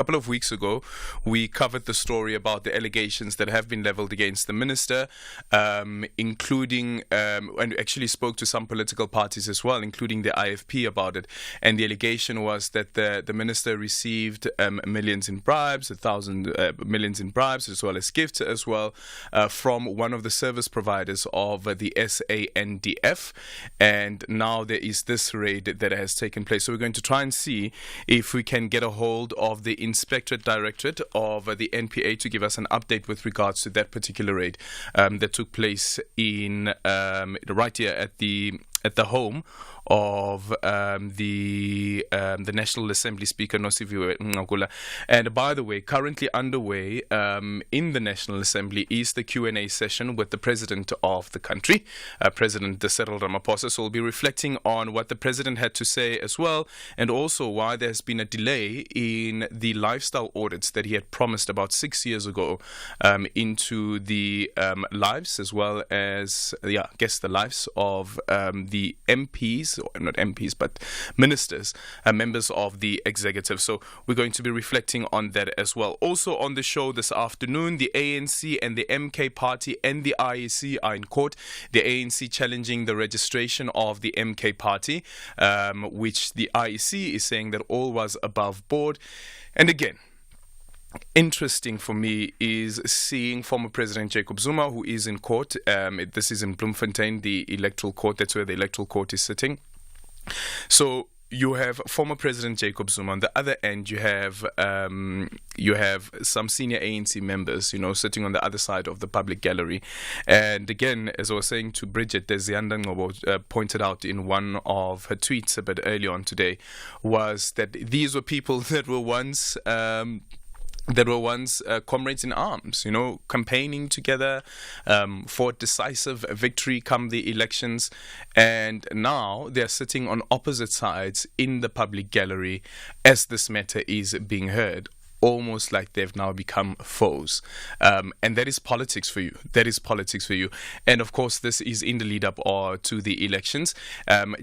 couple of weeks ago, we covered the story about the allegations that have been leveled against the minister, including, and actually spoke to some political parties as well, including the IFP about it. And the allegation was that the minister received millions in bribes, millions in bribes, as well as gifts as well, from one of the service providers of the SANDF. And now there is this raid that has taken place. So we're going to try and see if we can get a hold of the Inspectorate Directorate of the NPA to give us an update with regards to that particular raid that took place in right here at the home of the National Assembly Speaker Nosiviwe Nqakula. And by the way, currently underway in the National Assembly is the Q&A session with the President of the country, President Cyril Ramaphosa. So we'll be reflecting on what the President had to say as well, and also why there's been a delay in the lifestyle audits that he had promised about 6 years ago into the lives, as well as, I guess, the lives of the MPs, or not MPs, but ministers, members of the executive. So we're going to be reflecting on that as well. Also on the show this afternoon, the ANC and the MK Party and the IEC are in court. The ANC challenging the registration of the MK Party, which the IEC is saying that all was above board. And again, interesting for me is seeing former President Jacob Zuma, who is in court. This is in Bloemfontein, the electoral court. That's where the electoral court is sitting. So you have former President Jacob Zuma. On the other end, you have some senior ANC members, sitting on the other side of the public gallery. And again, as I was saying to Bridget, Ziyanda Ngobo pointed out in one of her tweets a bit earlier on today, was that these were people that were once comrades in arms, campaigning together for decisive victory come the elections. And now they're sitting on opposite sides in the public gallery as this matter is being heard, almost like they've now become foes. And that is politics for you. And of course, this is in the lead up to the elections.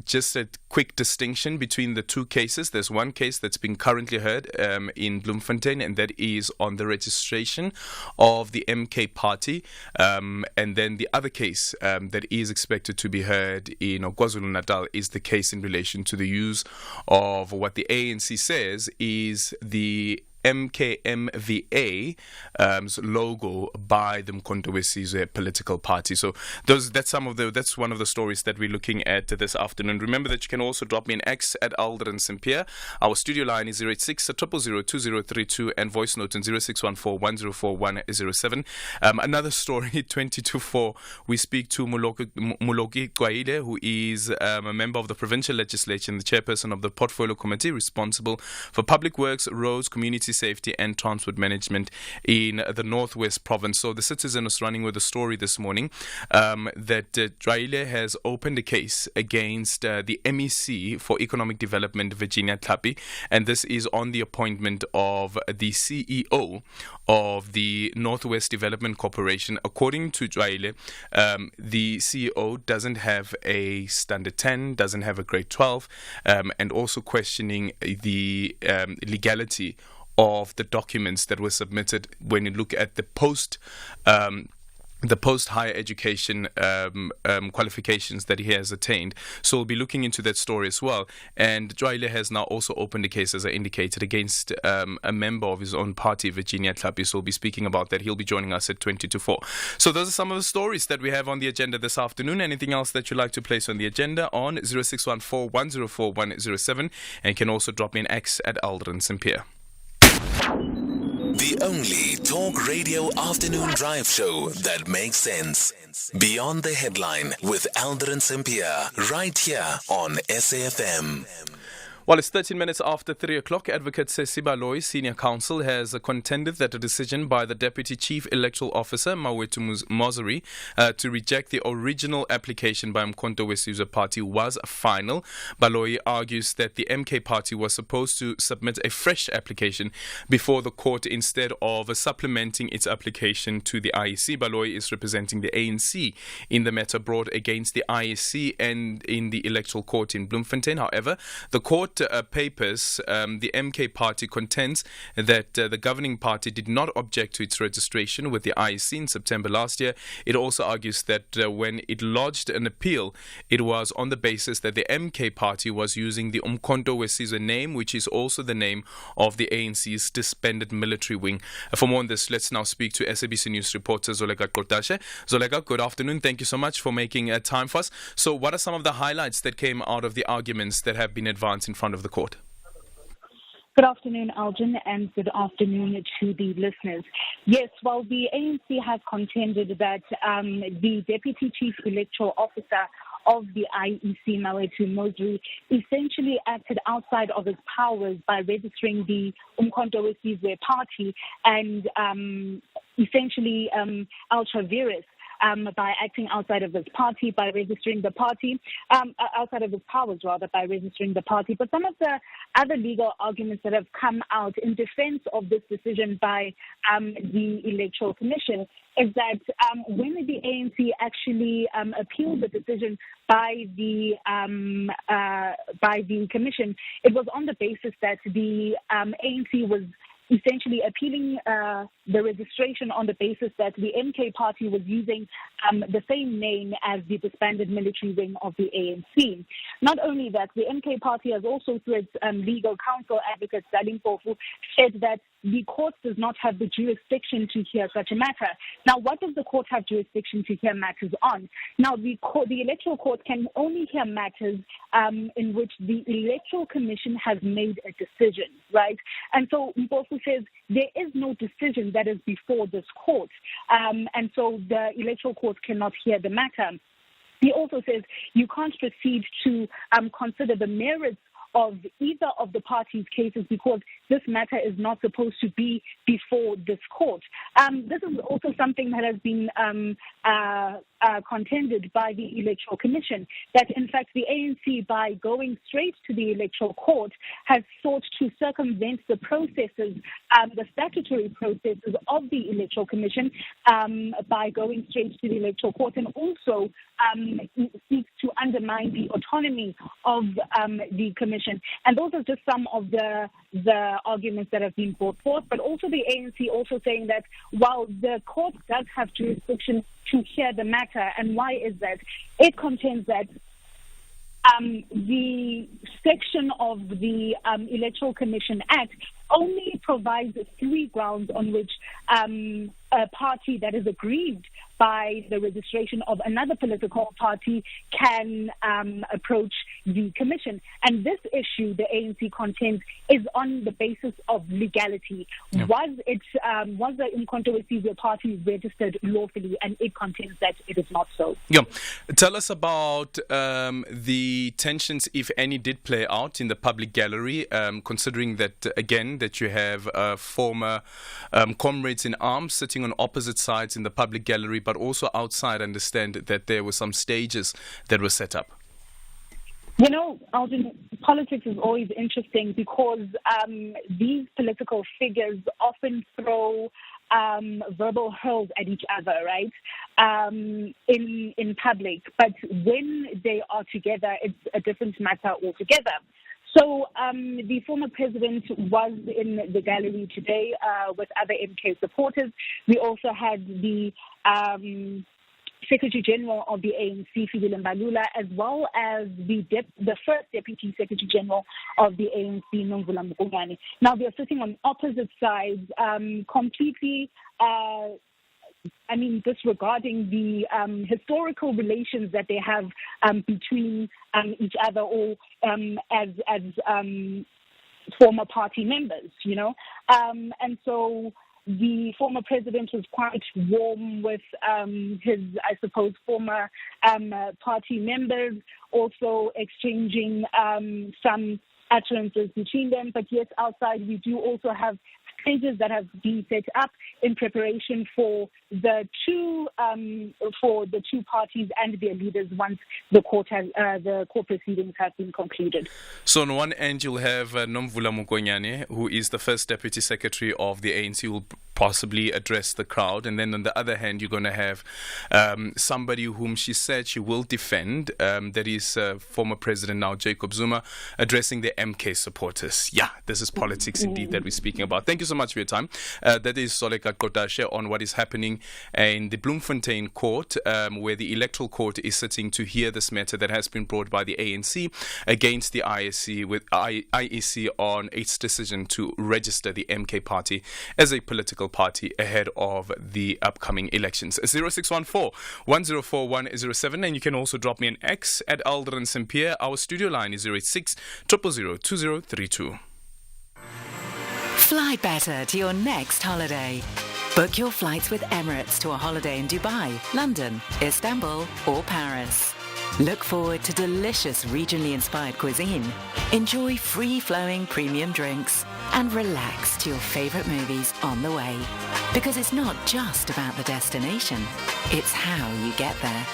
Just a quick distinction between the two cases. There's one case that's been currently heard in Bloemfontein, and that is on the registration of the MK Party. And then the other case that is expected to be heard in KwaZulu-Natal is the case in relation to the use of what the ANC says is the MKMVA logo by the Mkhonto weSizwe political party. So that's one of the stories that we're looking at this afternoon. Remember that you can also drop me an X at Aldrin Sampear. Our studio line is 086 0002032 and voice note on 0614 104 107. Another story, 2024, we speak to Muloki Kwaile, who is a member of the provincial legislature and the chairperson of the portfolio committee responsible for public works, roads, community safety and transport management in the Northwest Province. So the Citizen is running with a story this morning that Traile has opened a case against the MEC for Economic Development, Virginia Tlhapi, and this is on the appointment of the CEO of the Northwest Development Corporation. According to Traile, the CEO doesn't have a standard 10, doesn't have a grade 12, and also questioning the legality of the documents that were submitted when you look at the post-higher education qualifications that he has attained. So we'll be looking into that story as well. And Traile has now also opened a case, as I indicated, against a member of his own party, Virginia Tlhapi. So we'll be speaking about that. He'll be joining us at 20 to 4. So those are some of the stories that we have on the agenda this afternoon. Anything else that you'd like to place on the agenda on 0614 104 107. And you can also drop me an X at Aldrin Sampear. The only talk radio afternoon drive show that makes sense. Beyond the Headline with Aldrin Sampear, right here on SAFM. Well, it's 13 minutes after 3 o'clock. Advocate Sesiba Loy, Senior Counsel, has contended that a decision by the Deputy Chief Electoral Officer, Mawetu Mozari, to reject the original application by Mkhonto weSizwe Party was final. Baloyi argues that the MK Party was supposed to submit a fresh application before the court instead of supplementing its application to the IEC. Baloyi is representing the ANC in the matter brought against the IEC and in the electoral court in Bloemfontein. However, the court court papers, the MK party contends that the governing party did not object to its registration with the IEC in September last year. It also argues that when it lodged an appeal, it was on the basis that the MK party was using the Umkhonto weSizwe name, which is also the name of the ANC's disbanded military wing. For more on this, let's now speak to SABC News reporter Zoleka Kotashe. Zoleka, good afternoon. Thank you so much for making time for us. So what are some of the highlights that came out of the arguments that have been advanced in front of the court? Good afternoon, Aldrin, and good afternoon to the listeners. Yes, well, the ANC has contended that the Deputy Chief Electoral Officer of the IEC, Mawethu Mosri, essentially acted outside of his powers by registering the Umkhonto weSizwe party and essentially ultra-virus. By acting outside of his party, by registering the party, outside of his powers rather, by registering the party. But some of the other legal arguments that have come out in defense of this decision by the Electoral Commission is that when the ANC actually appealed the decision by the Commission, it was on the basis that the ANC was essentially appealing the registration on the basis that the MK party was using the same name as the disbanded military wing of the ANC. Not only that, the MK party has also, through its legal counsel advocate, Aldrin Sampear, said that the court does not have the jurisdiction to hear such a matter. Now, what does the court have jurisdiction to hear matters on? Now, the Electoral Court can only hear matters in which the Electoral Commission has made a decision, right? And so Mpofu says there is no decision that is before this court, and so the Electoral Court cannot hear the matter. He also says you can't proceed to consider the merits of either of the parties' cases because this matter is not supposed to be before this court. This is also something that has been contended by the Electoral Commission, that in fact the ANC, by going straight to the Electoral Court, has sought to circumvent the processes, the statutory processes of the Electoral Commission by going straight to the Electoral Court, and also seeks to undermine the autonomy of the Commission. And those are just some of the arguments that have been brought forth, but also the ANC also saying that while the court does have jurisdiction to hear the matter, and why is that? It contends that the section of the Electoral Commission Act only provides 3 grounds on which a party that is aggrieved by the registration of another political party can approach the commission. And this issue, the ANC contends, is on the basis of legality. Yeah. Was the Umkhonto weSizwe party registered lawfully? And it contends that it is not so. Yeah. Tell us about the tensions, if any, did play out in the public gallery, considering that, again, that you have former comrades in arms sitting on opposite sides in the public gallery, but also outside. I understand that there were some stages that were set up. You know, Aldrin, politics is always interesting because these political figures often throw verbal hurls at each other, right, in public. But when they are together, it's a different matter altogether. So the former president was in the gallery today with other MK supporters. We also had the Secretary General of the ANC, Fikile Mbalula, as well as the first Deputy Secretary General of the ANC, Nomvula Mokonyane. Now, they're sitting on opposite sides, completely disregarding the historical relations that they have between each other, or as former party members, you know. And so the former president was quite warm with his, I suppose, former party members, also exchanging some utterances between them. But yes, outside we do also have stages that have been set up in preparation for the two parties and their leaders once the court proceedings have been concluded. So on one end you'll have Nomvula Mokonyane, who is the first Deputy Secretary of the ANC, who will possibly address the crowd. And then on the other hand, you're going to have somebody whom she said she will defend, that is former President now Jacob Zuma, addressing the MK supporters. Yeah, this is politics indeed that we're speaking about. Thank you so much for your time. That is Soleka Kotashe on what is happening in the Bloemfontein court, where the electoral court is sitting to hear this matter that has been brought by the ANC against the IEC on its decision to register the MK party as a political party ahead of the upcoming elections. 0614 104 107, and you can also drop me an X at Aldrin Sampear. Our studio line is 086 000 2032. Fly better to your next holiday. Book your flights with Emirates to a holiday in Dubai, London, Istanbul, or Paris. Look forward to delicious regionally inspired cuisine, enjoy free-flowing premium drinks, and relax to your favorite movies on the way. Because it's not just about the destination, it's how you get there.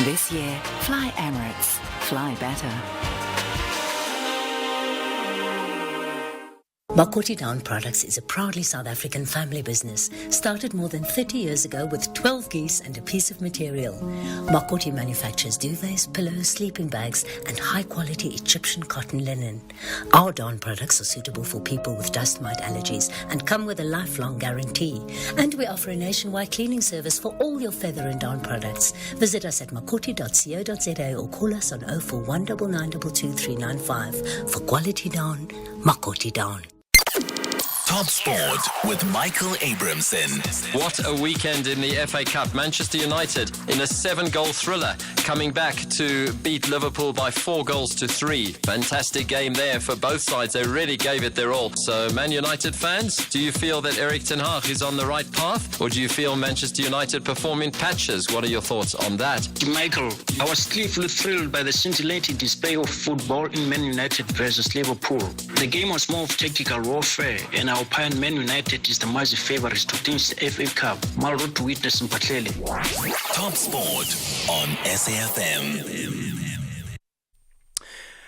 This year, fly Emirates. Fly better. Makoti Down Products is a proudly South African family business, started more than 30 years ago with 12 geese and a piece of material. Makoti manufactures duvets, pillows, sleeping bags, and high-quality Egyptian cotton linen. Our down products are suitable for people with dust mite allergies and come with a lifelong guarantee. And we offer a nationwide cleaning service for all your feather and down products. Visit us at makoti.co.za or call us on 041 992 2395. For quality down, Makoti Down. Top Sport with Michael Abramson. What a weekend in the FA Cup. Manchester United in a 7-goal thriller, coming back to beat Liverpool by 4-3. Fantastic game there for both sides. They really gave it their all. So, Man United fans, do you feel that Erik ten Hag is on the right path? Or do you feel Manchester United perform in patches? What are your thoughts on that? Michael, I was gleefully thrilled by the scintillating display of football in Man United versus Liverpool. The game was more of tactical warfare, and our opine Man United is the mighty favourites to clinch the FA Cup. Malroad to witness Mpatlele. Top Sport on SAFM.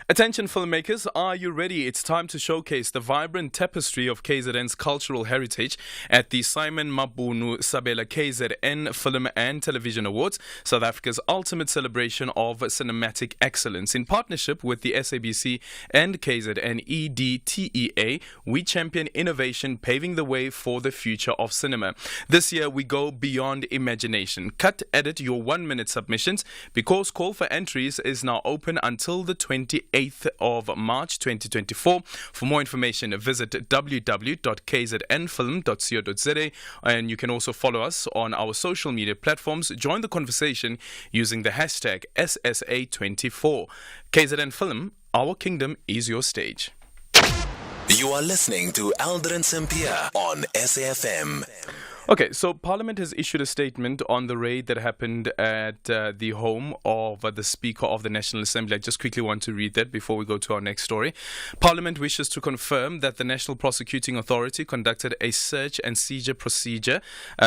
Attention filmmakers, are you ready? It's time to showcase the vibrant tapestry of KZN's cultural heritage at the Simon Mabunu Sabela KZN Film and Television Awards, South Africa's ultimate celebration of cinematic excellence. In partnership with the SABC and KZN EDTEA, we champion innovation, paving the way for the future of cinema. This year, we go beyond imagination. Cut, edit your 1-minute submissions, because call for entries is now open until the 28th of March 2024. For more information, visit www.kznfilm.co.za, and you can also follow us on our social media platforms. Join the conversation using the hashtag SSA24. KZN Film, our kingdom is your stage. You are listening to Aldrin Sampear on SAFM. Okay, so Parliament has issued a statement on the raid that happened at the home of the Speaker of the National Assembly. I just quickly want to read that before we go to our next story. Parliament wishes to confirm that the National Prosecuting Authority conducted a search and seizure procedure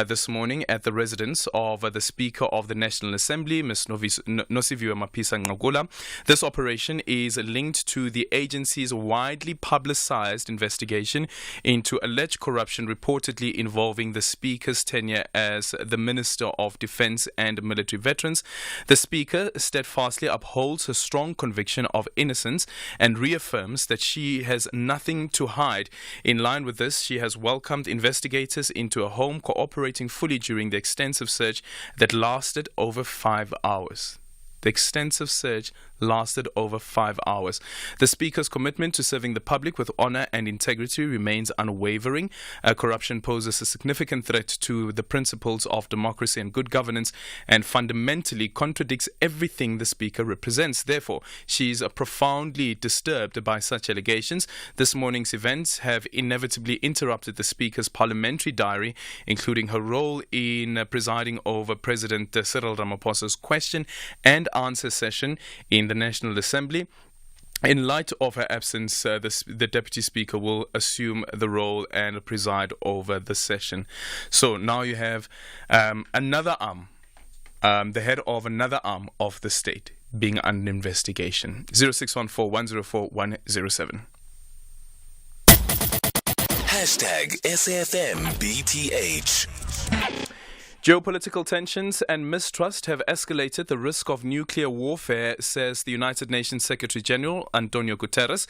this morning at the residence of the Speaker of the National Assembly, Ms. Nosiviwe Mapisa Ngqagula. This operation is linked to the agency's widely publicized investigation into alleged corruption reportedly involving the Speaker's tenure as the Minister of Defence and Military Veterans. The Speaker steadfastly upholds her strong conviction of innocence and reaffirms that she has nothing to hide. In line with this, she has welcomed investigators into a home, cooperating fully during the extensive search that lasted over 5 hours. The extensive search lasted over 5 hours. The Speaker's commitment to serving the public with honour and integrity remains unwavering. Corruption poses a significant threat to the principles of democracy and good governance and fundamentally contradicts everything the Speaker represents. Therefore, she is profoundly disturbed by such allegations. This morning's events have inevitably interrupted the Speaker's parliamentary diary, including her role in presiding over President Cyril Ramaphosa's question and answer session in the National Assembly. In light of her absence, the Deputy Speaker will assume the role and preside over the session. So now you have another arm, the head of another arm of the state being under investigation. 0614 104 107. #SAFMBTH. Geopolitical tensions and mistrust have escalated the risk of nuclear warfare, says the United Nations Secretary General Antonio Guterres.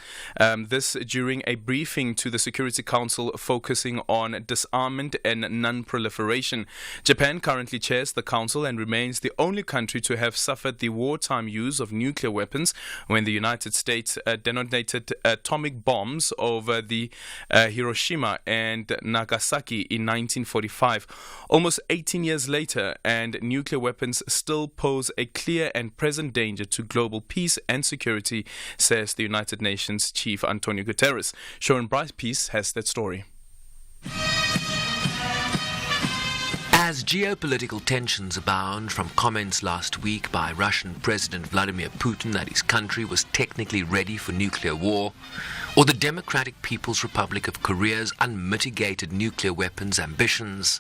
This during a briefing to the Security Council focusing on disarmament and non-proliferation. Japan currently chairs the council and remains the only country to have suffered the wartime use of nuclear weapons when the United States detonated atomic bombs over the Hiroshima and Nagasaki in 1945. Almost 18 years later, and nuclear weapons still pose a clear and present danger to global peace and security, says the United Nations Chief Antonio Guterres. Sharon Bryce-Peace has that story. As geopolitical tensions abound from comments last week by Russian President Vladimir Putin that his country was technically ready for nuclear war, or the Democratic People's Republic of Korea's unmitigated nuclear weapons ambitions,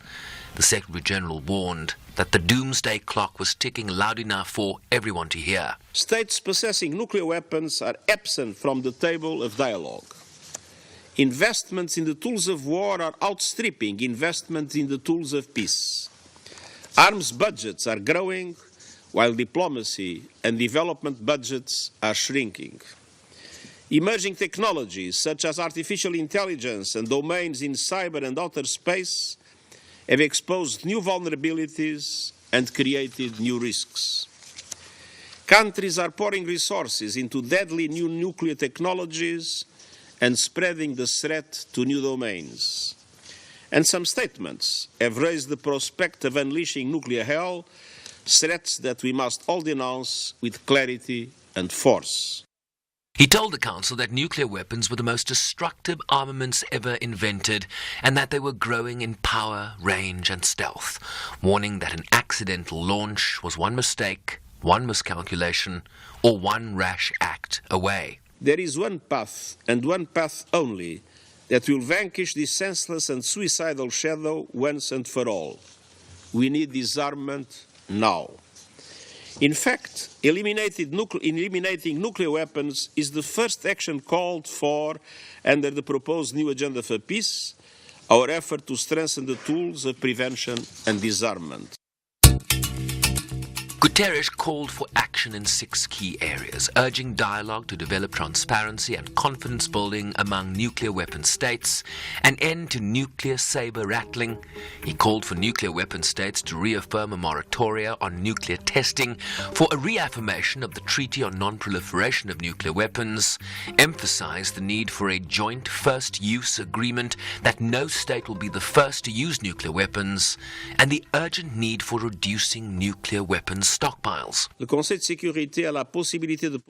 the Secretary General warned that the doomsday clock was ticking loud enough for everyone to hear. States possessing nuclear weapons are absent from the table of dialogue. Investments in the tools of war are outstripping investments in the tools of peace. Arms budgets are growing, while diplomacy and development budgets are shrinking. Emerging technologies such as artificial intelligence and domains in cyber and outer space have exposed new vulnerabilities and created new risks. Countries are pouring resources into deadly new nuclear technologies and spreading the threat to new domains. And some statements have raised the prospect of unleashing nuclear hell, threats that we must all denounce with clarity and force. He told the Council that nuclear weapons were the most destructive armaments ever invented and that they were growing in power, range and stealth, warning that an accidental launch was one mistake, one miscalculation, or one rash act away. There is one path, and one path only, that will vanquish this senseless and suicidal shadow once and for all. We need disarmament now. In fact, eliminating nuclear weapons is the first action called for under the proposed new agenda for peace, our effort to strengthen the tools of prevention and disarmament. Guterres called for action in 6 key areas, urging dialogue to develop transparency and confidence building among nuclear weapon states, an end to nuclear saber rattling. He called for nuclear weapon states to reaffirm a moratoria on nuclear testing, for a reaffirmation of the Treaty on Non-Proliferation of Nuclear Weapons, emphasized the need for a joint first-use agreement that no state will be the first to use nuclear weapons, and the urgent need for reducing nuclear weapons stockpiles.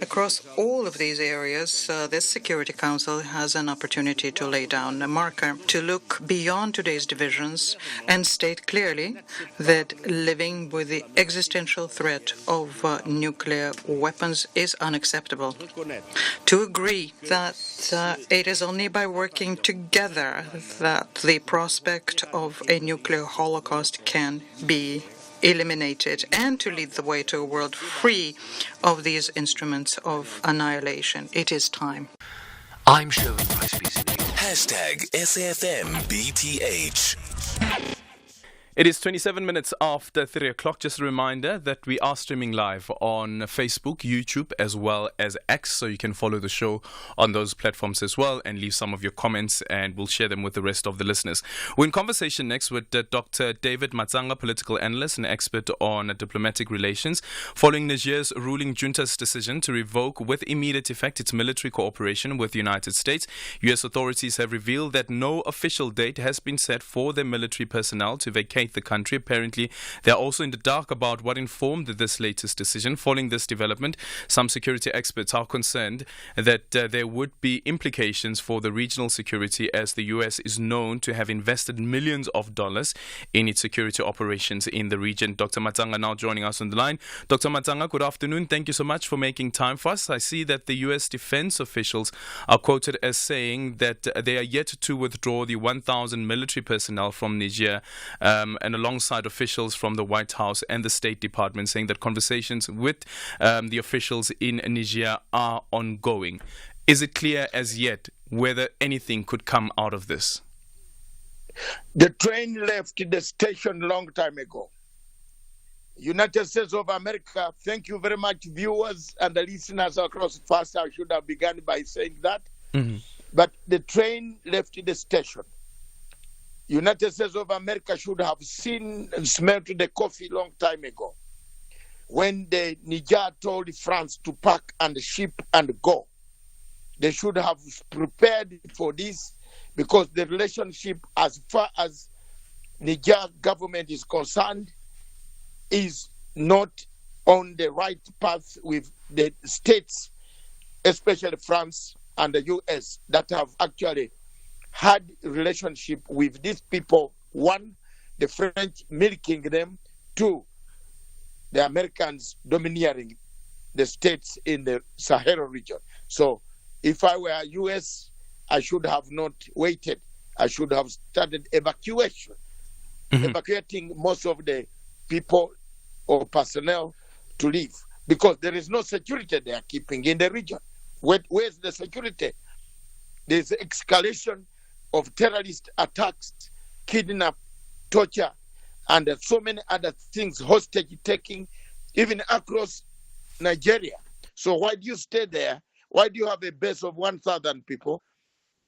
Across all of these areas, this Security Council has an opportunity to lay down a marker, to look beyond today's divisions and state clearly that living with the existential threat of nuclear weapons is unacceptable. To agree that it is only by working together that the prospect of a nuclear holocaust can be eliminated, and to lead the way to a world free of these instruments of annihilation. It is time. I'm Sharon Bryce-Peace. #SAFMBTH. It is 27 minutes after 3 o'clock. Just a reminder that we are streaming live on Facebook, YouTube, as well as X, so you can follow the show on those platforms as well and leave some of your comments, and we'll share them with the rest of the listeners. We're in conversation next with Dr. David Matsanga, political analyst and expert on diplomatic relations. Following Niger's ruling junta's decision to revoke with immediate effect its military cooperation with the United States, U.S. authorities have revealed that no official date has been set for their military personnel to vacate the country. Apparently, they're also in the dark about what informed this latest decision. Following this development, some security experts are concerned that there would be implications for the regional security, as the U.S. is known to have invested millions of dollars in its security operations in the region. Dr. Matsanga now joining us on the line. Dr. Matsanga, good afternoon. Thank you so much for making time for us. I see that the U.S. defense officials are quoted as saying that they are yet to withdraw the 1,000 military personnel from Niger, and alongside officials from the White House and the State Department, saying that conversations with the officials in Niger are ongoing. Is it clear as yet whether anything could come out of this? The train left the station a long time ago. United States of America, thank you very much, viewers and the listeners across. First, I should have begun by saying that. Mm-hmm. But the train left the station. United States of America should have seen and smelled the coffee long time ago. When the Niger told France to pack and ship and go, they should have prepared for this, because the relationship, as far as Niger government is concerned, is not on the right path with the states, especially France and the US, that have actually had relationship with these people. One, the French milking them. Two, the Americans domineering the states in the Sahel region. So if I were US, I should have not waited. I should have started evacuation, evacuating most of the people or personnel to leave, because there is no security they are keeping in the region. Where's the security? There's escalation of terrorist attacks, kidnap, torture, and so many other things, hostage taking, even across Nigeria. So why do you stay there? Why do you have a base of 1,000 people,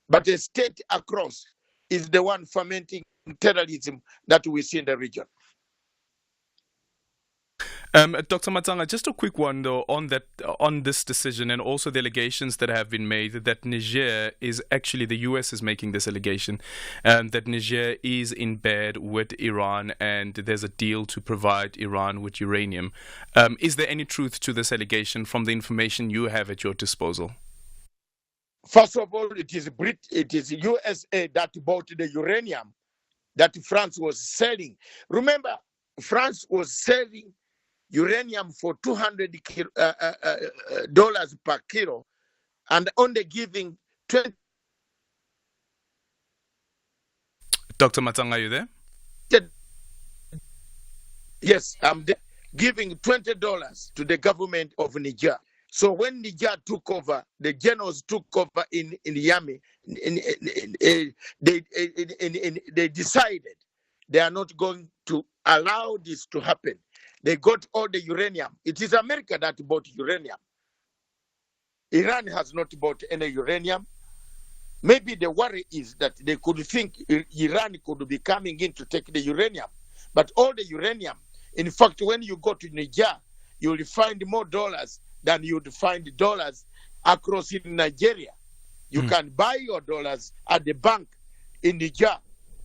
but a state across is the one fomenting terrorism that we see in the region? Dr. Matanga, just a quick one though on this decision, and also the allegations that have been made that Niger is actually, the US is making this allegation, that Niger is in bed with Iran and there's a deal to provide Iran with uranium. Is there any truth to this allegation from the information you have at your disposal? First of all, it is USA that bought the uranium that France was selling. Remember, France was selling uranium for $200 per kilo, and only giving 20. Dr. Matanga, are you there? Yes, I'm there. Giving $20 to the government of Niger. So when Niger took over, the generals took over in Yami, they decided they are not going to allow this to happen. They got all the uranium. It is America that bought uranium. Iran has not bought any uranium. Maybe the worry is that they could think Iran could be coming in to take the uranium. But all the uranium, in fact, when you go to Niger, you will find more dollars than you would find dollars across in Nigeria. You can buy your dollars at the bank in Niger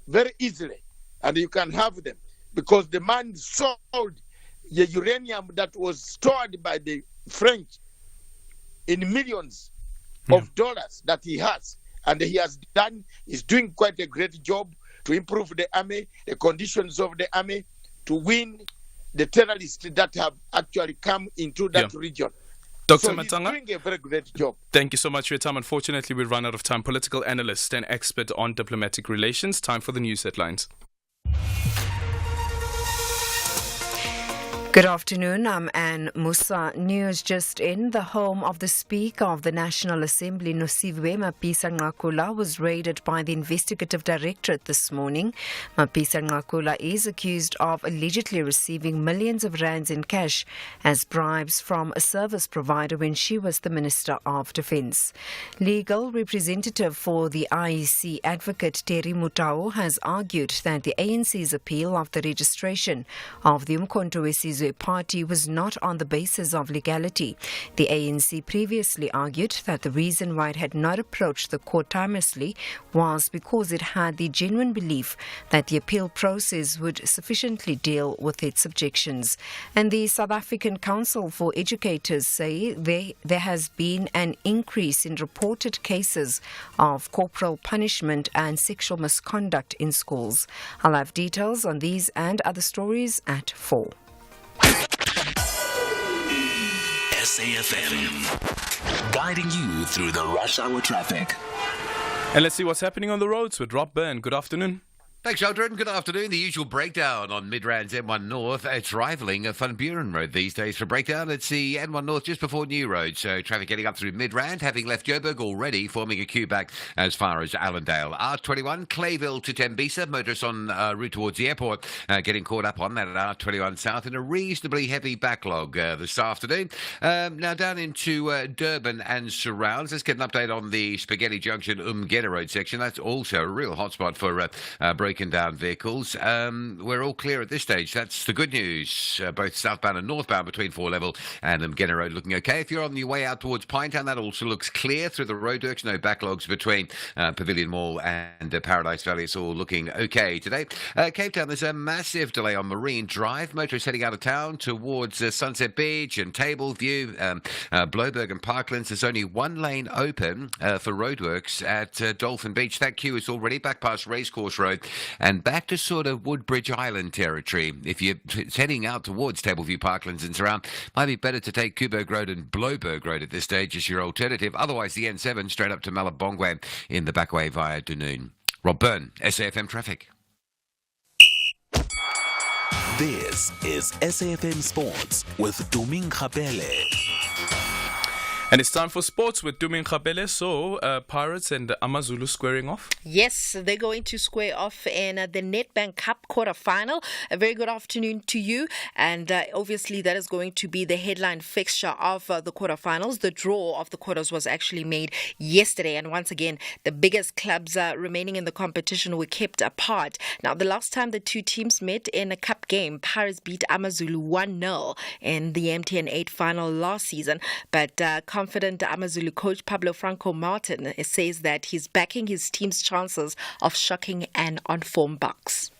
very easily, and you can have them, because the man sold the uranium that was stored by the French in millions of dollars that he has. And he's doing quite a great job to improve the army, the conditions of the army, to win the terrorists that have actually come into that region. Dr. So Matanga, he's doing a very great job. Thank you so much for your time. Unfortunately, we've run out of time. Political analyst and expert on diplomatic relations. Time for the news headlines. Good afternoon, I'm Anne Musa. News just in. The home of the Speaker of the National Assembly, Nosiviwe Mapisa-Nqakula, was raided by the Investigative Directorate this morning. Mapisa-Nqakula is accused of allegedly receiving millions of rands in cash as bribes from a service provider when she was the Minister of Defence. Legal representative for the IEC, Advocate Terry Mutau, has argued that the ANC's appeal of the registration of the Umkhonto weSizwe party was not on the basis of legality. The ANC previously argued that the reason why it had not approached the court timelessly was because it had the genuine belief that the appeal process would sufficiently deal with its objections. And the South African Council for Educators say there has been an increase in reported cases of corporal punishment and sexual misconduct in schools. I'll have details on these and other stories at 4. SAFM, guiding you through the rush hour traffic. And let's see what's happening on the roads with Rob Byrne. Good afternoon. Thanks, Aldrin. Good afternoon. The usual breakdown on Midrand's M1 North. It's rivaling Van Buren Road these days for breakdown. It's the M1 North just before New Road. So traffic getting up through Midrand, having left Joburg already, forming a queue back as far as Allendale. R21, Clayville to Tembisa. Motorists on route towards the airport getting caught up on that at R21 South in a reasonably heavy backlog this afternoon. Now down into Durban and surrounds. Let's get an update on the Spaghetti Junction Umgeda Road section. That's also a real hotspot for breaking down vehicles. We're all clear at this stage. That's the good news. Both southbound and northbound between 4 Level and Mgena Road looking okay. If you're on your way out towards Pinetown, that also looks clear through the roadworks. No backlogs between Pavilion Mall and Paradise Valley. It's all looking okay today. Cape Town, there's a massive delay on Marine Drive. Motorists heading out of town towards Sunset Beach and Tableview, Bloberg and Parklands. There's only one lane open for roadworks at Dolphin Beach. That queue is already back past Racecourse Road and back to sort of Woodbridge Island territory. If you're heading out towards Tableview, Parklands and surround, might be better to take Kuberg Road and Bloberg Road at this stage as your alternative. Otherwise, the N7 straight up to Malabongwe in the back way via Dunoon. Rob Byrne, SAFM Traffic. This is SAFM Sports with Duming Kapele. And it's time for sports with Duming Khabele. So, Pirates and Amazulu squaring off? Yes, they're going to square off in the Nedbank Cup quarter-final. A very good afternoon to you. And obviously, that is going to be the headline fixture of the quarterfinals. The draw of the quarters was actually made yesterday. And once again, the biggest clubs remaining in the competition were kept apart. Now, the last time the two teams met in a cup game, Pirates beat Amazulu 1-0 in the MTN 8 final last season. But confident Amazulu coach Pablo Franco Martin says that he's backing his team's chances of shocking an on-form Bucks.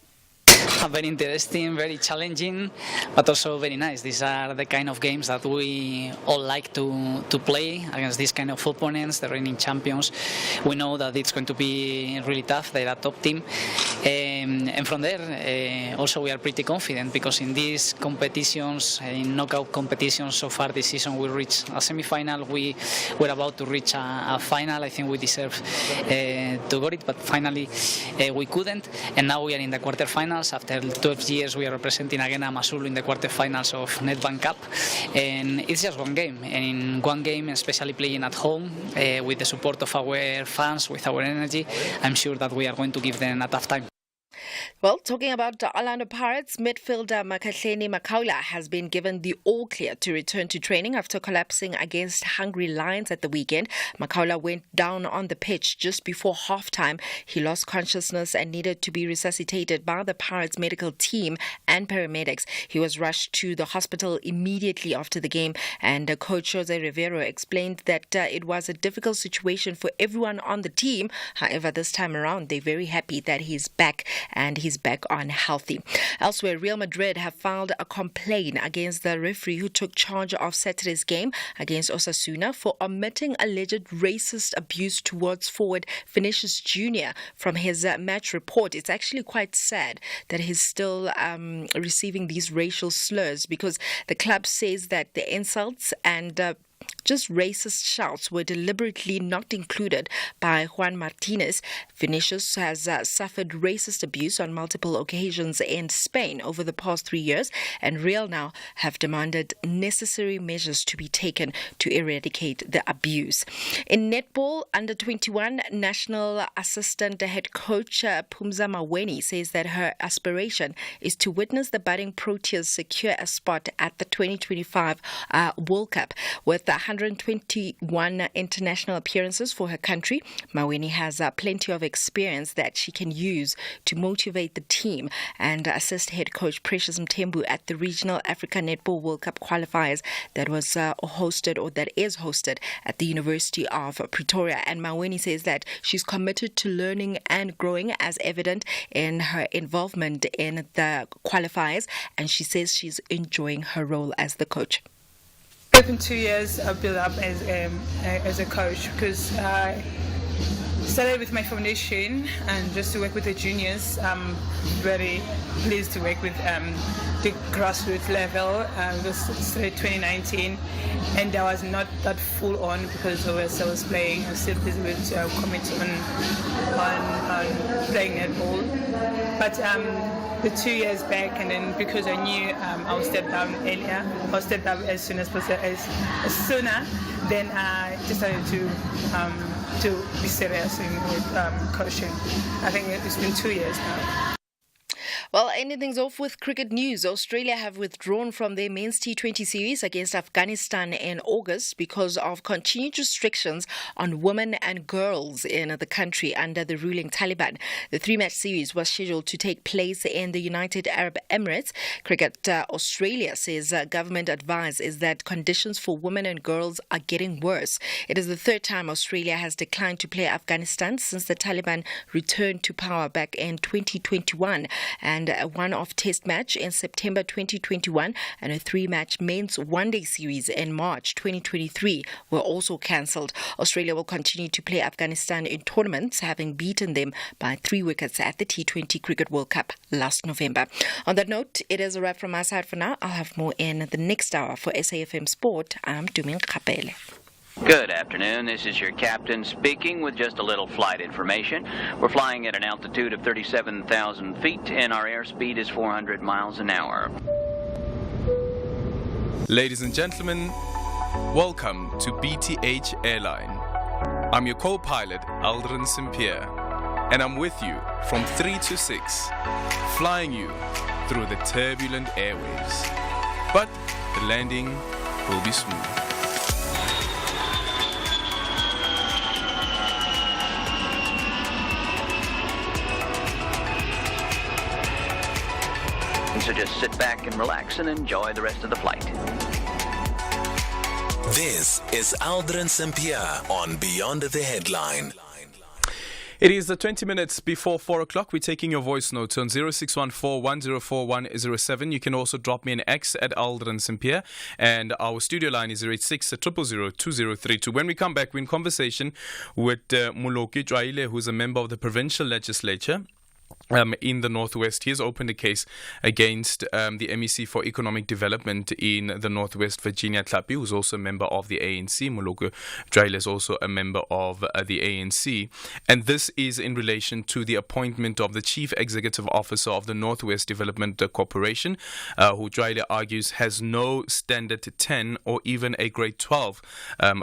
Very interesting, very challenging, but also very nice. These are the kind of games that we all like to play against these kind of opponents, the reigning champions. We know that it's going to be really tough. They're a top team. And from there, also we are pretty confident because in these competitions, in knockout competitions so far this season, we reached a semi-final. We were about to reach a final. I think we deserve to get it, but finally we couldn't. And now we are in the quarterfinals. After 12 years, we are representing again Amazulu in the quarterfinals of Nedbank Cup. And it's just one game. And in one game, especially playing at home, with the support of our fans, with our energy, I'm sure that we are going to give them a tough time. Well, talking about the Orlando Pirates, midfielder Makahleni Makaula has been given the all-clear to return to training after collapsing against Hungry Lions at the weekend. Makaula went down on the pitch just before halftime. He lost consciousness and needed to be resuscitated by the Pirates medical team and paramedics. He was rushed to the hospital immediately after the game, and coach Jose Rivero explained that it was a difficult situation for everyone on the team. However, this time around, they're very happy that he's back and he's back on healthy. Elsewhere, Real Madrid have filed a complaint against the referee who took charge of Saturday's game against Osasuna for omitting alleged racist abuse towards forward Vinicius Jr. from his match report. It's actually quite sad that he's still receiving these racial slurs because the club says that the insults and just racist shouts were deliberately not included by Juan Martinez. Vinicius has suffered racist abuse on multiple occasions in Spain over the past 3 years, and Real now have demanded necessary measures to be taken to eradicate the abuse. In netball, under 21, national assistant head coach Phumza Maweni says that her aspiration is to witness the budding Proteas secure a spot at the 2025 World Cup. With 121 international appearances for her country, Maweni has plenty of experience that she can use to motivate the team and assist head coach Precious Mthembu at the Regional Africa Netball World Cup qualifiers that was that is hosted at the University of Pretoria. And Maweni says that she's committed to learning and growing, as evident in her involvement in the qualifiers, and she says she's enjoying her role as the coach. It's been 2 years of build up as a coach because started with my foundation and just to work with the juniors. I'm very pleased to work with the grassroots level. This started 2019, and I was not that full on because I was playing. I was still busy with committing on playing netball. But the 2 years back, and then because I knew I would step down earlier, I would step down as soon as possible, as sooner, then I decided to be serious with coaching. I think it's been 2 years now. Well, ending things off with cricket news. Australia have withdrawn from their men's T20 series against Afghanistan in August because of continued restrictions on women and girls in the country under the ruling Taliban. The three-match series was scheduled to take place in the United Arab Emirates. Cricket Australia says government advice is that conditions for women and girls are getting worse. It is the third time Australia has declined to play Afghanistan since the Taliban returned to power back in 2021. And a one-off test match in September 2021 and a three-match men's one-day series in March 2023 were also cancelled. Australia will continue to play Afghanistan in tournaments, having beaten them by 3 wickets at the T20 Cricket World Cup last November. On that note, it is a wrap from my side for now. I'll have more in the next hour. For SAFM Sport, I'm Dumin Kapele. Good afternoon. This is your captain speaking with just a little flight information. We're flying at an altitude of 37,000 feet and our airspeed is 400 miles an hour. Ladies and gentlemen, welcome to BTH Airline. I'm your co-pilot, Aldrin Sampear, and I'm with you from 3 to 6, flying you through the turbulent airwaves. But the landing will be smooth. So just sit back and relax and enjoy the rest of the flight. This is Aldrin Sampear on Beyond the Headline. It is 20 minutes before 4 o'clock. We're taking your voice notes on 0614-104107. You can also drop me an X at Aldrin Sampear. And our studio line is 086-000-2032. When we come back, we're in conversation with Muloki Jwaile, who's a member of the provincial legislature in the Northwest. He has opened a case against the MEC for Economic Development in the Northwest, Virginia Tlapi, who's also a member of the ANC. Moloko Jwaile is also a member of the ANC. And this is in relation to the appointment of the Chief Executive Officer of the Northwest Development Corporation, who Jwaile argues has no standard 10 or even a grade 12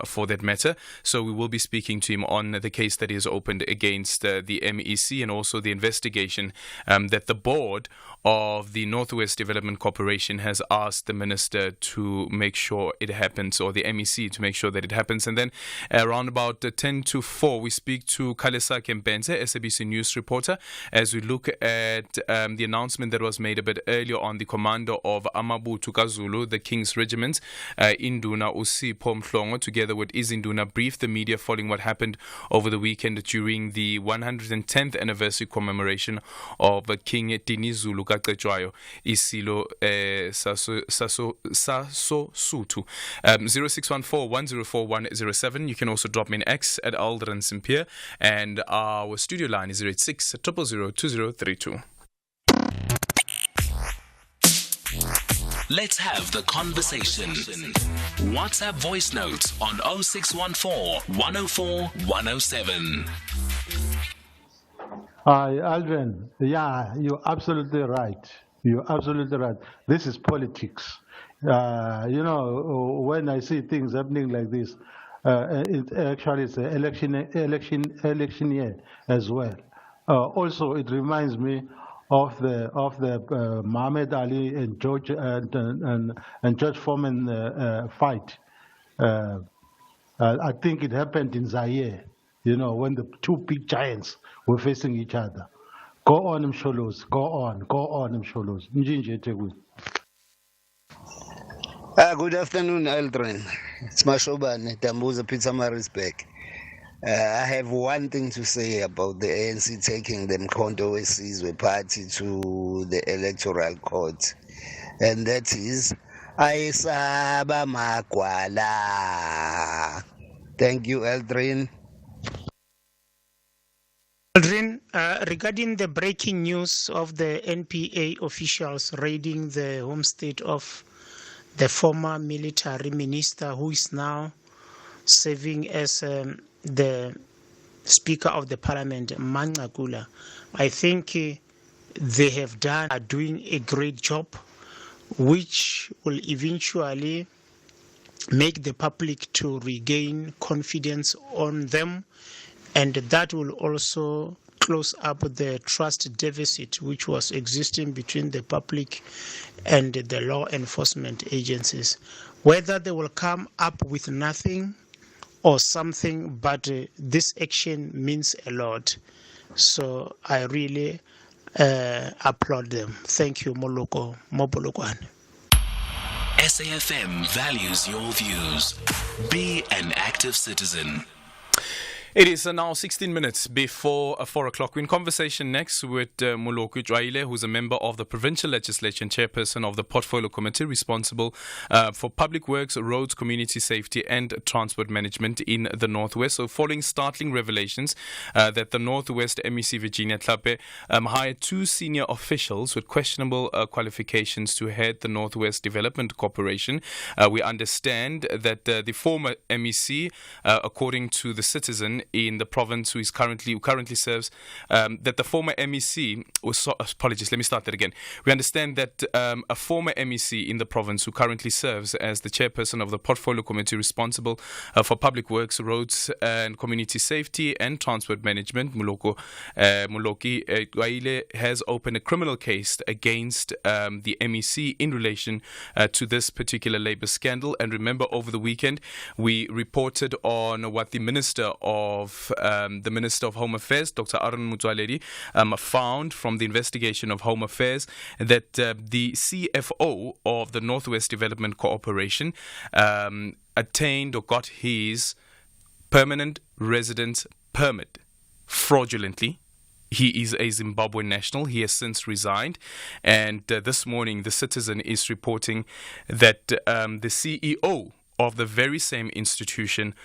for that matter. So we will be speaking to him on the case that he has opened against the MEC and also the investigation that the board of the Northwest Development Corporation has asked the minister to make sure it happens, or the MEC to make sure that it happens. And then around about 10 to 4, we speak to Kalesa Kempenze, SABC News reporter, as we look at the announcement that was made a bit earlier on the commander of Amabutu KwaZulu, the King's Regiment, Induna Usipho Mhlongo, together with Izinduna, briefed the media following what happened over the weekend during the 110th anniversary commemoration of King Dinizulu Kaketshwayo Isilo Sasotho. 0614-104107. You can also drop me an X at Aldrin Sampear, and our studio line is 086-000-2032. Let's have the conversation. WhatsApp voice notes on 0614-104-107. Hi, Aldrin. Yeah, you're absolutely right. You're absolutely right. This is politics. When I see things happening like this, it actually is an election year as well. Also, it reminds me of the Muhammad Ali and George Foreman fight. I think it happened in Zaire. When the two big giants were facing each other. Go on, Msholos. Go on, Msholos. Good afternoon, Aldrin. It's Mashoban, Tambuza Pizza Marisbeck. I have one thing to say about the ANC taking the Mkhonto Wesizwe party to the Electoral Court. And that is, Ayisaba Magwala. Thank you, Aldrin. Regarding the breaking news of the NPA officials raiding the homestead of the former military minister who is now serving as the Speaker of the Parliament, Manqakula, I think they are doing a great job, which will eventually make the public to regain confidence on them, and that will also close up the trust deficit which was existing between the public and the law enforcement agencies. Whether they will come up with nothing or something, but this action means a lot. So I really applaud them. Thank you, Moloko Mobolokwane. SAFM values your views. Be an active citizen. It is now 16 minutes before 4 o'clock. We're in conversation next with Muloku Jwaile, who's a member of the Provincial Legislature and chairperson of the Portfolio Committee responsible for public works, roads, community safety and transport management in the Northwest. So following startling revelations that the Northwest MEC Virginia Tlape hired two senior officials with questionable qualifications to head the Northwest Development Corporation, we understand that the former MEC, according to the Citizen, in the province who currently serves, that the former MEC apologies, let me start that again. We understand that a former MEC in the province who currently serves as the chairperson of the Portfolio Committee responsible for public works, roads and community safety and transport management, Muloki Jwaile, has opened a criminal case against the MEC in relation to this particular Labour scandal. And remember, over the weekend we reported on what the Minister of Home Affairs, Dr. Aaron Motsoaledi, found from the investigation of Home Affairs that the CFO of the Northwest Development Corporation attained or got his permanent residence permit fraudulently. He is a Zimbabwean national. He has since resigned. And this morning, the Citizen is reporting that the CEO of the very same institution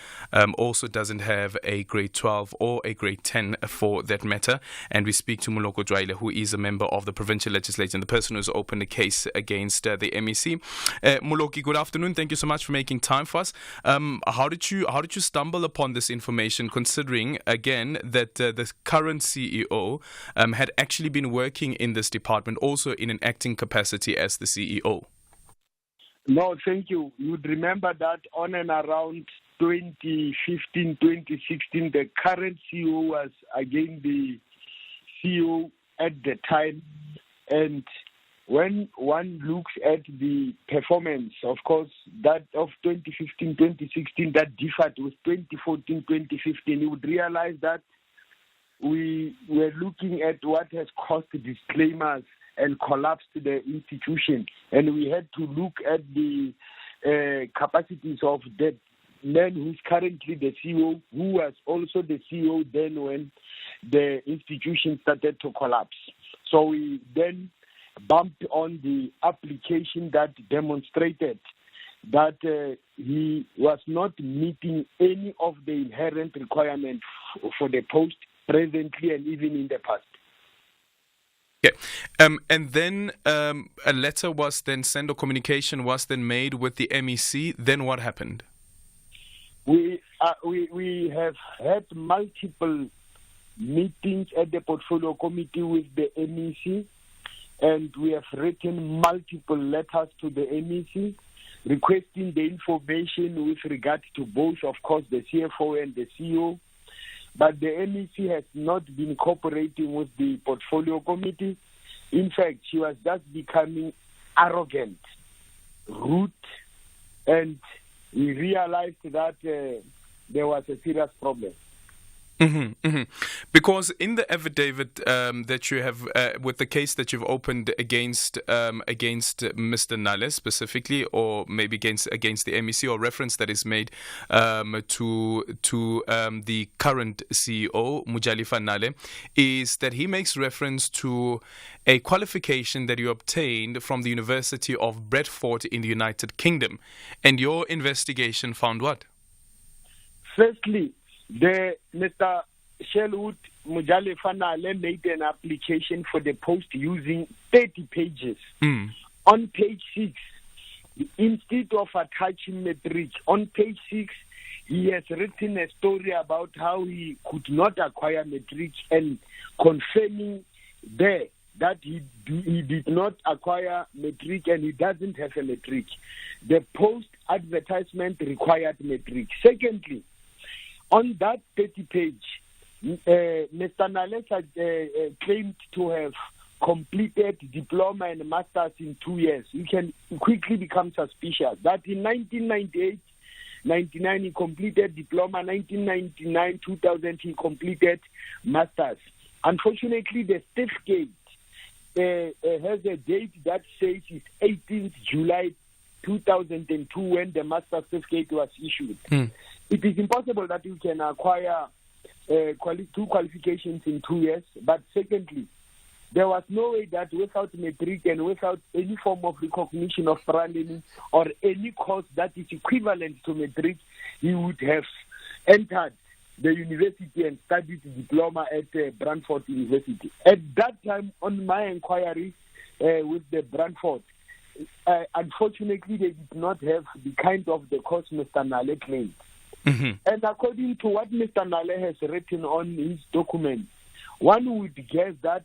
also doesn't have a grade 12 or a grade 10 for that matter. And we speak to Muloko Jwaile, who is a member of the provincial legislature and the person who's opened a case against the MEC. Muloki, good afternoon. Thank you so much for making time for us. How did you stumble upon this information, considering again that the current CEO had actually been working in this department, also in an acting capacity as the CEO? No, thank you. You'd remember that on and around 2015, 2016, the current CEO was again the CEO at the time. And when one looks at the performance, of course, that of 2015, 2016, that differed with 2014, 2015, you would realize that we were looking at what has caused disclaimers and collapse to the institution. And we had to look at the capacities of that man who's currently the CEO, who was also the CEO then when the institution started to collapse. So we then bumped on the application that demonstrated that he was not meeting any of the inherent requirements for the post presently and even in the past. Yeah. And then a letter was then sent, or communication was then made with the MEC. Then what happened? We have had multiple meetings at the Portfolio Committee with the MEC, and we have written multiple letters to the MEC requesting the information with regard to both, of course, the CFO and the CEO. But the MEC has not been cooperating with the Portfolio Committee. In fact, she was just becoming arrogant, rude, and we realized that there was a serious problem. Mm-hmm, mm-hmm. Because in the affidavit that you have, with the case that you've opened against Mr. Nale specifically, or maybe against the MEC, or reference that is made to the current CEO, Mujalifa Nale, is that he makes reference to a qualification that you obtained from the University of Bradford in the United Kingdom. And your investigation found what? Firstly, Mr. Sherwood Mujale-Fanale made an application for the post using 30 pages. On page 6, instead of attaching matric, on page 6, he has written a story about how he could not acquire matric and confirming there that he did not acquire matric and he doesn't have a matric. The post advertisement required matric. Secondly, on that 30 page, Mr. Nales had claimed to have completed diploma and masters in 2 years. You can quickly become suspicious that in 1998, 99 he completed diploma, 1999, 2000 he completed masters. Unfortunately, the certificate has a date that says it's 18th July 2002 when the master certificate was issued. It is impossible that you can acquire 2 qualifications in 2 years. But secondly, there was no way that without matric and without any form of recognition of learning or any course that is equivalent to matric, he would have entered the university and studied diploma at Brantford University. At that time, on my inquiry with the Brantford, unfortunately, they did not have the kind of the course Mr. Nale claimed. And according to what Mr. Nale has written on his document, one would guess that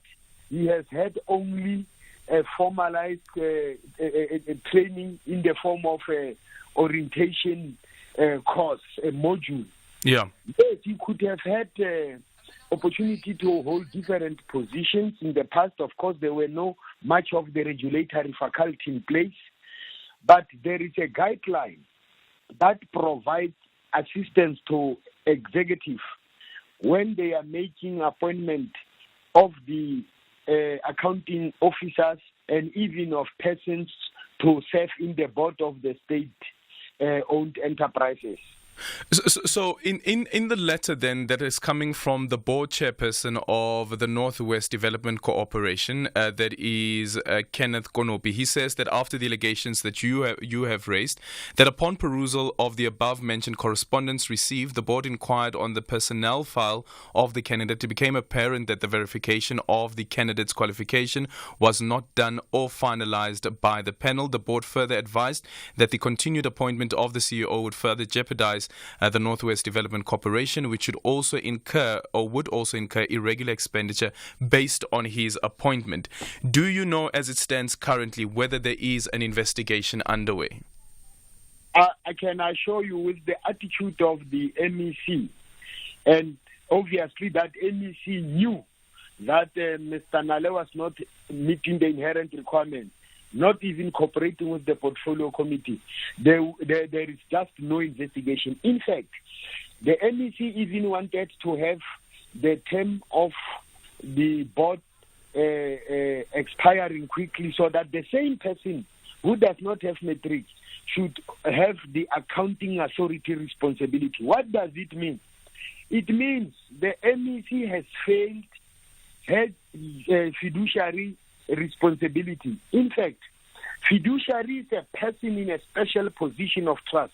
he has had only a formalized training in the form of a orientation course, a module. Yeah. Yes, he could have had opportunity to hold different positions in the past. Of course, there were no much of the regulatory faculty in place, but there is a guideline that provides assistance to executive when they are making appointment of the accounting officers and even of persons to serve in the board of the state-owned enterprises. So in the letter then that is coming from the board chairperson of the Northwest Development Corporation, that is Kenneth Konopi, he says that after the allegations that you have raised, that upon perusal of the above mentioned correspondence received, the board inquired on the personnel file of the candidate. It became apparent that the verification of the candidate's qualification was not done or finalized by the panel. The board further advised that the continued appointment of the CEO would further jeopardize the Northwest Development Corporation, which would also incur irregular expenditure based on his appointment. Do you know, as it stands currently, whether there is an investigation underway? I can assure you with the attitude of the MEC, and obviously that MEC knew that Mr. Nale was not meeting the inherent requirements, not even cooperating with the portfolio committee. There is just no investigation. In fact, the MEC even wanted to have the term of the board expiring quickly so that the same person who does not have matric should have the accounting authority responsibility. What does it mean? It means the MEC has failed her fiduciary responsibility. In fact, fiduciary is a person in a special position of trust,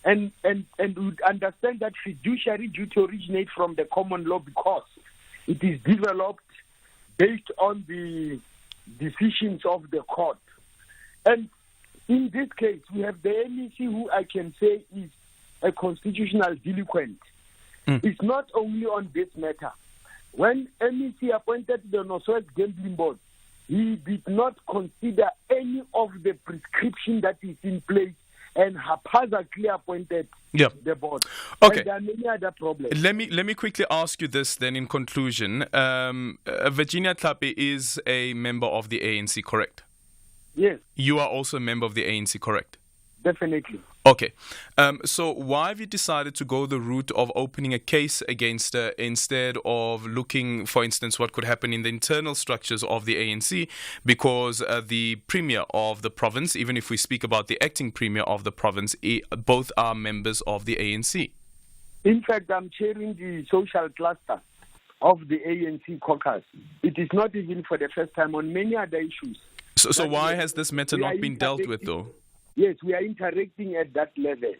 and would understand that fiduciary duty originate from the common law because it is developed based on the decisions of the court. And in this case, we have the MEC, who I can say is a constitutional delinquent. It's not only on this matter. When MEC appointed the Northwest Gambling Board, he did not consider any of the prescription that is in place and haphazardly appointed the board. Okay. And there are many other problems. Let me quickly ask you this then in conclusion. Virginia Tlhapi is a member of the ANC, correct? Yes. You are also a member of the ANC, correct? Definitely. Okay. So why have you decided to go the route of opening a case against her instead of looking, for instance, what could happen in the internal structures of the ANC? Because the premier of the province, even if we speak about the acting premier of the province, both are members of the ANC. In fact, I'm chairing the social cluster of the ANC caucus. It is not even for the first time on many other issues. So why has this matter not been dealt with, though? Yes, we are interacting at that level.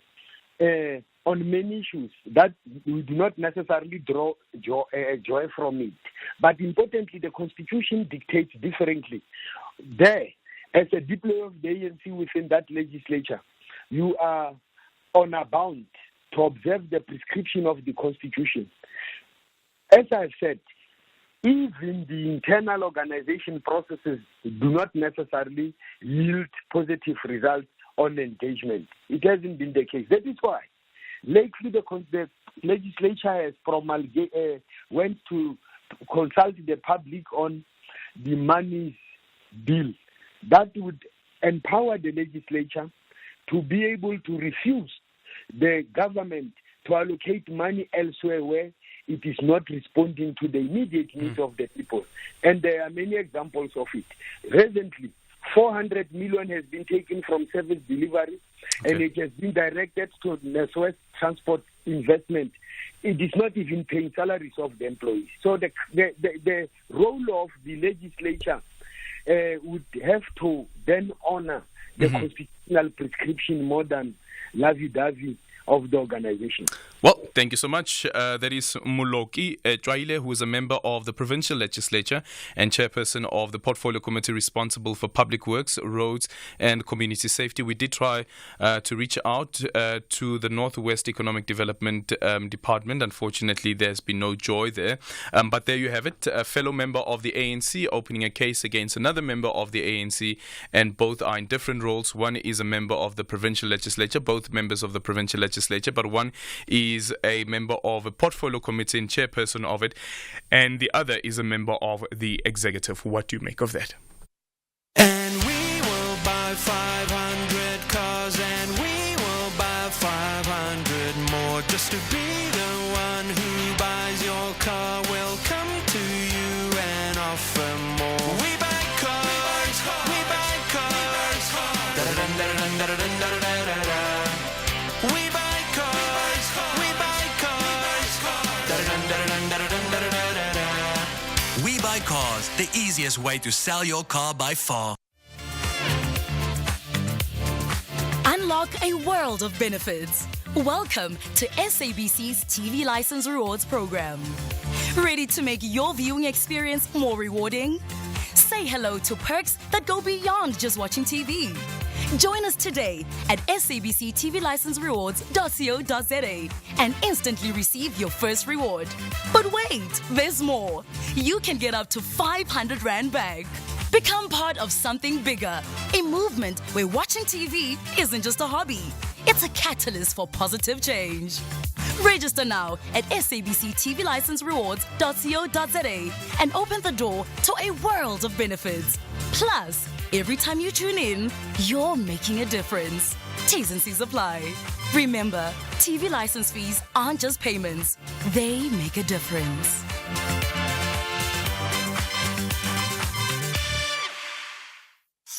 on many issues that we do not necessarily draw joy from it. But importantly, the Constitution dictates differently. There, as a deploy of the ANC within that legislature, you are honor bound to observe the prescription of the Constitution. As I've said, even the internal organization processes do not necessarily yield positive results on engagement. It hasn't been the case. That is why lately the legislature has went to consult the public on the money bill that would empower the legislature to be able to refuse the government to allocate money elsewhere where it is not responding to the immediate needs of the people. And there are many examples of it. Recently, 400 million has been taken from service delivery, and it has been directed to West Transport Investment. It is not even paying salaries of the employees. So the role of the legislature would have to then honor the constitutional prescription more than lovey-dovey of the organization. Well, thank you so much. That is Muloki Twaile, who is a member of the provincial legislature and chairperson of the portfolio committee responsible for public works, roads and community safety. We did try to reach out to the Northwest Economic Development Department. Unfortunately, there's been no joy there. But there you have it. A fellow member of the ANC opening a case against another member of the ANC, and both are in different roles. One is a member of the provincial legislature, both members of the provincial legislature, but one is a member of a portfolio committee and chairperson of it, and the other is a member of the executive. What do you make of that? And we will buy 500 cars, and we will buy 500 more, just to be the one who buys your car. Will come to you and offer more. We buy cars, we buy cars. We buy cars, we buy cars. We Buy Cars, the easiest way to sell your car by far. Unlock a world of benefits. Welcome to SABC's TV License Rewards program. Ready to make your viewing experience more rewarding? Say hello to perks that go beyond just watching TV. Join us today at sabctvlicenserewards.co.za and instantly receive your first reward. But wait, there's more. You can get up to 500 Rand back. Become part of something bigger, a movement where watching TV isn't just a hobby. It's a catalyst for positive change. Register now at sabctvlicenserewards.co.za and open the door to a world of benefits. Plus, every time you tune in, you're making a difference. T's and C's apply. Remember, TV license fees aren't just payments. They make a difference.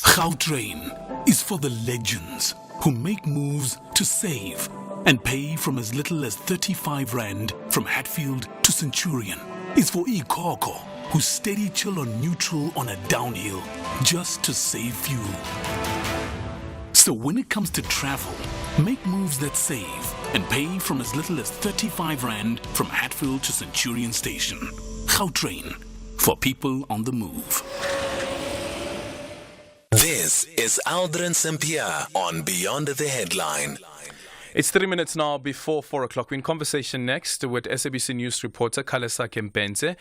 Gautrain is for the legends who make moves to save and pay from as little as 35 Rand from Hatfield to Centurion. Is for Ikoko, who steady chill on neutral on a downhill just to save fuel. So when it comes to travel, make moves that save and pay from as little as 35 Rand from Hatfield to Centurion Station. Gautrain, for people on the move. This is Aldrin Sampear on Beyond the Headline. It's 3 minutes now before 4 o'clock. We're in conversation next with SABC News reporter Khalesa Kempenze.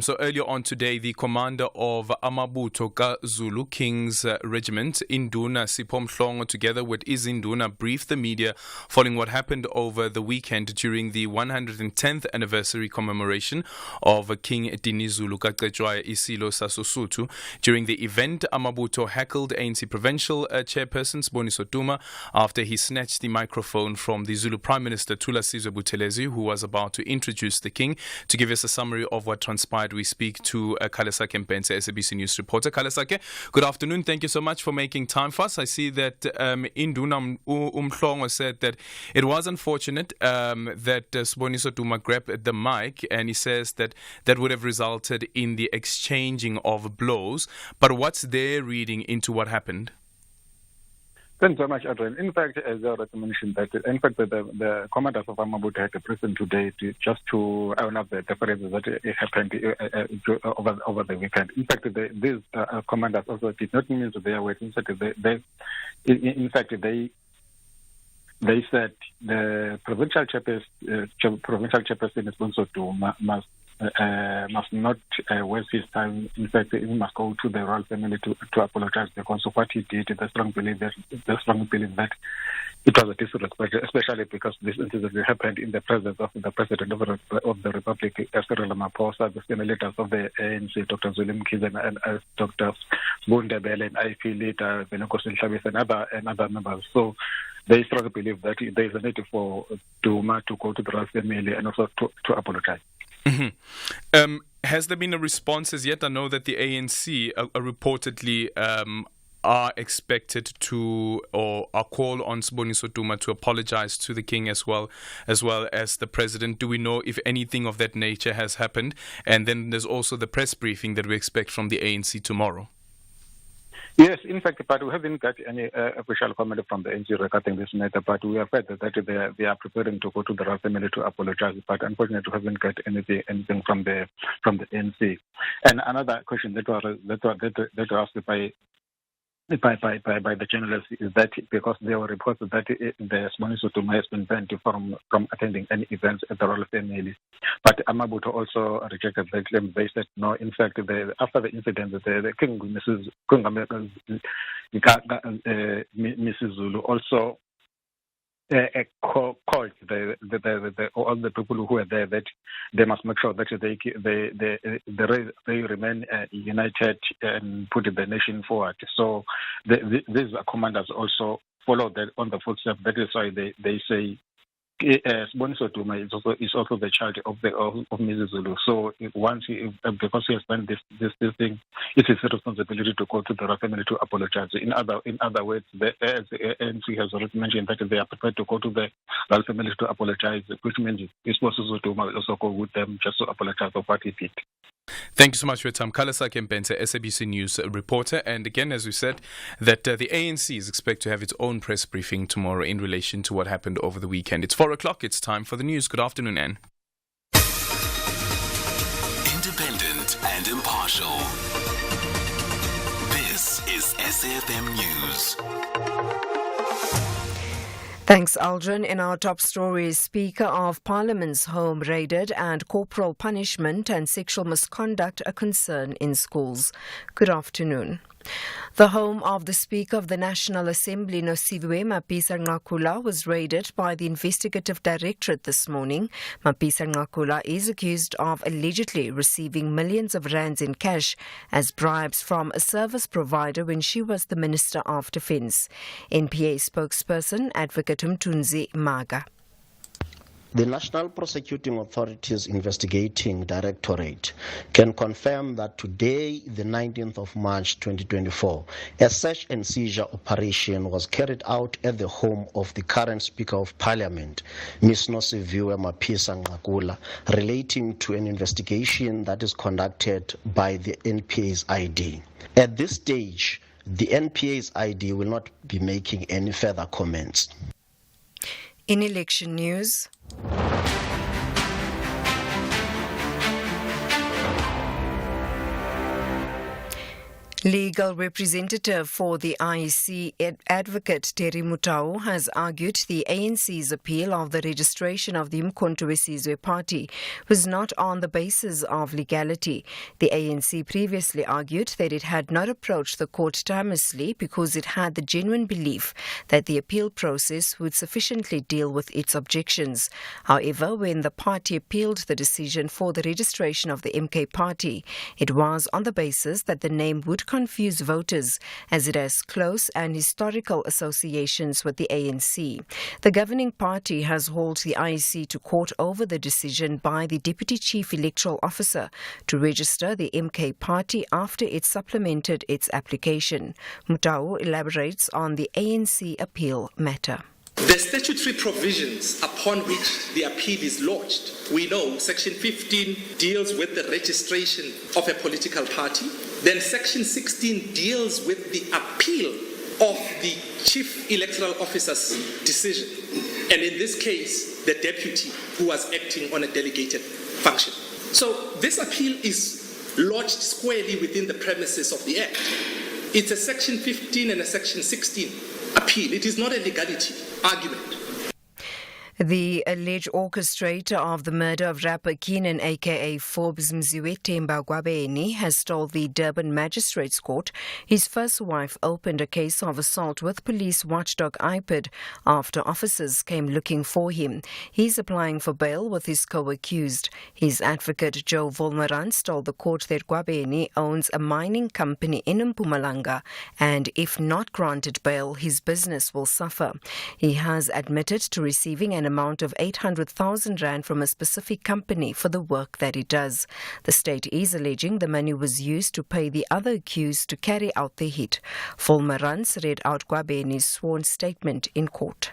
So earlier on today, the commander of Amabuto Zulu King's Regiment, Induna Sipho Mhlongo, together with Izinduna, briefed the media following what happened over the weekend during the 110th anniversary commemoration of King Dinizulu Kaqetjwayo Isilo Sasosuthu. During the event, Amabuto heckled ANC provincial chairperson Siboniso Duma after he snatched the microphone from the Zulu Prime Minister Thulasizwe Buthelezi, who was about to introduce the king. To give us a summary of what transpired, we speak to Khalesa Kempenze, SABC News reporter. Khalesa, good afternoon. Thank you so much for making time for us. I see that Induna Mhlongo said that it was unfortunate that Siboniso Duma grabbed the mic, and he says that that would have resulted in the exchanging of blows. But what's their reading into what happened? Thanks so much, Adrian. In fact, as I already mentioned, that in fact the commanders of Amabuto had a briefing today to iron out the differences that happened over the weekend. In fact, these commanders also did not mean that they are waiting. In fact, they said the provincial chairperson is also must not waste his time. In fact, he must go to the royal family to apologize, because of what he did. They strongly believe that it was a disrespect, especially because this incident happened in the presence of the President of the Republic, Cyril Ramaphosa, the senior leaders of the ANC, Dr. Zulim Kizen and Dr. Bundebele and IP leader Venokosin Chavez and other members. So they strongly believe that there is a need for Duma to go to the royal family and also to apologize. Mm-hmm. Has there been a response as yet? I know that the ANC reportedly are expected to, or are called on Siboniso Duma to apologize to the king as well as the president. Do we know if anything of that nature has happened? And then there's also the press briefing that we expect from the ANC tomorrow. Yes, in fact, but we haven't got any official comment from the ANC regarding this matter, but we have heard that they are preparing to go to the royal family to apologize, but unfortunately we haven't got anything from the ANC. And another question that was asked by the journalists is that because there were reports that the Siboniso Duma has been banned from attending any events at the royal family. But Amabuto also rejected that claim. They said no. In fact, after the incident, the King, Mrs. Zulu, also called all the people who were there that they must make sure that they remain united and put the nation forward. So these commanders also follow that on the footsteps. That is why they say Siboniso Duma is also the child of Mrs. Zulu. So because he has done this thing, it is his responsibility to go to the royal family to apologize. In other words, the ANC has already mentioned that they are prepared to go to the royal family to apologize, which means Siboniso Duma will also go with them just to apologize for what he did. Thank you so much for your time. Kalasa Kempense, SABC News reporter. And again, as we said, that the ANC is expected to have its own press briefing tomorrow in relation to what happened over the weekend. It's 4 o'clock. It's time for the news. Good afternoon, Anne. Independent and impartial. This is SAFM News. Thanks, Aldrin. In our top stories, Speaker of Parliament's home raided and corporal punishment and sexual misconduct a concern in schools. Good afternoon. The home of the Speaker of the National Assembly, Nosiviwe Mapisa-Nqakula, was raided by the Investigative Directorate this morning. Mapisa-Nqakula is accused of allegedly receiving millions of rands in cash as bribes from a service provider when she was the Minister of Defence. NPA spokesperson Advocate Mtunzi Maga. The National Prosecuting Authority's investigating directorate can confirm that today, the 19th of March 2024, a search and seizure operation was carried out at the home of the current Speaker of Parliament, Ms. Nosiviwe Mapisa-Nqakula, relating to an investigation that is conducted by the NPA's ID. At this stage, the NPA's ID will not be making any further comments. In election news, legal representative for the IEC, Advocate Terry Mutau, has argued the ANC's appeal of the registration of the Umkhonto weSizwe Party was not on the basis of legality. The ANC previously argued that it had not approached the court timelessly because it had the genuine belief that the appeal process would sufficiently deal with its objections. However, when the party appealed the decision for the registration of the MK Party, it was on the basis that the name would confuse voters as it has close and historical associations with the ANC. The governing party has hauled the IEC to court over the decision by the Deputy Chief Electoral Officer to register the MK Party after it supplemented its application. Mutau elaborates on the ANC appeal matter. The statutory provisions upon which the appeal is lodged, we know Section 15 deals with the registration of a political party. Then Section 16 deals with the appeal of the chief electoral officer's decision, and in this case, the deputy who was acting on a delegated function. So this appeal is lodged squarely within the premises of the Act. It's a Section 15 and a Section 16 appeal. It is not a legality argument. The alleged orchestrator of the murder of rapper Keenan aka Forbes Mziwete Mbagwabeni has told the Durban Magistrates Court his first wife opened a case of assault with police watchdog IPID after officers came looking for him. He's applying for bail with his co-accused. His advocate Joe Volmerans told the court that Gwabeni owns a mining company in Mpumalanga and if not granted bail, his business will suffer. He has admitted to receiving an amount of 800,000 rand from a specific company for the work that it does. The state is alleging the money was used to pay the other accused to carry out the hit. Volmerans read out Gwabeni's sworn statement in court.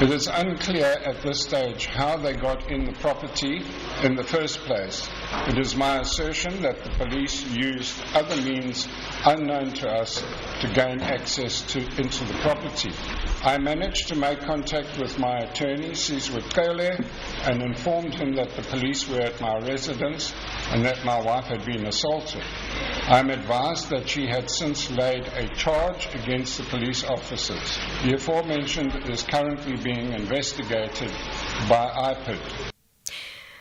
It is unclear at this stage how they got in the property in the first place. It is my assertion that the police used other means unknown to us to gain access into the property. I managed to make contact with my attorney, Sizwe Kole, and informed him that the police were at my residence and that my wife had been assaulted. I am advised that she had since laid a charge against the police officers. The aforementioned is currently being investigated by IPID.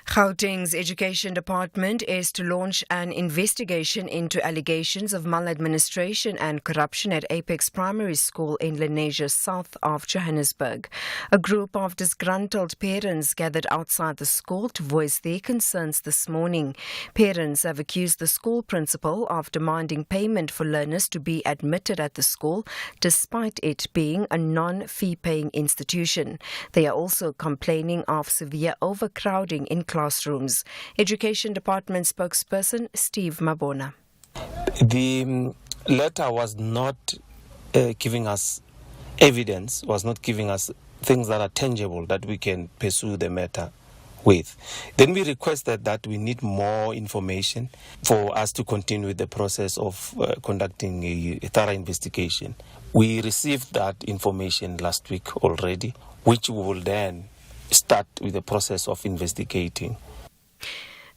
Gauteng's Education Department is to launch an investigation into allegations of maladministration and corruption at Apex Primary School in Lenasia, south of Johannesburg. A group of disgruntled parents gathered outside the school to voice their concerns this morning. Parents have accused the school principal of demanding payment for learners to be admitted at the school, despite it being a non-fee-paying institution. They are also complaining of severe overcrowding in classrooms. Education Department spokesperson Steve Mabona. The letter was not giving us evidence, was not giving us things that are tangible that we can pursue the matter with. Then we requested that we need more information for us to continue with the process of conducting a thorough investigation. We received that information last week already, which we will then start with the process of investigating.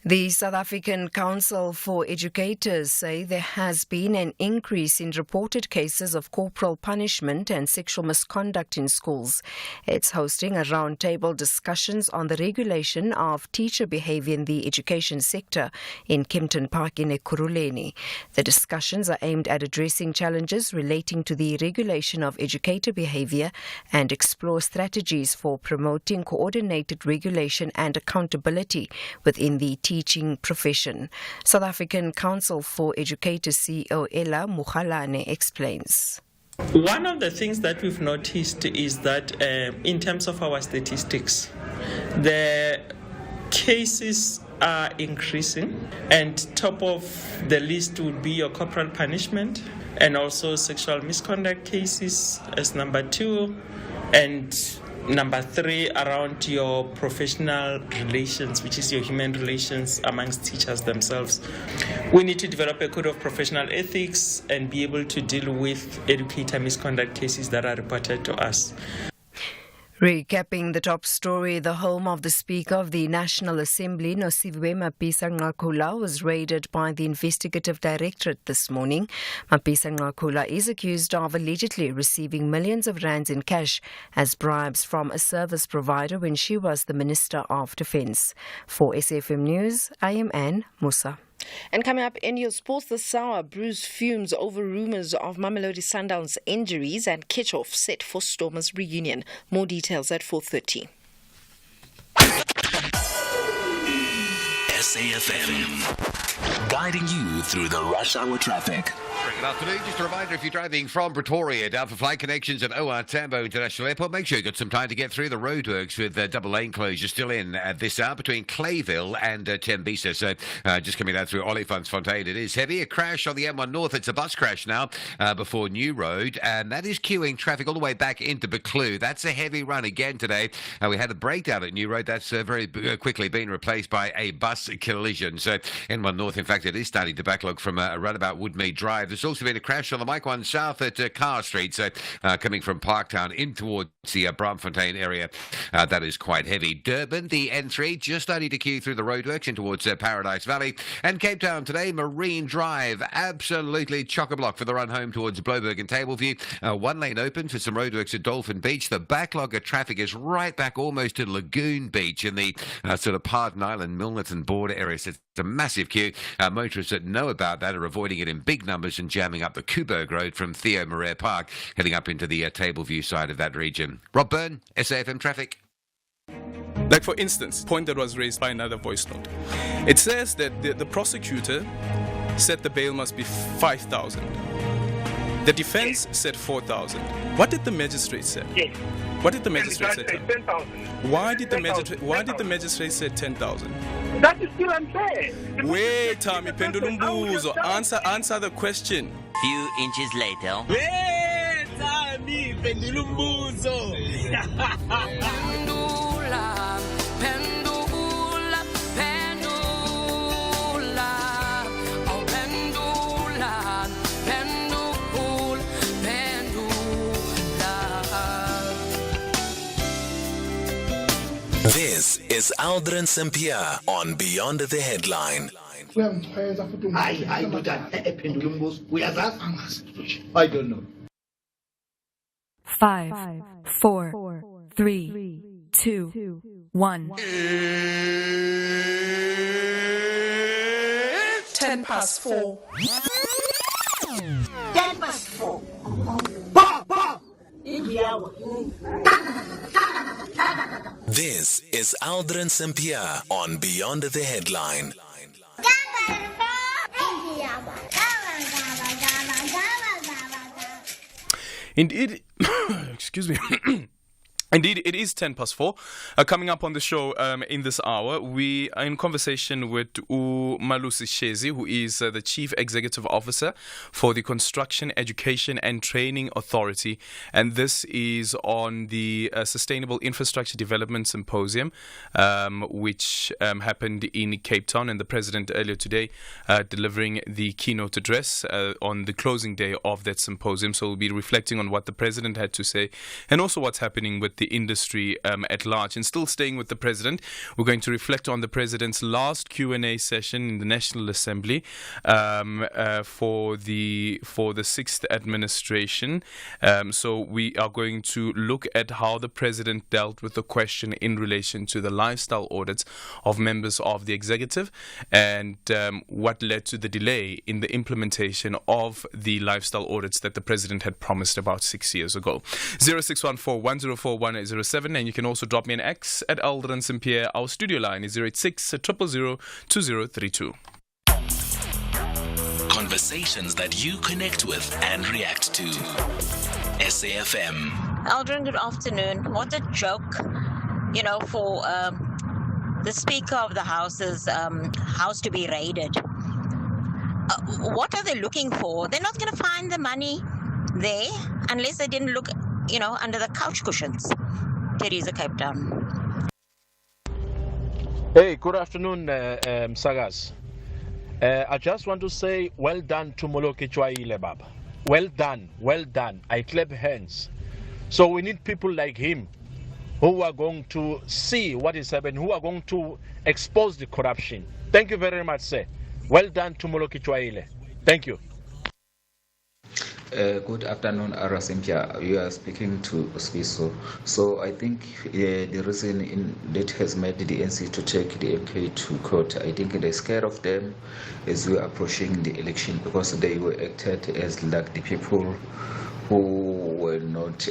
The South African Council for Educators say there has been an increase in reported cases of corporal punishment and sexual misconduct in schools. It's hosting a roundtable discussions on the regulation of teacher behavior in the education sector in Kempton Park in Ekurhuleni. The discussions are aimed at addressing challenges relating to the regulation of educator behavior and explore strategies for promoting coordinated regulation and accountability within the teaching profession. South African Council for Educators CEO Ella Mukhalane explains. One of the things that we've noticed is that in terms of our statistics, the cases are increasing, and top of the list would be your corporal punishment and also sexual misconduct cases as number 2, and number 3 around your professional relations, which is your human relations amongst teachers themselves. We need to develop a code of professional ethics and be able to deal with educator misconduct cases that are reported to us. Recapping the top story, the home of the Speaker of the National Assembly, Nosiviwe Mapisa-Nqakula, was raided by the Investigative Directorate this morning. Mapisa-Nqakula is accused of allegedly receiving millions of rands in cash as bribes from a service provider when she was the Minister of Defence. For SFM News, I am Anne Musa. And coming up in your sports this hour, Bruce fumes over rumours of Mamelodi Sundowns injuries and Ketchoff set for Stormers reunion. More details at 4:30. SAFM, guiding you through the rush hour traffic. Good afternoon. Just a reminder, if you're driving from Pretoria down for flight connections at OR Tambo International Airport, make sure you've got some time to get through the roadworks with double lane closure still in at this hour between Clayville and Tembisa. So just coming down through Olifantsfontein, it is heavy. A crash on the M1 North. It's a bus crash now before New Road, and that is queuing traffic all the way back into Buccleuch. That's a heavy run again today. We had a breakdown at New Road. That's very quickly been replaced by a bus collision. So M1 North North. In fact, it is starting to backlog from around about Woodmead Drive. There's also been a crash on the Mike 1 South at Carr Street, so coming from Parktown in towards the Braamfontein area. That is quite heavy. Durban, the N3, just starting to queue through the roadworks in towards Paradise Valley. And Cape Town today, Marine Drive, absolutely chock-a-block for the run home towards Bloberg and Tableview. One lane open for some roadworks at Dolphin Beach. The backlog of traffic is right back almost to Lagoon Beach in the sort of Pardon Island, Milnerton border area. So it's a massive queue. Motorists that know about that are avoiding it in big numbers and jamming up the Coburg Road from Theo Moreira Park, heading up into the Tableview side of that region. Rob Byrne, SAFM Traffic. Like, for instance, point that was raised by another voice note. It says that the prosecutor said the bail must be 5,000. The defense said 4,000. What did the magistrate say? Yes. What did the magistrate say? 10,000. Why did the magistrate say 10,000? That is still unfair. Wait, Tommy, pendula umbuzo. Answer the question. Few inches later. Wait, Tommy, pendula umbuzo. This is Aldrin Sampear on Beyond the Headline. I do that. I don't know. 5, 4, 3, 2, 1. 10 past 4. 10 past 4. This is Aldrin Sampear on Beyond the Headline. Indeed, excuse me. Indeed, it is 10 past 4. Coming up on the show in this hour, we are in conversation with Malusi Shezi, who is the Chief Executive Officer for the Construction, Education and Training Authority. And this is on the Sustainable Infrastructure Development Symposium, which happened in Cape Town. And the President earlier today delivering the keynote address on the closing day of that symposium. So we'll be reflecting on what the President had to say and also what's happening with the industry at large. And still staying with the President, we're going to reflect on the President's last Q&A session in the National Assembly for the 6th administration. So we are going to look at how the President dealt with the question in relation to the lifestyle audits of members of the executive and what led to the delay in the implementation of the lifestyle audits that the President had promised about 6 years ago. 0614-104-1807, and you can also drop me an X at Aldrin Sampear. Our studio line is 086-000-2032. Conversations that you connect with and react to. SAFM. Aldrin, good afternoon. What a joke, for the Speaker of the House's house to be raided. What are they looking for? They're not going to find the money there unless they didn't look, under the couch cushions. Teresa, Cape Town. Hey, good afternoon, Sagas. I just want to say well done to Moloki Chwaile, Baba. Well done. I clap hands. So we need people like him who are going to see what is happening, who are going to expose the corruption. Thank you very much, sir. Well done to Moloki Chwaile. Thank you. Good afternoon, Ara Sampear. You are speaking to Swiso. So I think the reason that has made the NC to take the MK to court, I think they're scared of them as we are approaching the election because they were acted as like the people who were not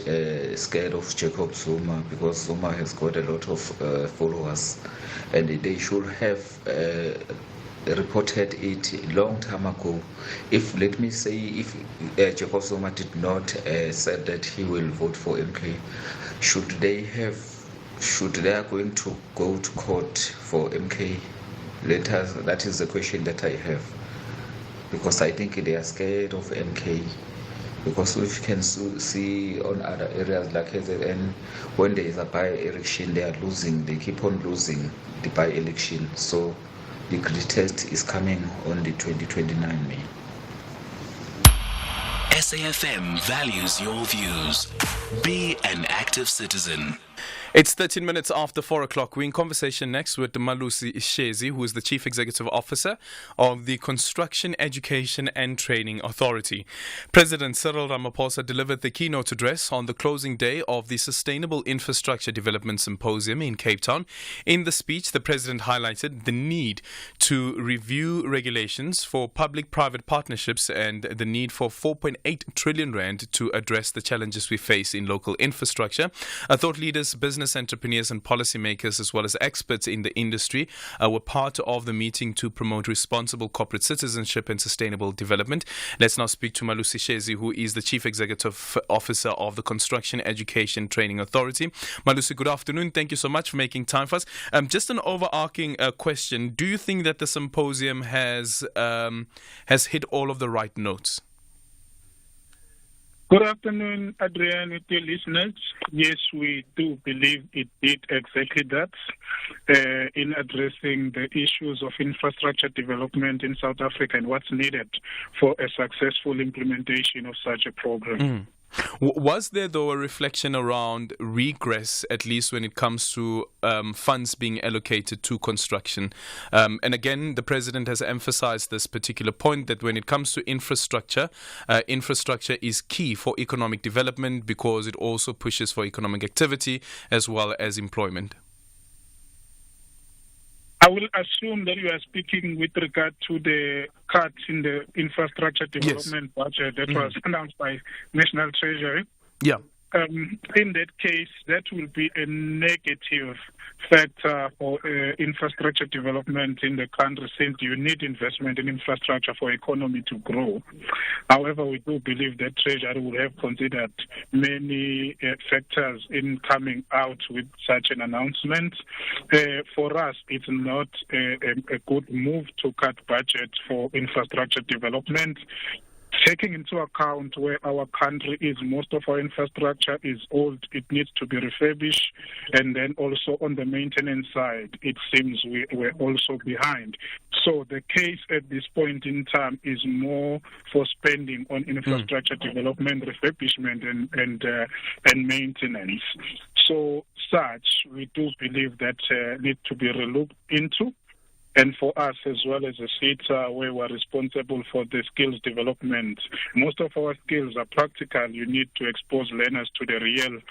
scared of Jacob Zuma because Zuma has got a lot of followers and they should have reported it a long time ago. If Jacob Zuma did not say that he will vote for MK, should they are going to go to court for MK? That is the question that I have, because I think they are scared of MK. Because we can see on other areas like KZN, when there is a by-election, they are losing. They keep on losing the by-election. So degree test is coming on the 2029 May. SAFM values your views. Be an active citizen. It's 13 minutes after 4 o'clock. We're in conversation next with Malusi Shezi, who is the Chief Executive Officer of the Construction, Education and Training Authority. President Cyril Ramaphosa delivered the keynote address on the closing day of the Sustainable Infrastructure Development Symposium in Cape Town. In the speech, the President highlighted the need to review regulations for public-private partnerships and the need for 4.8 trillion rand to address the challenges we face in local infrastructure. Thought leaders, business entrepreneurs and policymakers, as well as experts in the industry, were part of the meeting to promote responsible corporate citizenship and sustainable development. Let's now speak to Malusi Shezi, who is the Chief Executive Officer of the Construction, Education Training Authority. Malusi, good afternoon. Thank you so much for making time for us. Just an overarching question. Do you think that the symposium has hit all of the right notes? Good afternoon, Adrian, and dear listeners. Yes, we do believe it did exactly that in addressing the issues of infrastructure development in South Africa and what's needed for a successful implementation of such a program. Was there, though, a reflection around regress, at least when it comes to funds being allocated to construction? And again, the President has emphasized this particular point, that when it comes to infrastructure, infrastructure is key for economic development because it also pushes for economic activity as well as employment. I will assume that you are speaking with regard to the cuts in the infrastructure development budget that was announced by National Treasury. Yeah. In that case, that will be a negative factor for infrastructure development in the country, since you need investment in infrastructure for economy to grow. However, we do believe that Treasury would have considered many factors in coming out with such an announcement. For us, it's not a good move to cut budget for infrastructure development. Taking into account where our country is, most of our infrastructure is old, it needs to be refurbished, and then also on the maintenance side, it seems we're also behind. So the case at this point in time is more for spending on infrastructure development, refurbishment, and maintenance. So such, we do believe that need to be relooked into. And for us, as well as a SETA, where we're responsible for the skills development, most of our skills are practical. You need to expose learners to the real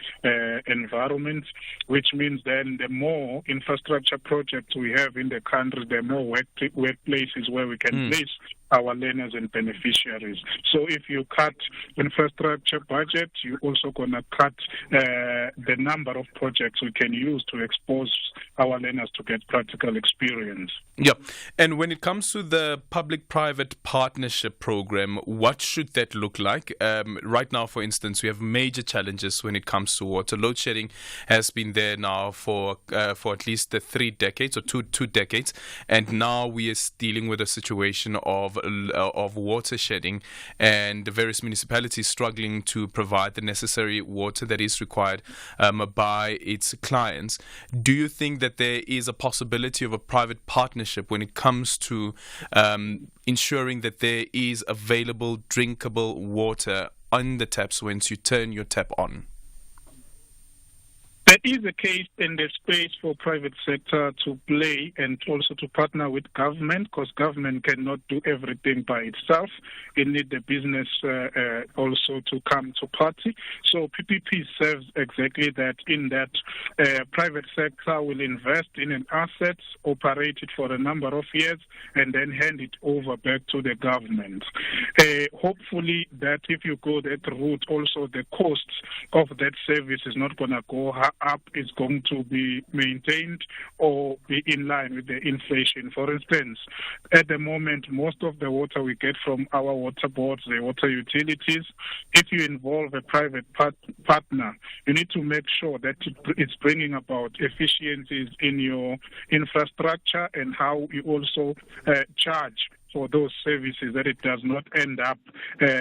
environment, which means then the more infrastructure projects we have in the country, the more workplaces where we can place our learners and beneficiaries. So if you cut infrastructure budget, you're also going to cut the number of projects we can use to expose our learners to get practical experience. Yeah. And when it comes to the public-private partnership program, what should that look like? Right now, for instance, we have major challenges when it comes to water. Load shedding has been there now for at least 3 decades or two decades. And now we are dealing with a situation of water shedding and the various municipalities struggling to provide the necessary water that is required by its clients. Do you think that there is a possibility of a private partnership when it comes to ensuring that there is available drinkable water on the taps once you turn your tap on? There is a case in the space for private sector to play and also to partner with government, because government cannot do everything by itself. It needs the business also to come to party. So PPP serves exactly that, in that private sector will invest in an asset, operate it for a number of years, and then hand it over back to the government. Hopefully that if you go that route, also the cost of that service is not going to go up, is going to be maintained or be in line with the inflation. For instance, at the moment, most of the water we get from our water boards, the water utilities, if you involve a private partner, you need to make sure that it's bringing about efficiencies in your infrastructure and how you also charge for those services, that it does not end up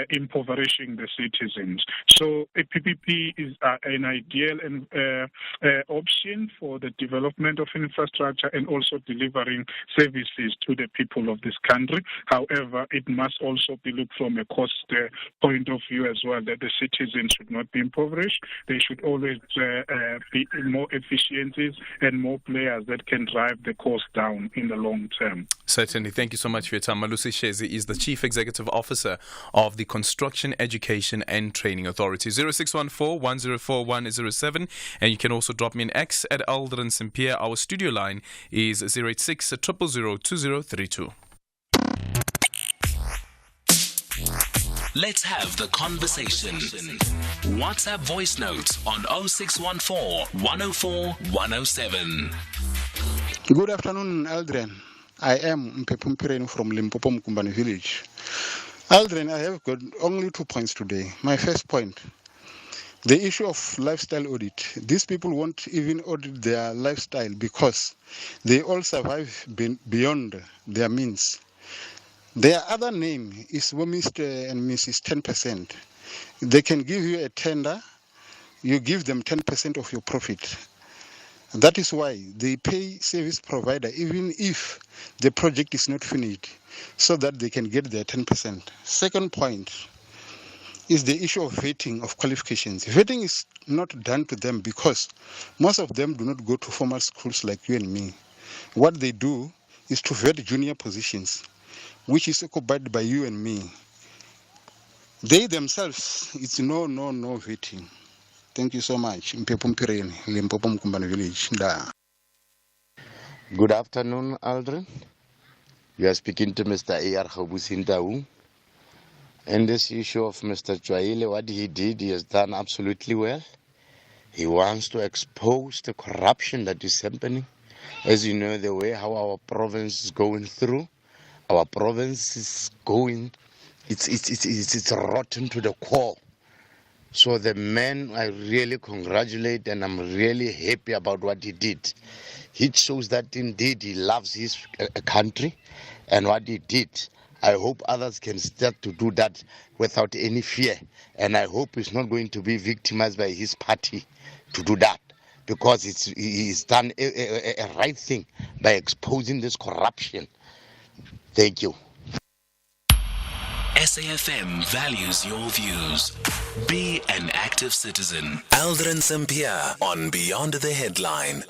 impoverishing the citizens. So a PPP is an ideal option for the development of infrastructure and also delivering services to the people of this country. However, it must also be looked from a cost point of view as well, that the citizens should not be impoverished. They should always be more efficiencies and more players that can drive the cost down in the long term. Certainly. Thank you so much for your time. Malusi Shezi is the Chief Executive Officer of the Construction, Education and Training Authority. 0614-104-107. And you can also drop me an X at Aldrin Sampear. Our studio line is 086-000-2032. Let's have the conversation. WhatsApp voice notes on 0614-104-107. Good afternoon, Aldrin. I am Mpepumpiren from Limpopo Mkumbani village. Aldrin, I have got only 2 points today. My first point, the issue of lifestyle audit. These people won't even audit their lifestyle because they all survive beyond their means. Their other name is Mr. and Mrs. 10%. They can give you a tender, you give them 10% of your profit. That is why they pay service provider even if the project is not finished, so that they can get their 10%. Second point is the issue of vetting of qualifications. Vetting is not done to them because most of them do not go to formal schools like you and me. What they do is to vet junior positions, which is occupied by you and me. They themselves, it's no vetting. Thank you so much. Limpopo Mkumbani village. Good afternoon, Aldrin. You are speaking to Mr. A.R. Khabusintau. And this issue of Mr. Chwaile, what he did, he has done absolutely well. He wants to expose the corruption that is happening. As you know, the way how our province is going through, our province is going, it's rotten to the core. So the man, I really congratulate and I'm really happy about what he did. It shows that indeed he loves his country and what he did. I hope others can start to do that without any fear. And I hope he's not going to be victimized by his party to do that, because he's done a right thing by exposing this corruption. Thank you. SAFM values your views. Be an active citizen. Aldrin Sampear on Beyond the Headline.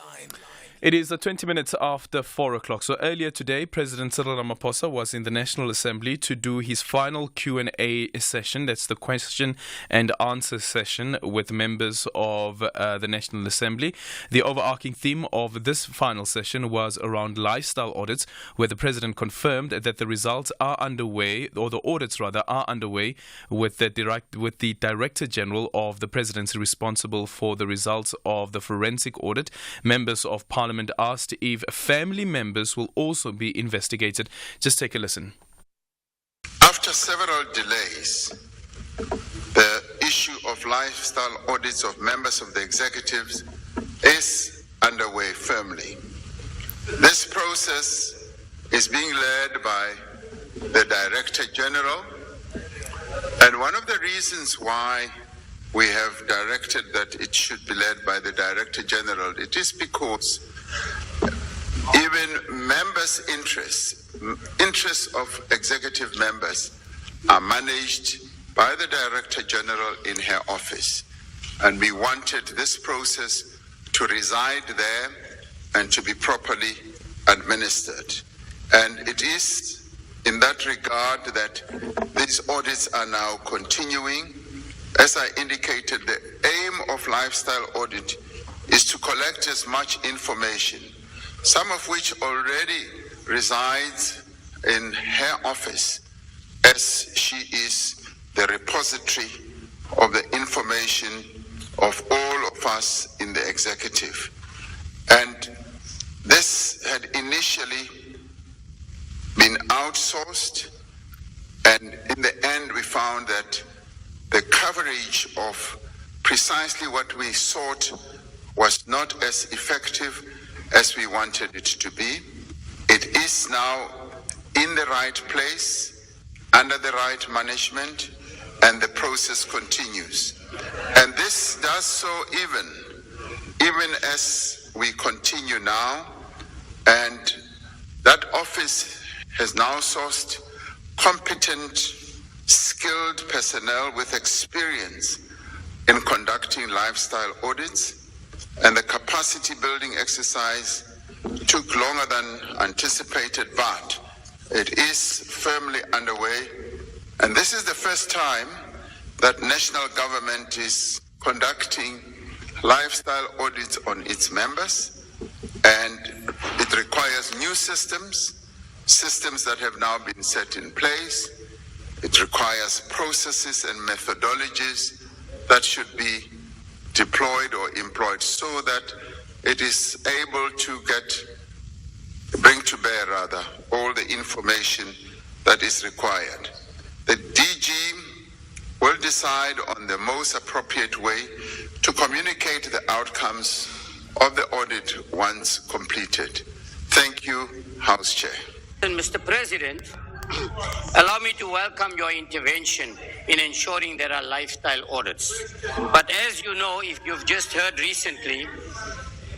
It is 20 minutes after 4 o'clock. So earlier today, President Cyril Ramaphosa was in the National Assembly to do his final Q&A session. That's the question and answer session with members of the National Assembly. The overarching theme of this final session was around lifestyle audits, where the President confirmed that the results are underway, or the audits rather, are underway with the Director General of the Presidency responsible for the results of the forensic audit. Members of Parliament asked if family members will also be investigated. Just take a listen. After several delays, the issue of lifestyle audits of members of the executives is underway firmly. This process is being led by the Director General, and one of the reasons why we have directed that it should be led by the Director General, it is because even members' interests of executive members are managed by the Director General in her office. And we wanted this process to reside there and to be properly administered. And it is in that regard that these audits are now continuing. As I indicated, the aim of lifestyle audit is to collect as much information, some of which already resides in her office, as she is the repository of the information of all of us in the executive. And this had initially been outsourced, and in the end we found that the coverage of precisely what we sought was not as effective as we wanted it to be. It is now in the right place, under the right management, and the process continues. And this does so even as we continue now, and that office has now sourced competent, skilled personnel with experience in conducting lifestyle audits, and the capacity building exercise took longer than anticipated, but it is firmly underway. And this is the first time that national government is conducting lifestyle audits on its members, and it requires new systems that have now been set in place. It requires processes and methodologies that should be deployed or employed so that it is able to bring to bear all the information that is required. The DG will decide on the most appropriate way to communicate the outcomes of the audit once completed. Thank you, House Chair. Mr. President, allow me to welcome your intervention in ensuring there are lifestyle audits. But as you know, if you've just heard recently,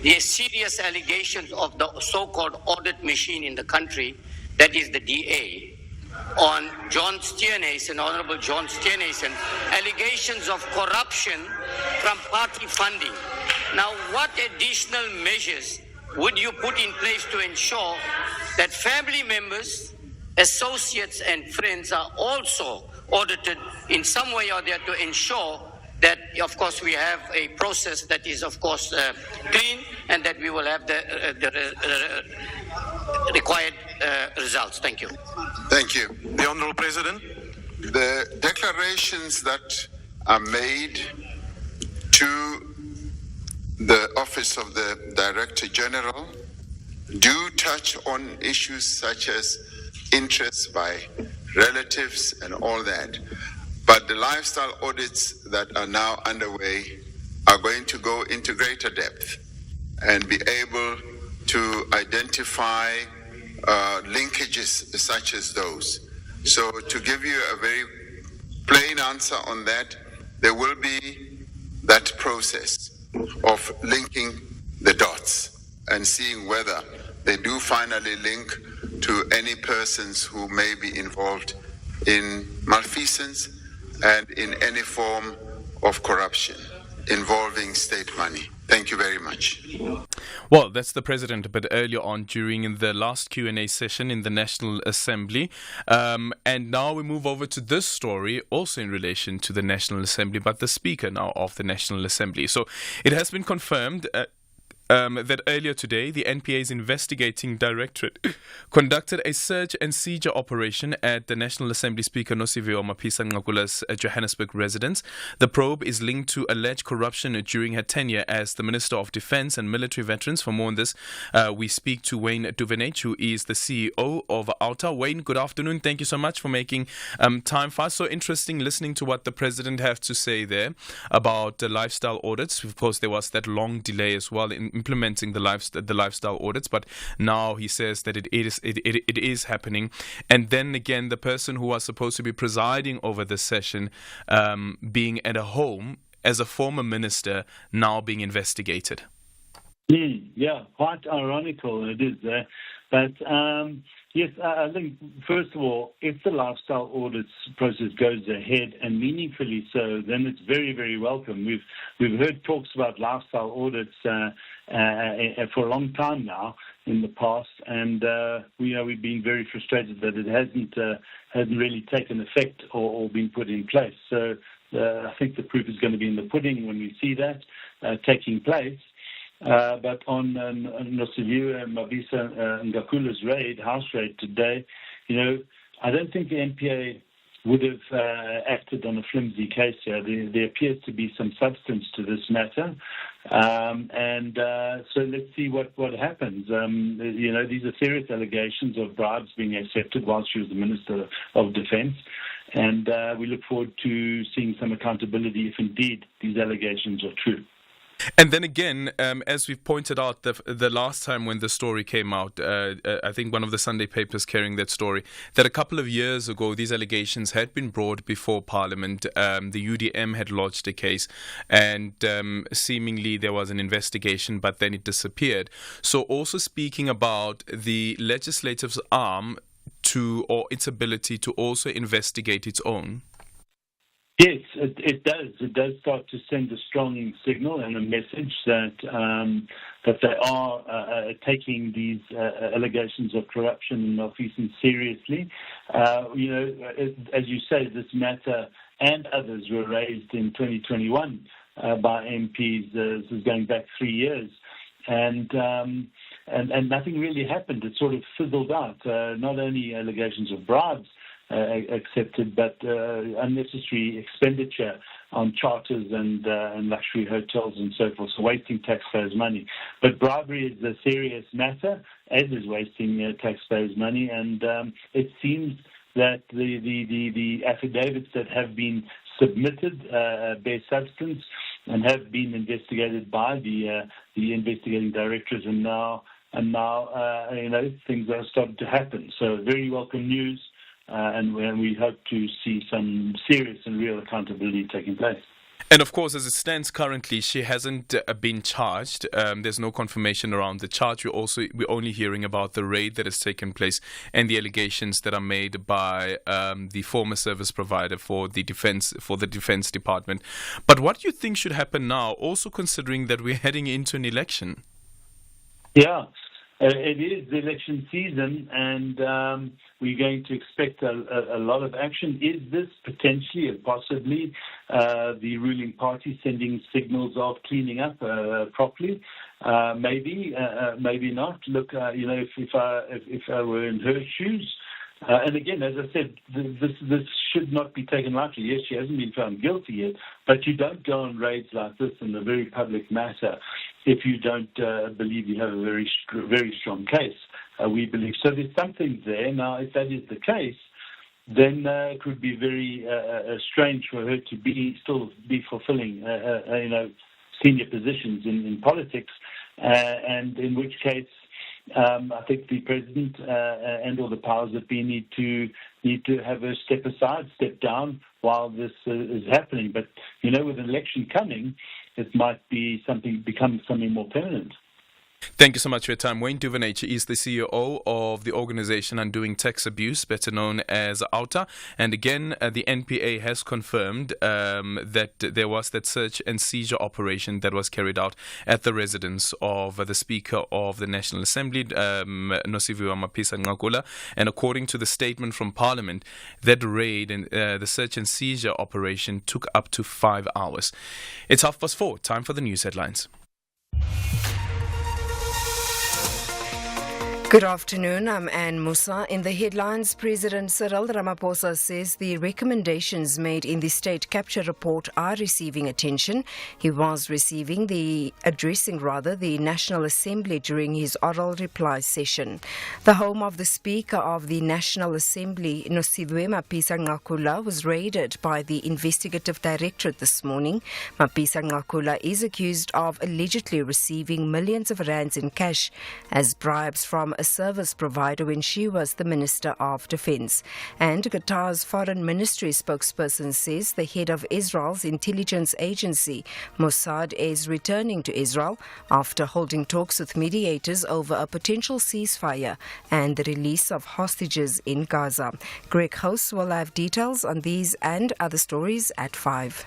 the serious allegations of the so-called audit machine in the country, that is the DA, on John Steenhuisen, Honorable John Steenhuisen, allegations of corruption from party funding. Now, what additional measures would you put in place to ensure that family members, associates and friends are also audited in some way or the other to ensure that, of course, we have a process that is, of course, clean and that we will have the required results. Thank you. Thank you. The Honourable President. The declarations that are made to the Office of the Director General do touch on issues such as interests by relatives and all that. But the lifestyle audits that are now underway are going to go into greater depth and be able to identify linkages such as those. So to give you a very plain answer on that, there will be that process of linking the dots and seeing whether they do finally link to any persons who may be involved in malfeasance and in any form of corruption involving state money. Thank you very much. Well, that's the President a bit earlier on during the last Q&A session in the National Assembly. And now we move over to this story, also in relation to the National Assembly, but the Speaker now of the National Assembly. So it has been confirmed that earlier today, the NPA's investigating directorate conducted a search and seizure operation at the National Assembly Speaker Nosiviwe Mapisanqakula's Johannesburg residence. The probe is linked to alleged corruption during her tenure as the Minister of Defence and Military Veterans. For more on this, we speak to Wayne Duvenage, who is the CEO of OUTA. Wayne, good afternoon. Thank you so much for making time for us. So interesting listening to what the President has to say there about the lifestyle audits. Of course, there was that long delay as well in implementing the lifestyle audits, but now he says that it is happening. And then again, the person who was supposed to be presiding over this session, being at a home as a former minister, now being investigated. Yeah, quite ironical it is there. But yes, I think, first of all, if the lifestyle audits process goes ahead and meaningfully so, then it's very, very welcome. We've heard talks about lifestyle audits for a long time now in the past, and we've been very frustrated that it hasn't really taken effect or been put in place. So I think the proof is going to be in the pudding when we see that taking place. But on Nosiviwe Mapisanqakula's house raid today, I don't think the NPA would have acted on a flimsy case here. There appears to be some substance to this matter. So let's see what happens. These are serious allegations of bribes being accepted while she was the Minister of Defence. And we look forward to seeing some accountability if indeed these allegations are true. And then again, as we've pointed out the last time when the story came out, I think one of the Sunday papers carrying that story, that a couple of years ago these allegations had been brought before Parliament. The UDM had lodged a case and seemingly there was an investigation, but then it disappeared. So also speaking about the legislative's arm or its ability to also investigate its own. Yes, it does. It does start to send a strong signal and a message that that they are taking these allegations of corruption and malfeasance seriously. As you say, this matter and others were raised in 2021 by MPs. This is going back 3 years, and nothing really happened. It sort of fizzled out. Not only allegations of bribes accepted, but unnecessary expenditure on charters and luxury hotels and so forth, so wasting taxpayers' money. But bribery is a serious matter, as is wasting taxpayers' money, and it seems that the affidavits that have been submitted bear substance and have been investigated by the investigating directors, and now things are starting to happen. So very welcome news. And we hope to see some serious and real accountability taking place. And of course, as it stands currently, she hasn't been charged. There's no confirmation around the charge. We're only hearing about the raid that has taken place and the allegations that are made by the former service provider for the defense department. But what do you think should happen now? Also considering that we're heading into an election. Yeah. It is the election season, and we're going to expect a lot of action. Is this potentially and possibly the ruling party sending signals of cleaning up properly? Maybe, maybe not. Look, if I were in her shoes. And again, as I said, this should not be taken lightly. Yes, she hasn't been found guilty yet, but you don't go on raids like this in a very public matter if you don't believe you have a very strong case. We believe so. There's something there. Now, if that is the case, then it would be very strange for her to still be fulfilling, senior positions in politics, and in which case. I think the president and all the powers that be need to have a step aside, step down while this is happening. But with an election coming, it might become something more permanent. Thank you so much for your time. Wayne Duvenage is the CEO of the organization Undoing Tax Abuse, better known as OUTA. And again, the NPA has confirmed that there was that search and seizure operation that was carried out at the residence of the Speaker of the National Assembly, Nosiviwe Mapisa-Nqakula. And according to the statement from Parliament, that raid and the search and seizure operation took up to 5 hours. It's 4:30. Time for the news headlines. Good afternoon, I'm Anne Musa. In the headlines, President Cyril Ramaphosa says the recommendations made in the state capture report are receiving attention. He was addressing the National Assembly during his oral reply session. The home of the Speaker of the National Assembly, Nosiviwe Mapisa-Nqakula, was raided by the Investigative Directorate this morning. Mapisa-Nqakula is accused of allegedly receiving millions of rands in cash as bribes from a service provider when she was the Minister of Defense. And Qatar's Foreign Ministry spokesperson says the head of Israel's intelligence agency, Mossad, is returning to Israel after holding talks with mediators over a potential ceasefire and the release of hostages in Gaza. Greg House will have details on these and other stories at 5.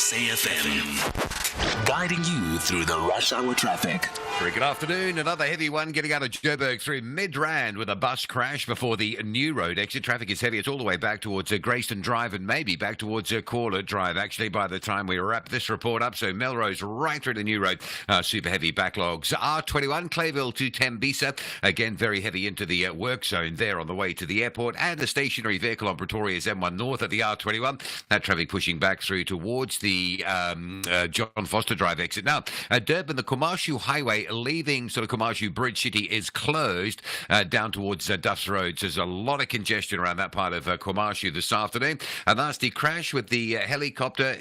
SAFM, guiding you through the rush hour traffic. Very good afternoon. Another heavy one getting out of Joburg through Midrand with a bus crash before the new road exit. Traffic is heavy. It's all the way back towards Grayston Drive and maybe back towards Corlett Drive, actually, by the time we wrap this report up. So Melrose right through the new road. Super heavy backlogs. R21, Clayville to Tembisa. Again, very heavy into the work zone there on the way to the airport. And a stationary vehicle on Pretoria's M1 North at the R21. That traffic pushing back through towards the John Foster Drive exit. Now, Durban, the Komashu Highway leaving sort of Kumashu Bridge City is closed down towards Duffs Road. So there's a lot of congestion around that part of Kumashu this afternoon. A nasty crash with the helicopter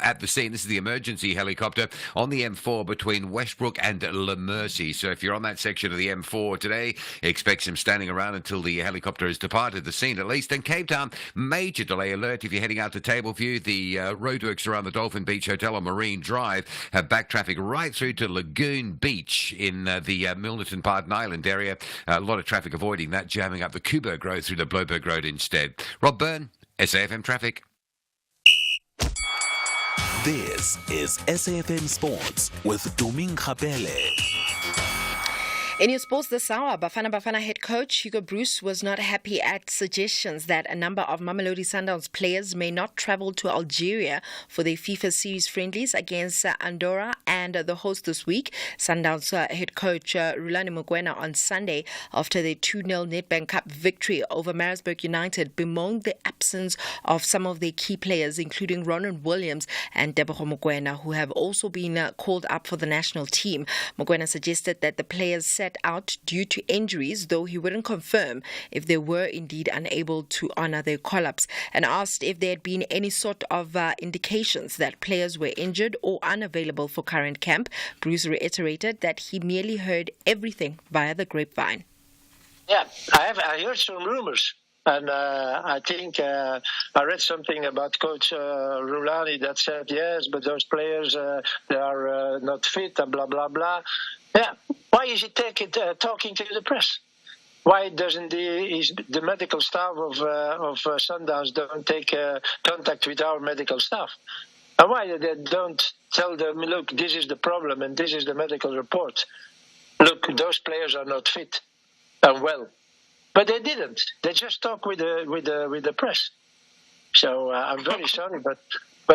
at the scene. This is the emergency helicopter on the M4 between Westbrook and La Mercy. So if you're on that section of the M4 today, expect some standing around until the helicopter has departed the scene at least. And Cape Town, major delay alert if you're heading out to Tableview. The roadworks around the Dolphin Beach Hotel on Marine Drive have back traffic right through to Lagoon Beach in the Milnerton Park Island area. A lot of traffic avoiding that, jamming up the Kuberg Road through the Bloberg Road instead. Rob Byrne, SAFM Traffic. This is SAFM Sports with Tuming Kapele. In your sports this hour, Bafana head coach Hugo Bruce was not happy at suggestions that a number of Mamelodi Sundowns players may not travel to Algeria for their FIFA Series friendlies against Andorra and the host this week. Sundowns head coach Rulani Mokoena on Sunday, after their 2-0 Nedbank Cup victory over Maritzburg United, bemoaned the absence of some of their key players, including Ronan Williams and Deboho Mokoena, who have also been called up for the national team. Mokoena suggested that the players sat out due to injuries, though he wouldn't confirm if they were indeed unable to honour their call-ups, and asked if there had been any sort of indications that players were injured or unavailable for current camp. Bruce reiterated that he merely heard everything via the grapevine. Yeah, I heard some rumours. And I think I read something about Coach Rulani that said, yes, but those players, they are not fit and blah, blah, blah. Yeah, why is he talking to the press? Why doesn't the medical staff of Sundowns don't take contact with our medical staff? And why they don't tell them, look, this is the problem and this is the medical report. Look, those players are not fit and well. But they didn't. They just talk with the press. So I'm very sorry, but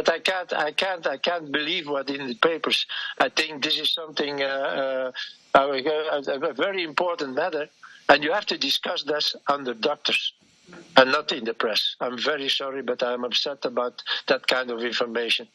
I can't believe what in the papers. I think this is something a very important matter, and you have to discuss this under doctors and not in the press. I'm very sorry, but I'm upset about that kind of information.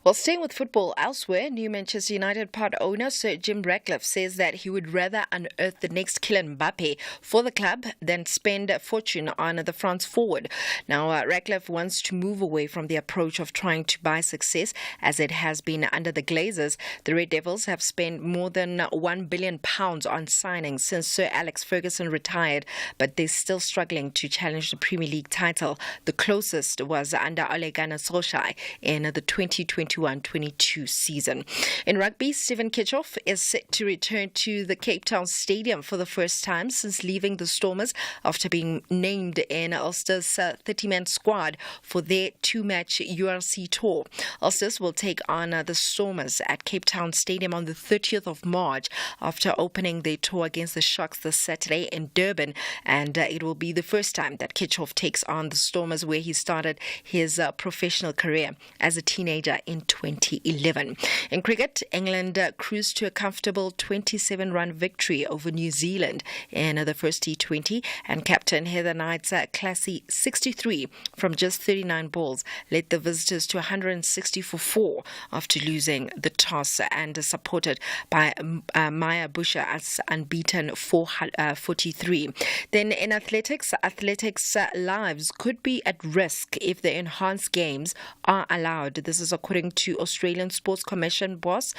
Well, staying with football elsewhere, new Manchester United part owner Sir Jim Ratcliffe says that he would rather unearth the next Kylian Mbappe for the club than spend a fortune on the France forward. Now, Ratcliffe wants to move away from the approach of trying to buy success, as it has been under the Glazers. The Red Devils have spent more than £1 billion on signings since Sir Alex Ferguson retired, but they're still struggling to challenge the Premier League title. The closest was under Ole Gunnar Solskjaer in the 2021-22 season. In rugby, Steven Kitchoff is set to return to the Cape Town Stadium for the first time since leaving the Stormers after being named in Ulster's 30-man squad for their 2-match URC tour. Ulsters will take on the Stormers at Cape Town Stadium on the 30th of March after opening their tour against the Sharks this Saturday in Durban, and it will be the first time that Kitchoff takes on the Stormers, where he started his professional career as a teenager in 2011. In cricket, England cruised to a comfortable 27-run victory over New Zealand in the first T20, and captain Heather Knight's classy 63 from just 39 balls led the visitors to 160 for 4 after losing the toss, and supported by Maya Busher as unbeaten 443. Then in athletics lives could be at risk if the enhanced games are allowed. This is according to Australian Sports Commission boss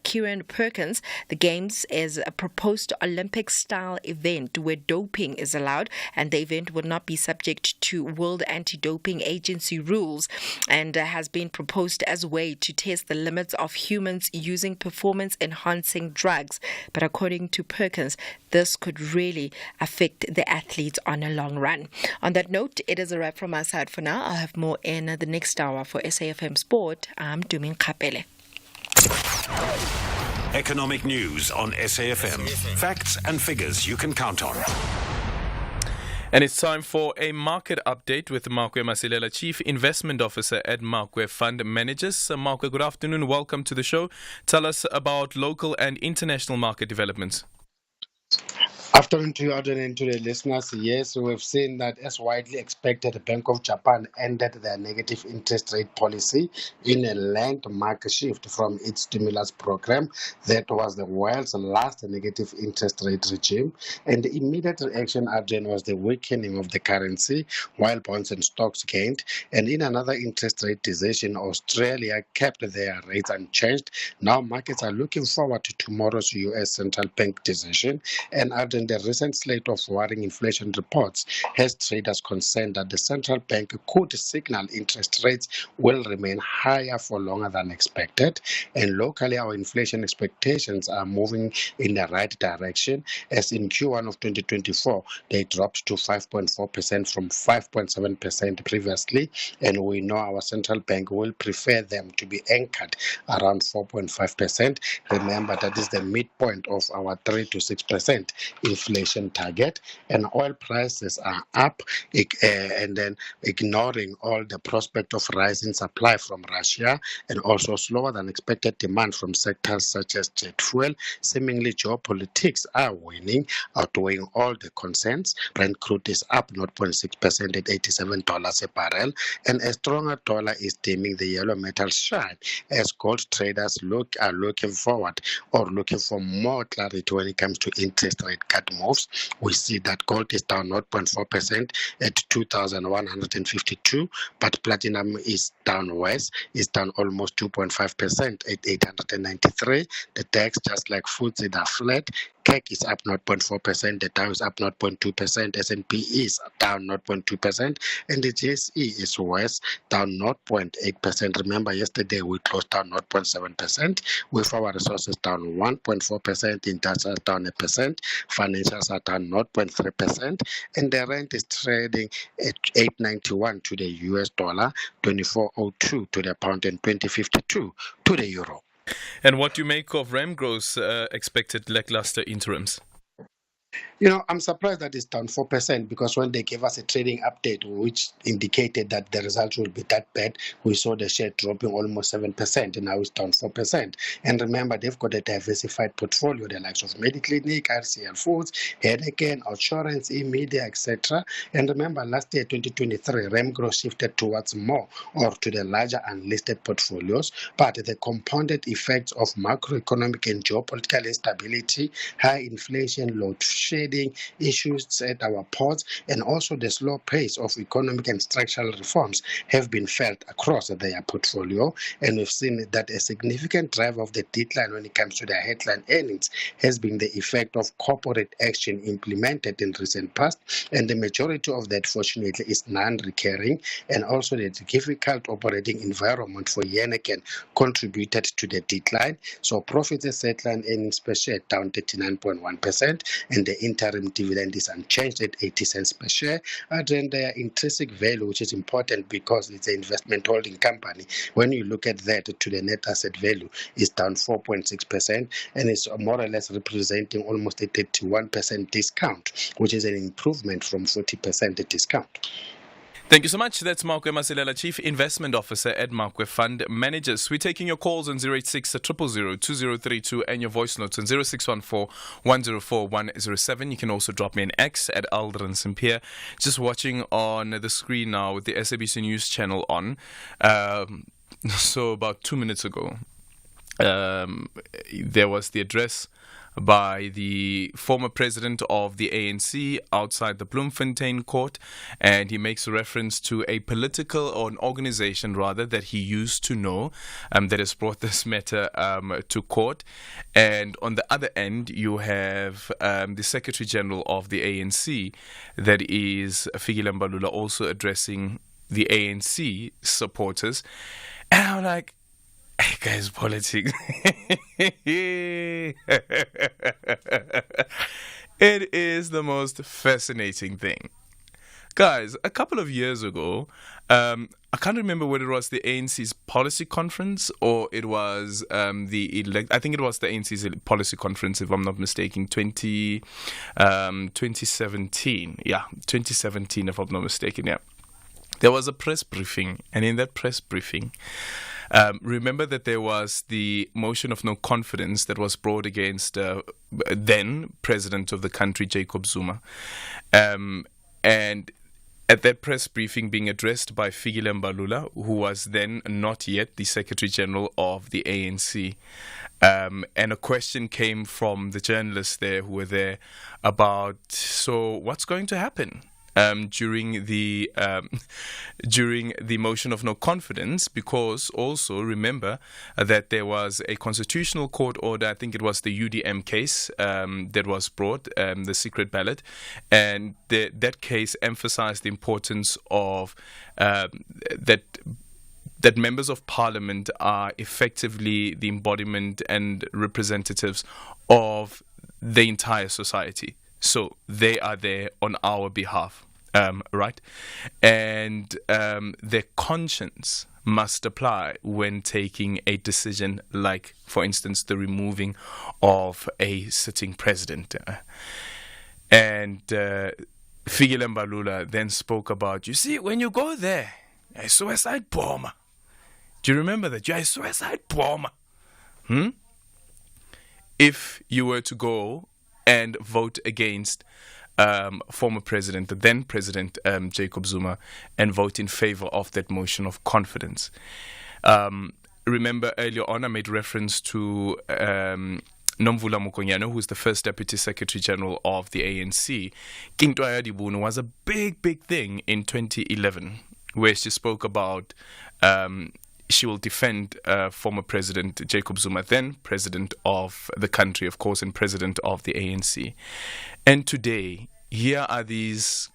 Kieran Perkins. The Games is a proposed Olympic-style event where doping is allowed, and the event will not be subject to World Anti-Doping Agency rules, and has been proposed as a way to test the limits of humans using performance-enhancing drugs. But according to Perkins, this could really affect the athletes on a long run. On that note, it is a wrap from our side for now. I'll have more in the next hour. For SAFM Sport, I'm Tuming Kapele. Economic news on SAFM. Facts and figures you can count on. And it's time for a market update with Makwe Masilela, Chief Investment Officer at Makwe Fund Managers. Makwe, good afternoon. Welcome to the show. Tell us about local and international market developments. Afternoon to you, Aldrin, and to the listeners. Yes, we've seen that as widely expected, the Bank of Japan ended their negative interest rate policy in a landmark shift from its stimulus program. That was the world's last negative interest rate regime. And the immediate reaction, Aldrin, was the weakening of the currency, while bonds and stocks gained. And in another interest rate decision, Australia kept their rates unchanged. Now markets are looking forward to tomorrow's U.S. Central Bank decision. And Aldrin, the recent slate of worrying inflation reports has traders concerned that the central bank could signal interest rates will remain higher for longer than expected. And locally, our inflation expectations are moving in the right direction, as in Q1 of 2024, they dropped to 5.4% from 5.7% previously. And we know our central bank will prefer them to be anchored around 4.5%. Remember, that is the midpoint of our 3 to 6% inflation target, and oil prices are up, and then ignoring all the prospect of rising supply from Russia and also slower than expected demand from sectors such as jet fuel. Seemingly geopolitics are winning, outweighing all the concerns. Brent crude is up 0.6% at $87 a barrel, and a stronger dollar is dimming the yellow metal shine as gold traders are looking forward or looking for more clarity when it comes to interest rate cut moves. We see that gold is down 0.4% at 2,152, but platinum is down worse, is down almost 2.5% at 893. The DAX, just like FTSE, are flat. CAC is up 0.4%, the Dow is up 0.2%, S&P is down 0.2%, and the JSE is worse, down 0.8%. Remember, yesterday we closed down 0.7%, with our resources down 1.4%, industrials down 1%, financials are down 0.3%, and the rand is trading at 8.91 to the US dollar, 24.02 to the pound, and 20.52 to the euro. And what do you make of Remgro's expected lackluster interims? You know, I'm surprised that it's down 4% because when they gave us a trading update which indicated that the results will be that bad, we saw the share dropping almost 7%, and now it's down 4%. And remember, they've got a diversified portfolio, the likes of Mediclinic, RCL Foods, Heineken, Outsurance, E-Media, etc. And remember, last year, 2023, Remgro shifted towards more or to the larger unlisted portfolios, but the compounded effects of macroeconomic and geopolitical instability, high inflation, load shedding, issues at our ports, and also the slow pace of economic and structural reforms have been felt across their portfolio. And we've seen that a significant driver of the decline when it comes to their headline earnings has been the effect of corporate action implemented in recent past, and the majority of that, fortunately, is non-recurring, and also the difficult operating environment for Heineken contributed to the decline. So profits as headline earnings per share down 39.1%, and the interim dividend is unchanged at 80 cents per share. And then their intrinsic value, which is important because it's an investment holding company, when you look at that to the net asset value, is down 4.6%, and it's more or less representing almost a 31% discount, which is an improvement from 40% discount. Thank you so much. That's Markwe Masilela, Chief Investment Officer at Markwe Fund Managers. We're taking your calls on 086 000 2032 and your voice notes on 0614 104 107. You can also drop me an X at Aldrin Sampear. Just watching on the screen now with the SABC News channel on. So about 2 minutes ago, there was the address by the former president of the ANC outside the Bloemfontein court, and he makes reference to a political or an organization rather that he used to know that has brought this matter to court. And on the other end you have the Secretary General of the ANC, that is Fikile Mbalula, also addressing the ANC supporters. And I'm like, hey guys, politics. It is the most fascinating thing. Guys, a couple of years ago, I can't remember whether it was the ANC's policy conference or it was I think it was the ANC's policy conference, if I'm not mistaken, 2017. Yeah, 2017, if I'm not mistaken, yeah. There was a press briefing, and in that press briefing, Remember that there was the motion of no confidence that was brought against then President of the country, Jacob Zuma. And at that press briefing being addressed by Fikile Mbalula, who was then not yet the Secretary General of the ANC, and a question came from the journalists there who were there about, so what's going to happen during the motion of no confidence? Because also remember that there was a constitutional court order, I think it was the UDM case that was brought, the secret ballot, and that case emphasized the importance of that members of parliament are effectively the embodiment and representatives of the entire society. So they are there on our behalf, right? And their conscience must apply when taking a decision like, for instance, the removing of a sitting president. And Fikile Mbalula then spoke about, you see, when you go there, a suicide bomber. Do you remember that? You're a suicide bomber. If you were to go and vote against former president, the then president Jacob Zuma, and vote in favor of that motion of confidence. Remember earlier on I made reference to Nomvula Mokonyane, who's the first Deputy Secretary General of the ANC. King Twaya Dibuno was a big thing in 2011, where she spoke about she will defend former President Jacob Zuma, then President of the country, of course, and President of the ANC. And today, here are these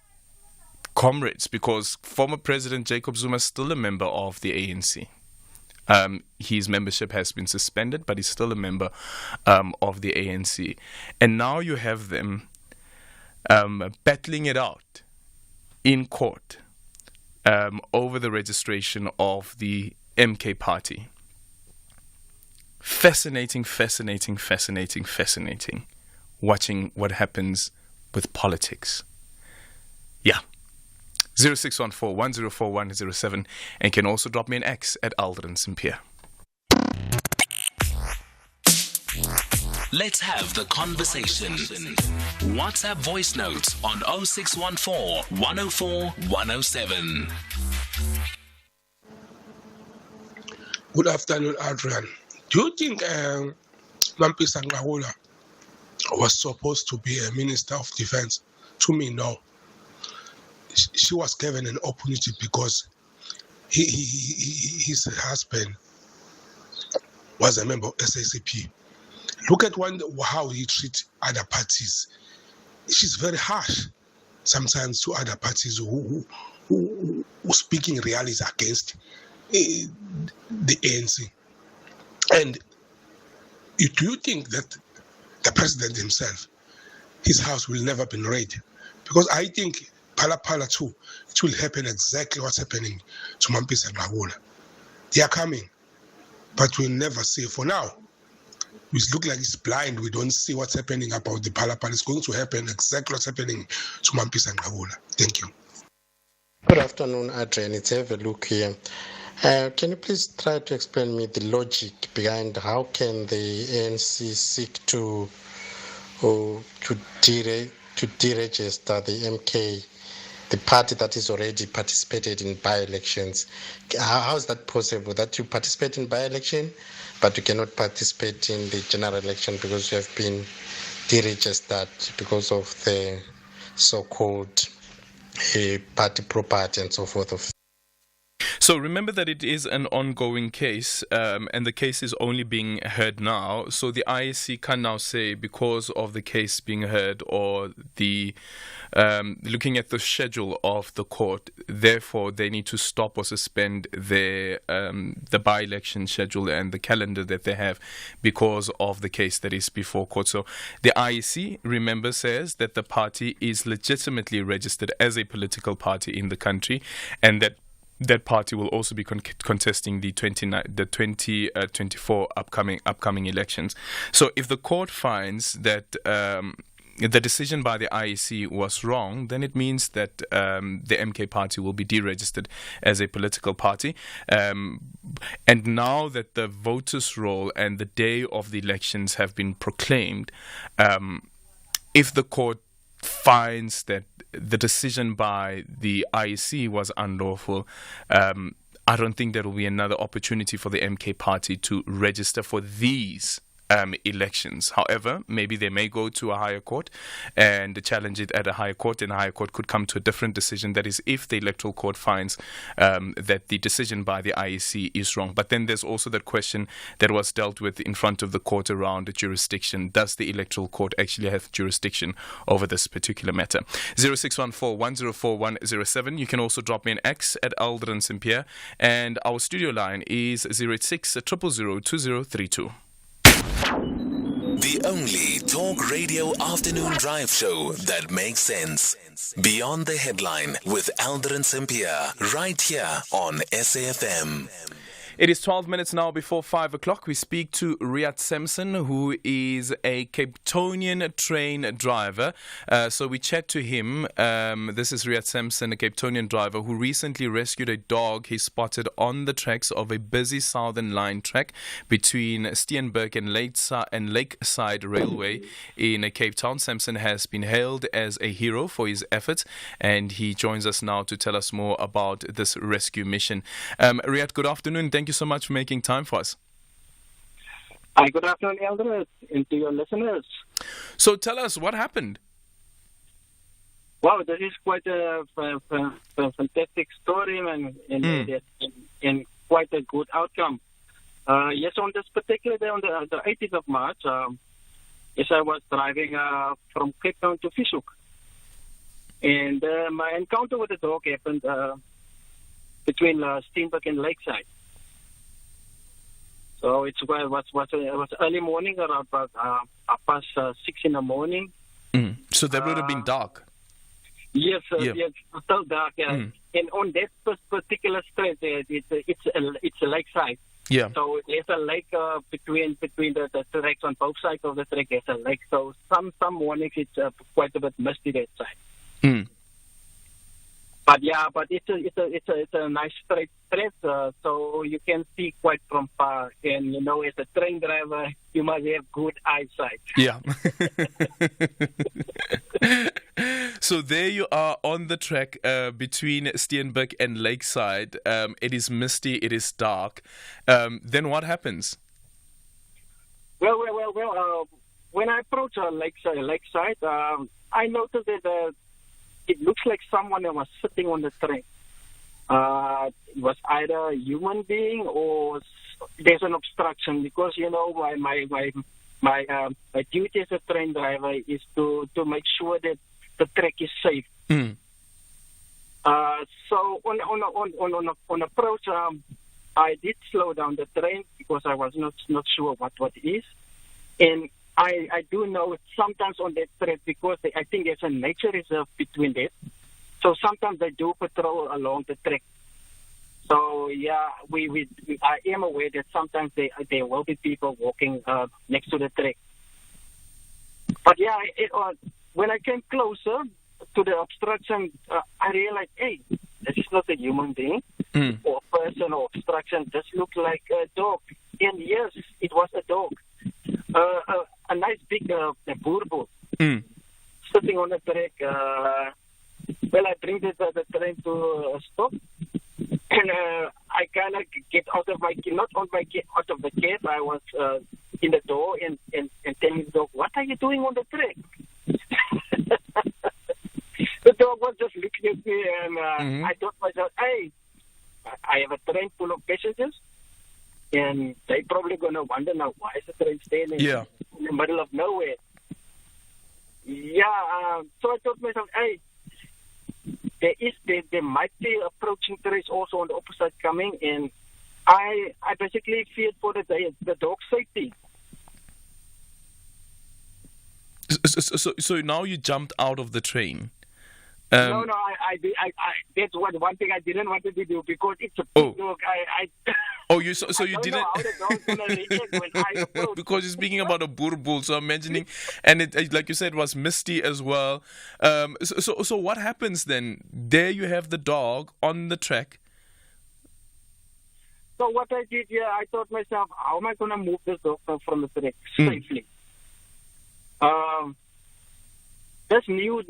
comrades, because former President Jacob Zuma is still a member of the ANC. His membership has been suspended, but he's still a member of the ANC. And now you have them battling it out in court over the registration of the MK party. Fascinating watching what happens with politics. Yeah. 0614-104107, and can also drop me an X at Aldrin Sampear. Let's have the conversation. WhatsApp voice notes on 0614 104 107. Good afternoon, Adrian. Do you think Mampisa Ngawula was supposed to be a Minister of Defense? To me, no. She was given an opportunity because his husband was a member of SACP. Look at how he treats other parties. She's very harsh sometimes to other parties who speaking realities against the ANC. And do you think that the president himself, his house will never be raided? Because I think Pala too, it will happen exactly what's happening to Mampisa Ngawula. They are coming, but we'll never see. For now, we look like it's blind. We don't see what's happening about the Pala. It's going to happen exactly what's happening to Mampisa Ngawula. Thank you. Good afternoon, Adrian. It's have a look here. Can you please try to explain me the logic behind how can the ANC seek to deregister the MK, the party that is already participated in by-elections? How is that possible, that you participate in by-election, but you cannot participate in the general election because you have been deregistered because of the so-called party property and so forth? So remember that it is an ongoing case, and the case is only being heard now. So the IEC can now say, because of the case being heard, or the looking at the schedule of the court, therefore they need to stop or suspend their the by-election schedule and the calendar that they have because of the case that is before court. So the IEC, remember, says that the party is legitimately registered as a political party in the country, and that party will also be contesting the 2024 upcoming elections. So if the court finds that the decision by the IEC was wrong, then it means that the MK party will be deregistered as a political party. And now that the voters' roll and the day of the elections have been proclaimed, if the court finds that the decision by the IEC was unlawful, I don't think there will be another opportunity for the MK party to register for these elections. However, maybe they may go to a higher court and challenge it at a higher court, and a higher court could come to a different decision. That is, if the electoral court finds that the decision by the IEC is wrong. But then there's also that question that was dealt with in front of the court around the jurisdiction. Does the electoral court actually have jurisdiction over this particular matter? 0614-104-107. You can also drop me an X at Aldrin Sampear, and our studio line is 086 000 2032. The only talk radio afternoon drive show that makes sense. Beyond the Headline with Aldrin Sampear, right here on SAFM. It is 12 minutes now before 5 o'clock. We speak to Riyad Sampson, who is a Cape Townian train driver. So we chat to him. This is Riyad Sampson, a Cape Townian driver who recently rescued a dog he spotted on the tracks of a busy Southern Line track between Steenberg and Lakeside Railway in Cape Town. Sampson has been hailed as a hero for his efforts, and he joins us now to tell us more about this rescue mission. Riyad, good afternoon. Thank you so much for making time for us. Hi, good afternoon, Aldrin, and to your listeners. So tell us, what happened? Wow, this is quite a fantastic story, man, and quite a good outcome. Yes, on this particular day, on the 18th of March, yes, I was driving from Cape Town to Fischhoek. And my encounter with the dog happened between Steenberg and Lakeside. So it was early morning, around about 6 in the morning. So that would have been dark. Yes, yes, still dark. And on that particular stretch, it's a lakeside. Yeah. So there's a lake between the tracks on both sides of the track. There's a lake. So some mornings it's quite a bit misty that side. But yeah, but it's a nice straight stretch, so you can see quite from far. And you know, as a train driver, you must have good eyesight. Yeah. So there you are on the track between Steenberg and Lakeside. It is misty. It is dark. Then what happens? Well. When I approached Lakeside, I noticed that. It looks like someone that was sitting on the train. It was either a human being or there's an obstruction, because you know my duty as a train driver is to make sure that the track is safe. So on approach, I did slow down the train because I was not sure what it is, and I do know sometimes on that track, because I think there's a nature reserve between that. So sometimes they do patrol along the track. So yeah, I am aware that sometimes there will be people walking next to the track. But yeah, when I came closer to the obstruction, I realized, hey, this is not a human being or a person or obstruction. This looked like a dog. And yes, it was a dog. A nice big boerboel sitting on the track. Well, I bring the train to a stop, and I kind of get out of my out of the cab. I was in the door and telling the dog, "What are you doing on the track?" The dog was just looking at me, and I thought myself, "Hey, I have a train full of passengers. And they probably gonna wonder now, why is the train standing in the middle of nowhere?" Yeah, so I thought myself, hey, there might be approaching trains also on the opposite coming, and I basically feared for the dog's safety. So now you jumped out of the train. No, I that's one thing I didn't want to do, because it's a big dog. Oh, so you didn't. How the dog's gonna react when I approach. Because you're speaking about a bull, so I'm imagining, and it, like you said, was misty as well. So what happens then? There you have the dog on the track. So what I did here, I thought myself, how am I gonna move this dog from the track safely? This new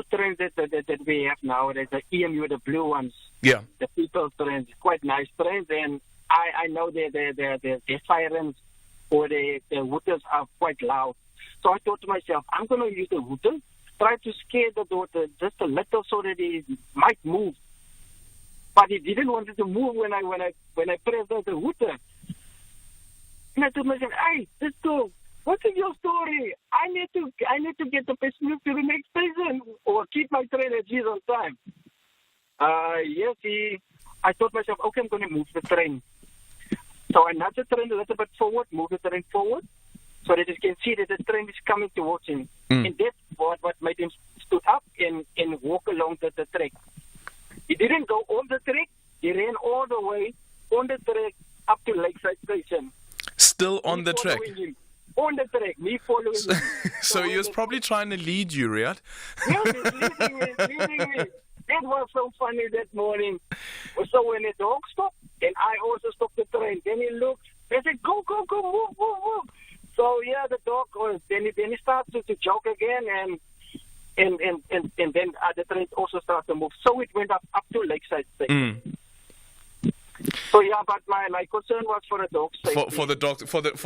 trend that we have now, there's the EMU, the blue ones. Yeah. The people trends, quite nice trends, and I know their sirens or the hooters are quite loud. So I thought to myself, I'm gonna use the hooter, try to scare the dog just a little so that he might move. But he didn't want to move when I pressed the hooter. And I told myself, hey, this dog, what's in your story? I need to get the best move to the next station or keep my train at G's on time. Yes, I thought myself, okay, I'm going to move the train. So I nudged the train a little bit forward, move the train forward, so that you can see that the train is coming towards him. And that's what made him stood up and walk along the track. He didn't go on the track, he ran all the way on the track up to Lakeside Station. Still on the track? Him. On the track, me following him. So he was probably trying to lead you, Riyadh? Yes, he's leading me. That was so funny that morning. So when the dog stopped, and I also stopped the train, then he looked, and said, go, move. So yeah, the dog, then he starts to jog again, and then the train also started to move. So it went up to Lakeside Station. So yeah, but my concern was for the dog safety. For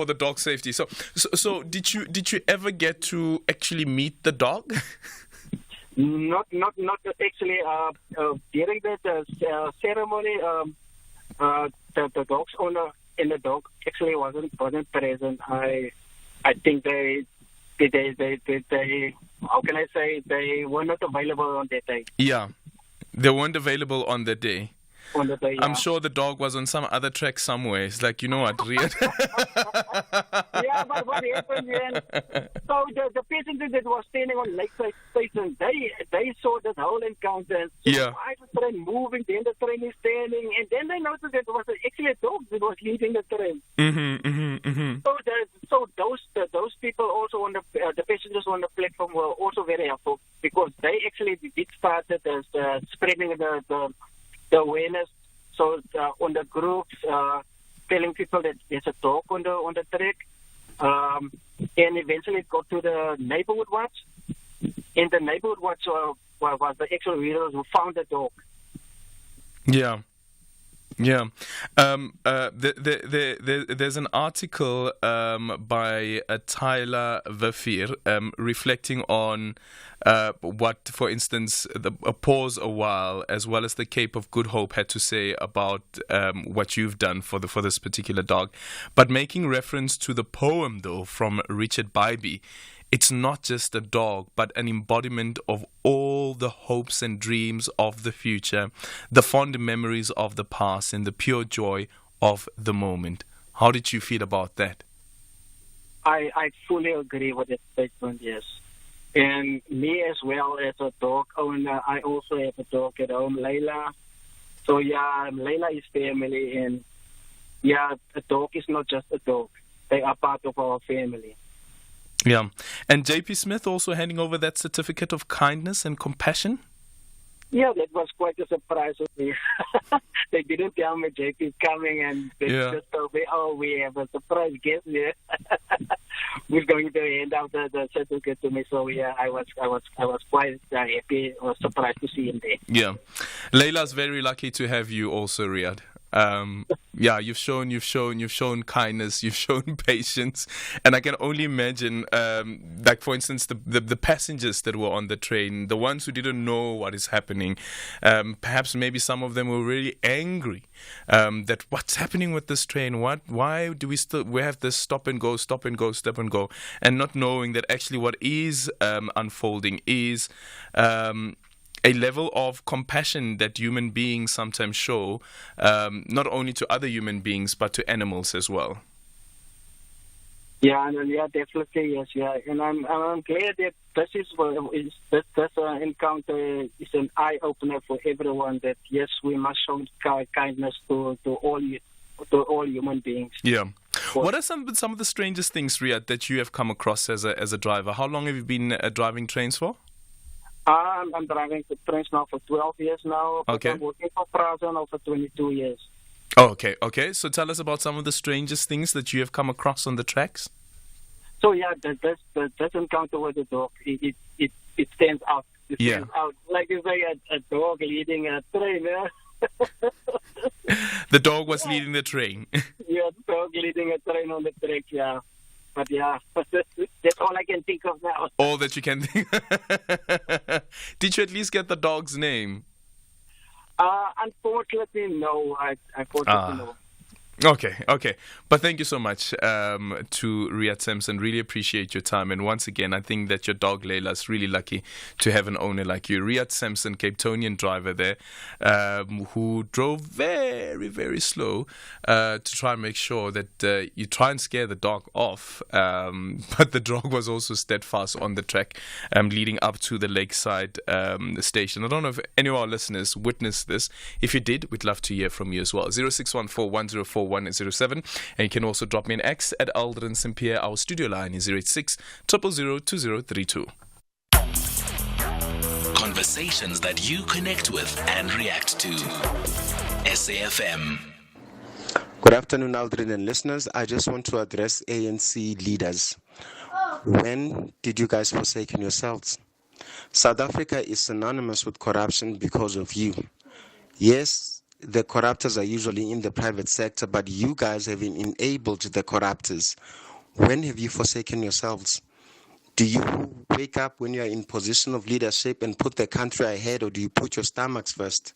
the dog safety. So did you ever get to actually meet the dog? Not actually. During the ceremony, the dog's owner and the dog actually wasn't present. I think they how can I say, they were not available on that day. Yeah, they weren't available on the day. On the day, yeah. I'm sure the dog was on some other track somewhere. It's like, you know what, Riyadh? Yeah, but what happened then? So the passengers that was standing on Lakeside Station, they saw that whole encounter. Yeah. I was train moving, then the train is standing, and then they noticed that it was actually a dog that was leading the train. So those people also on the passengers on the platform were also very helpful, because they actually did start spreading the awareness. So on the groups, telling people that there's a dog on the track, and eventually it got to the neighborhood watch. And the neighborhood watch was the actual heroes who found the dog. Yeah. Yeah. There's an article by Tyler Vafir reflecting on what, for instance, Pause a While, as well as the Cape of Good Hope, had to say about what you've done for this particular dog. But making reference to the poem, though, from Richard Bybee, it's not just a dog, but an embodiment of all the hopes and dreams of the future, the fond memories of the past, and the pure joy of the moment. How did you feel about that? I fully agree with that statement, yes. And me as well, as a dog owner, I also have a dog at home, Layla. So yeah, Layla is family, and yeah, a dog is not just a dog. They are part of our family. Yeah. And JP Smith also handing over that certificate of kindness and compassion? Yeah, that was quite a surprise for me. They didn't tell me JP is coming, and they just told me, we have a surprise guest here. We're going to hand out the certificate to me. So yeah, I was quite happy. I was surprised to see him there. Yeah. Layla's very lucky to have you also, Riyadh. Yeah, you've shown kindness, you've shown patience, and I can only imagine, like for instance, the passengers that were on the train, the ones who didn't know what is happening. Perhaps maybe some of them were really angry that what's happening with this train? Why do we have this stop and go, and not knowing that actually what is unfolding is a level of compassion that human beings sometimes show, not only to other human beings, but to animals as well. Yeah, definitely, yes, yeah. And I'm glad that this encounter is an eye-opener for everyone, that, yes, we must show kindness to all human beings. Yeah. What are some of the strangest things, Riyad, that you have come across as a driver? How long have you been driving trains for? I'm driving the trains now for 12 years now. But Okay. I'm working for Prasa now for 22 years. Oh, okay. So tell us about some of the strangest things that you have come across on the tracks. So yeah, that encounter with the dog, it stands out. It stands out. Like you say, a dog leading a train. Yeah? The dog was leading the train. Yeah, dog leading a train on the track. Yeah, but yeah, that's all I can think of now. All that you can think. Did you at least get the dog's name? Unfortunately, no. Unfortunately, no. Okay. But thank you so much to Riyad Sampson. Really appreciate your time. And once again, I think that your dog Layla is really lucky to have an owner like you. Riyad Sampson, Cape Townian driver there, who drove very, very slow to try and make sure that you try and scare the dog off. But the dog was also steadfast on the track leading up to the Lakeside station. I don't know if any of our listeners witnessed this. If you did, we'd love to hear from you as well. 0614 104 and you can also drop me an X at Aldrin Sampear. Our studio line is 086 000 2032. Conversations that you connect with and react to. SAFM. Good afternoon, Aldrin and listeners. I just want to address ANC leaders. When did you guys forsake yourselves? South Africa is synonymous with corruption because of you. Yes, the corruptors are usually in the private sector, but you guys have enabled the corruptors. When have you forsaken yourselves? Do you wake up when you are in position of leadership and put the country ahead, or do you put your stomachs first?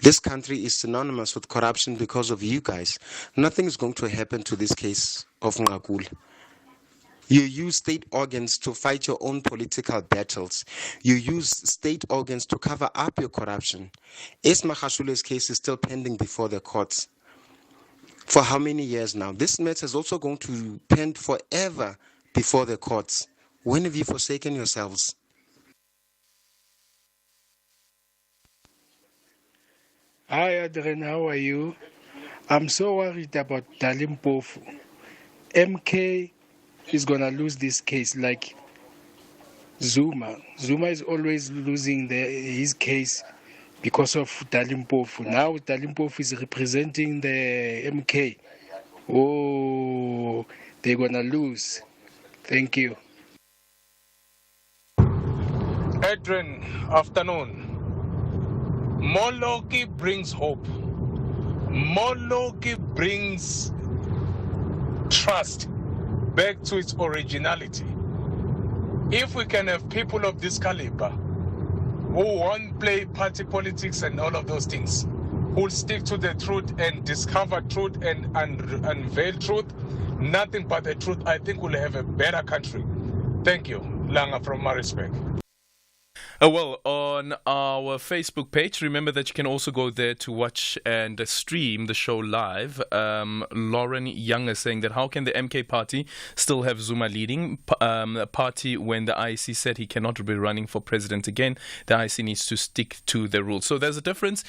This country is synonymous with corruption because of you guys. Nothing is going to happen to this case of Ngakula. You use state organs to fight your own political battles. You use state organs to cover up your corruption. Esma Khashule's case is still pending before the courts. For how many years now? This matter is also going to pend forever before the courts. When have you forsaken yourselves? Hi, Adrian, how are you? I'm so worried about Dalimpofu. MK is going to lose this case like Zuma. Zuma is always losing his case because of Dalimpofu. Now Dalimpofu is representing the MK. Oh, they're going to lose. Thank you. Adrian, afternoon. Moloki brings hope. Moloki brings trust back to its originality. If we can have people of this caliber who won't play party politics and all of those things, who'll stick to the truth and discover truth and unveil truth, nothing but the truth, I think we'll have a better country. Thank you. Langa from Maritzburg. Well, on our Facebook page, remember that you can also go there to watch and stream the show live. Lauren Young is saying that how can the MK party still have Zuma leading a party when the IEC said he cannot be running for president again? The IEC needs to stick to the rules. So there's a difference.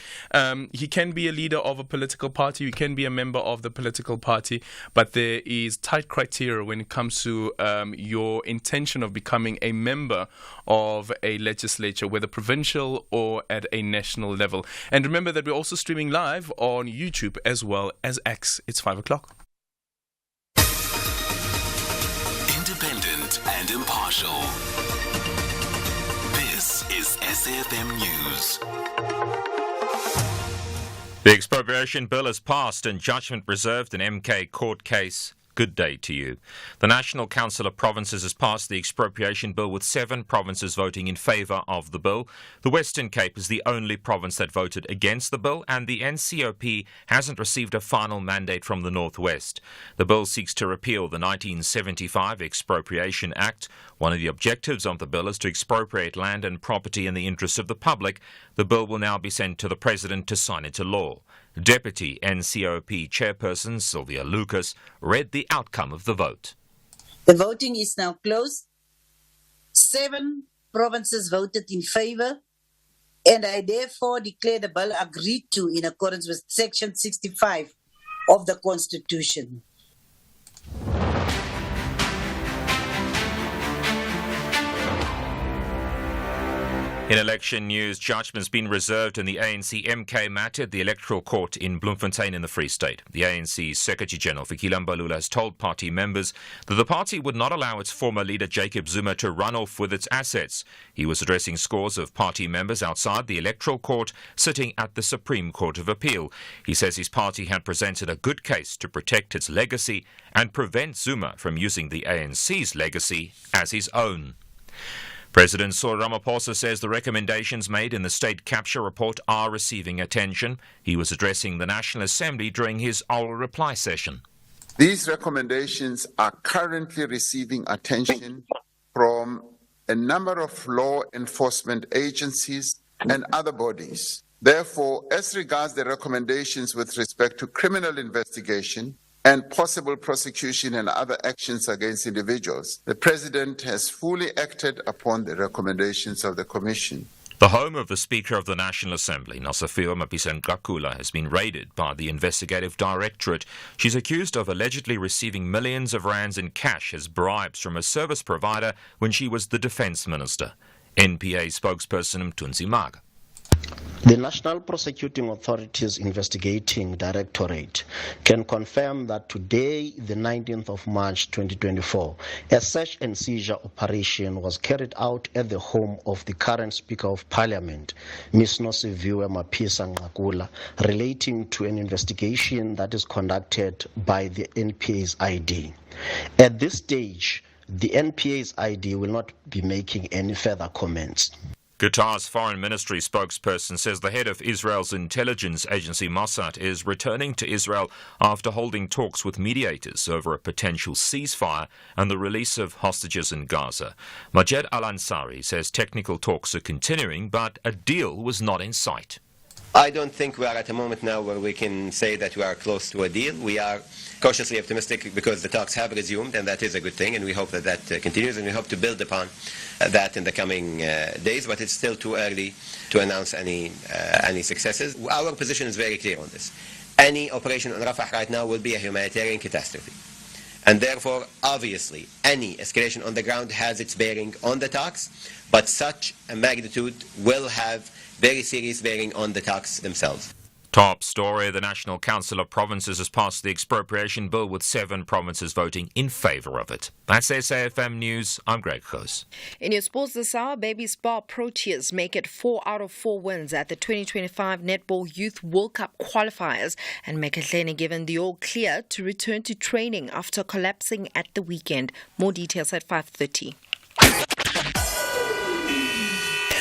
He can be a leader of a political party. You can be a member of the political party, but there is tight criteria when it comes to your intention of becoming a member of a legislature, whether provincial or at a national level. And remember that we're also streaming live on YouTube as well as X. It's 5 o'clock. Independent and impartial. This is SAFM News. The expropriation bill has passed and judgment reserved in MK court case. Good day to you. The National Council of Provinces has passed the expropriation bill with 7 provinces voting in favour of the bill. The Western Cape is the only province that voted against the bill, and the NCOP hasn't received a final mandate from the Northwest. The bill seeks to repeal the 1975 Expropriation Act. One of the objectives of the bill is to expropriate land and property in the interest of the public. The bill will now be sent to the President to sign into law. Deputy NCOP Chairperson Sylvia Lucas read the outcome of the vote. The voting is now closed. 7 provinces voted in favour, and I therefore declare the bill agreed to in accordance with Section 65 of the Constitution. In election news, judgment's been reserved in the ANC MK matter at the Electoral Court in Bloemfontein in the Free State. The ANC Secretary General Fikile Mbalula has told party members that the party would not allow its former leader Jacob Zuma to run off with its assets. He was addressing scores of party members outside the Electoral Court sitting at the Supreme Court of Appeal. He says his party had presented a good case to protect its legacy and prevent Zuma from using the ANC's legacy as his own. President Cyril Ramaphosa says the recommendations made in the state capture report are receiving attention. He was addressing the National Assembly during his oral reply session. These recommendations are currently receiving attention from a number of law enforcement agencies and other bodies. Therefore, as regards the recommendations with respect to criminal investigation and possible prosecution and other actions against individuals, the President has fully acted upon the recommendations of the Commission. The home of the Speaker of the National Assembly, Nosifiwe Mapisa-Nqakula, has been raided by the Investigative Directorate. She's accused of allegedly receiving millions of rands in cash as bribes from a service provider when she was the Defence Minister. NPA spokesperson Mtunzi Maga. The National Prosecuting Authority's Investigating Directorate can confirm that today, the 19th of March 2024, a search and seizure operation was carried out at the home of the current Speaker of Parliament, Ms. Nosifiwe Mapisa-Nqakula, relating to an investigation that is conducted by the NPA's ID. At this stage, the NPA's ID will not be making any further comments. Qatar's Foreign Ministry spokesperson says the head of Israel's intelligence agency Mossad is returning to Israel after holding talks with mediators over a potential ceasefire and the release of hostages in Gaza. Majed Al-Ansari says technical talks are continuing, but a deal was not in sight. I don't think we are at a moment now where we can say that we are close to a deal. We are cautiously optimistic because the talks have resumed, and that is a good thing, and we hope that continues, and we hope to build upon that in the coming days, but it's still too early to announce any successes. Our position is very clear on this. Any operation on Rafah right now will be a humanitarian catastrophe. And therefore, obviously, any escalation on the ground has its bearing on the talks, but such a magnitude will have very serious bearing on the talks themselves. Top story, the National Council of Provinces has passed the expropriation bill with 7 provinces voting in favour of it. That's SAFM News. I'm Greg Khoos. In your sports this hour, Baby Spa Proteas make it 4 out of 4 wins at the 2025 Netball Youth World Cup qualifiers, and Makahleni given the all clear to return to training after collapsing at the weekend. More details at 5:30.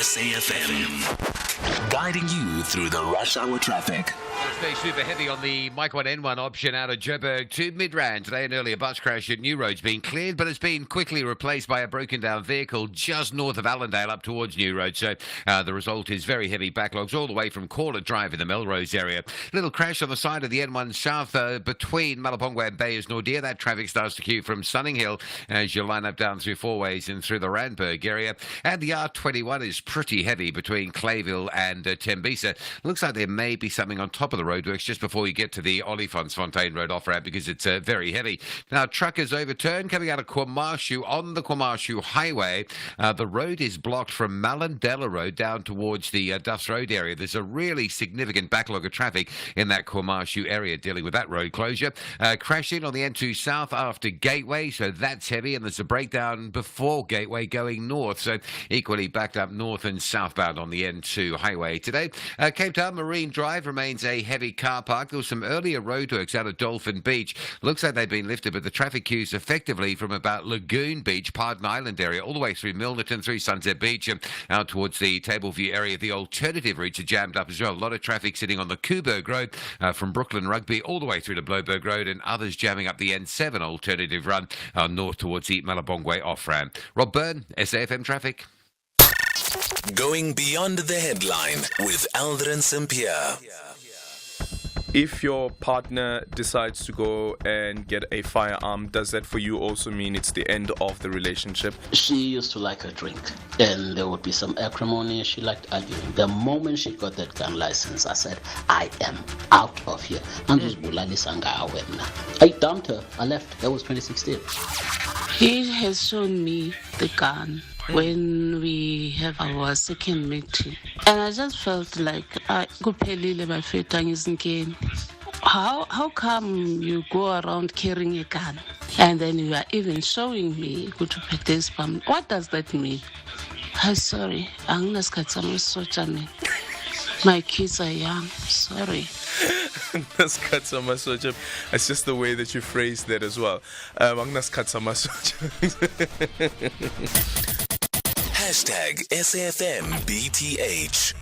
SAFM, guiding you through the rush hour traffic. Stay super heavy on the Mike 1 N1 option out of Joburg to Midrand. Today, an earlier bus crash at New Road's been cleared, but it's been quickly replaced by a broken down vehicle just north of Allendale up towards New Road. So the result is very heavy backlogs all the way from Corlett Drive in the Melrose area. Little crash on the side of the N1 South between Malapongwe and Bayers Nordia. That traffic starts to queue from Sunning Hill as you line up down through Four Ways and through the Randburg area. And the R21 is pretty heavy between Clayville and Tembisa. Looks like there may be something on top of the roadworks just before you get to the Olifantsfontein Road off-ramp because it's very heavy. Now, truckers overturned coming out of Kwamashu on the Kwamashu Highway. The road is blocked from Mallandela Road down towards the Duffs Road area. There's a really significant backlog of traffic in that Kwamashu area dealing with that road closure. Crashed in on the N2 South after Gateway, so that's heavy, and there's a breakdown before Gateway going north, so equally backed up north and southbound on the N2 Highway today. Cape Town Marine Drive remains a heavy car park. There was some earlier roadworks out of Dolphin Beach. Looks like they've been lifted, but the traffic queues effectively from about Lagoon Beach, Pardon Island area, all the way through Milnerton, through Sunset Beach, and out towards the Tableview area. The alternative routes are jammed up as well. A lot of traffic sitting on the Coburg Road from Brooklyn Rugby all the way through to Bloberg Road, and others jamming up the N7 alternative run north towards the Malabongwe off-ramp. Rob Byrne, SAFM Traffic. Going beyond the headline with Aldrin Sampear. If your partner decides to go and get a firearm, does that for you also mean it's the end of the relationship? She used to like a drink, and there would be some acrimony. She liked arguing. The moment she got that gun license, I said, I am out of here. I dumped her. I left. That was 2016. He has shown me the gun when we have our second meeting, and I just felt like I kuphelile bafethu isn't. How come you go around carrying a gun and then you are even showing me go to this palm? What does that mean? I'm sorry. My kids are young. Sorry. It's just the way that you phrase that as well. Hashtag SAFMBTH.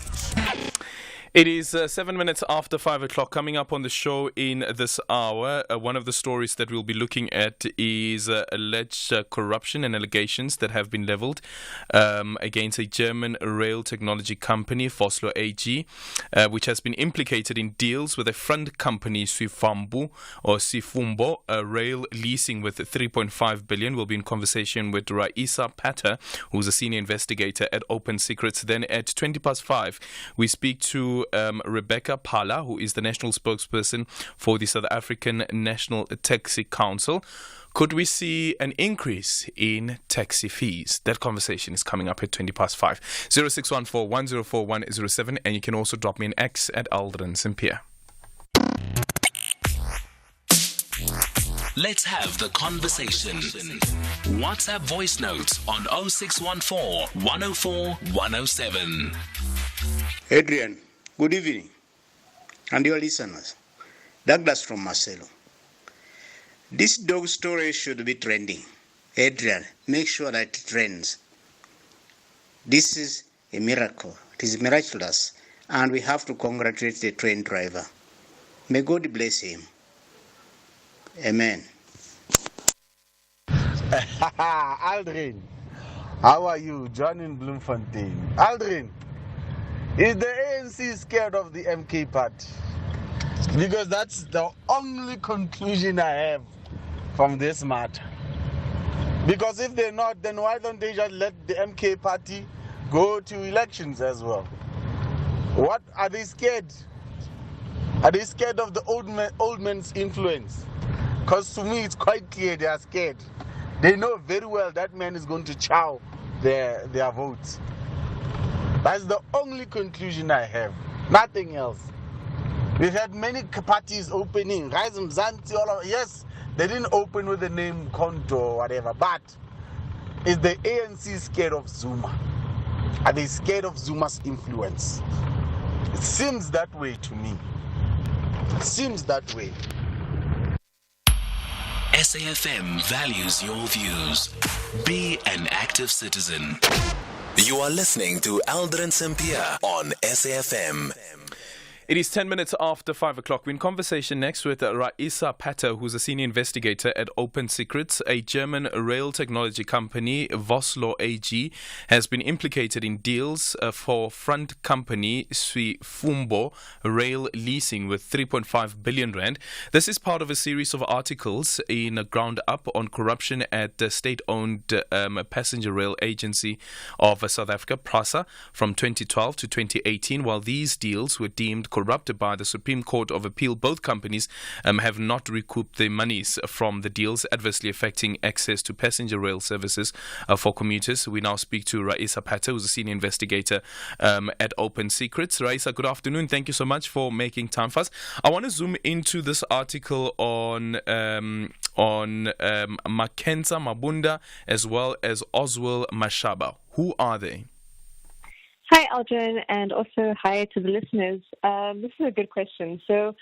It is 7 minutes after 5 o'clock. Coming up on the show in this hour, one of the stories that we'll be looking at is alleged corruption and allegations that have been leveled against a German rail technology company, Vossloh AG, which has been implicated in deals with a front company, Sifumbo, rail leasing with 3.5 billion. We'll be in conversation with Raisa Patter, who's a senior investigator at Open Secrets. Then at 5:20, we speak to Rebecca Pala, who is the national spokesperson for the South African National Taxi Council. Could we see an increase in taxi fees? That conversation is coming up at 5:20. 0614 104 107, and you can also drop me an X at Aldrin Sampear. Let's have the conversation. WhatsApp voice notes on 0614 104 107. Adrian, good evening. And your listeners, Douglas from Marcelo. This dog story should be trending. Adrian, make sure that it trends. This is a miracle. It is miraculous. And we have to congratulate the train driver. May God bless him. Amen. Aldrin, how are you? John in Bloemfontein. Aldrin, is the ANC scared of the MK party? Because that's the only conclusion I have from this matter. Because if they're not, then why don't they just let the MK party go to elections as well? What are they scared? Are they scared of the old man's influence? Because to me it's quite clear they are scared. They know very well that man is going to chow their votes. That's the only conclusion I have. Nothing else. We've had many parties opening. Yes, they didn't open with the name Konto or whatever, but is the ANC scared of Zuma? Are they scared of Zuma's influence? It seems that way to me. It seems that way. SAFM values your views. Be an active citizen. You are listening to Aldrin Sampear on SAFM. It is 10 minutes after 5 o'clock. We're in conversation next with Raisa Patter, who's a senior investigator at Open Secrets. A German rail technology company, Vossloh AG, has been implicated in deals for front company Sifumbo rail leasing with 3.5 billion rand. This is part of a series of articles in a Ground Up on corruption at the state-owned passenger rail agency of South Africa, PRASA, from 2012 to 2018. While these deals were deemed corrupted by the Supreme Court of Appeal, both companies have not recouped the monies from the deals, adversely affecting access to passenger rail services for commuters. We now speak to Raisa Patter, who's a senior investigator at Open Secrets. Raisa, good afternoon. Thank you so much for making time for us. I want to zoom into this article on Makenza Mabunda as well as Oswald Mashaba. Who are they? Hi, Aldrin, and also hi to the listeners. This is a good question. So,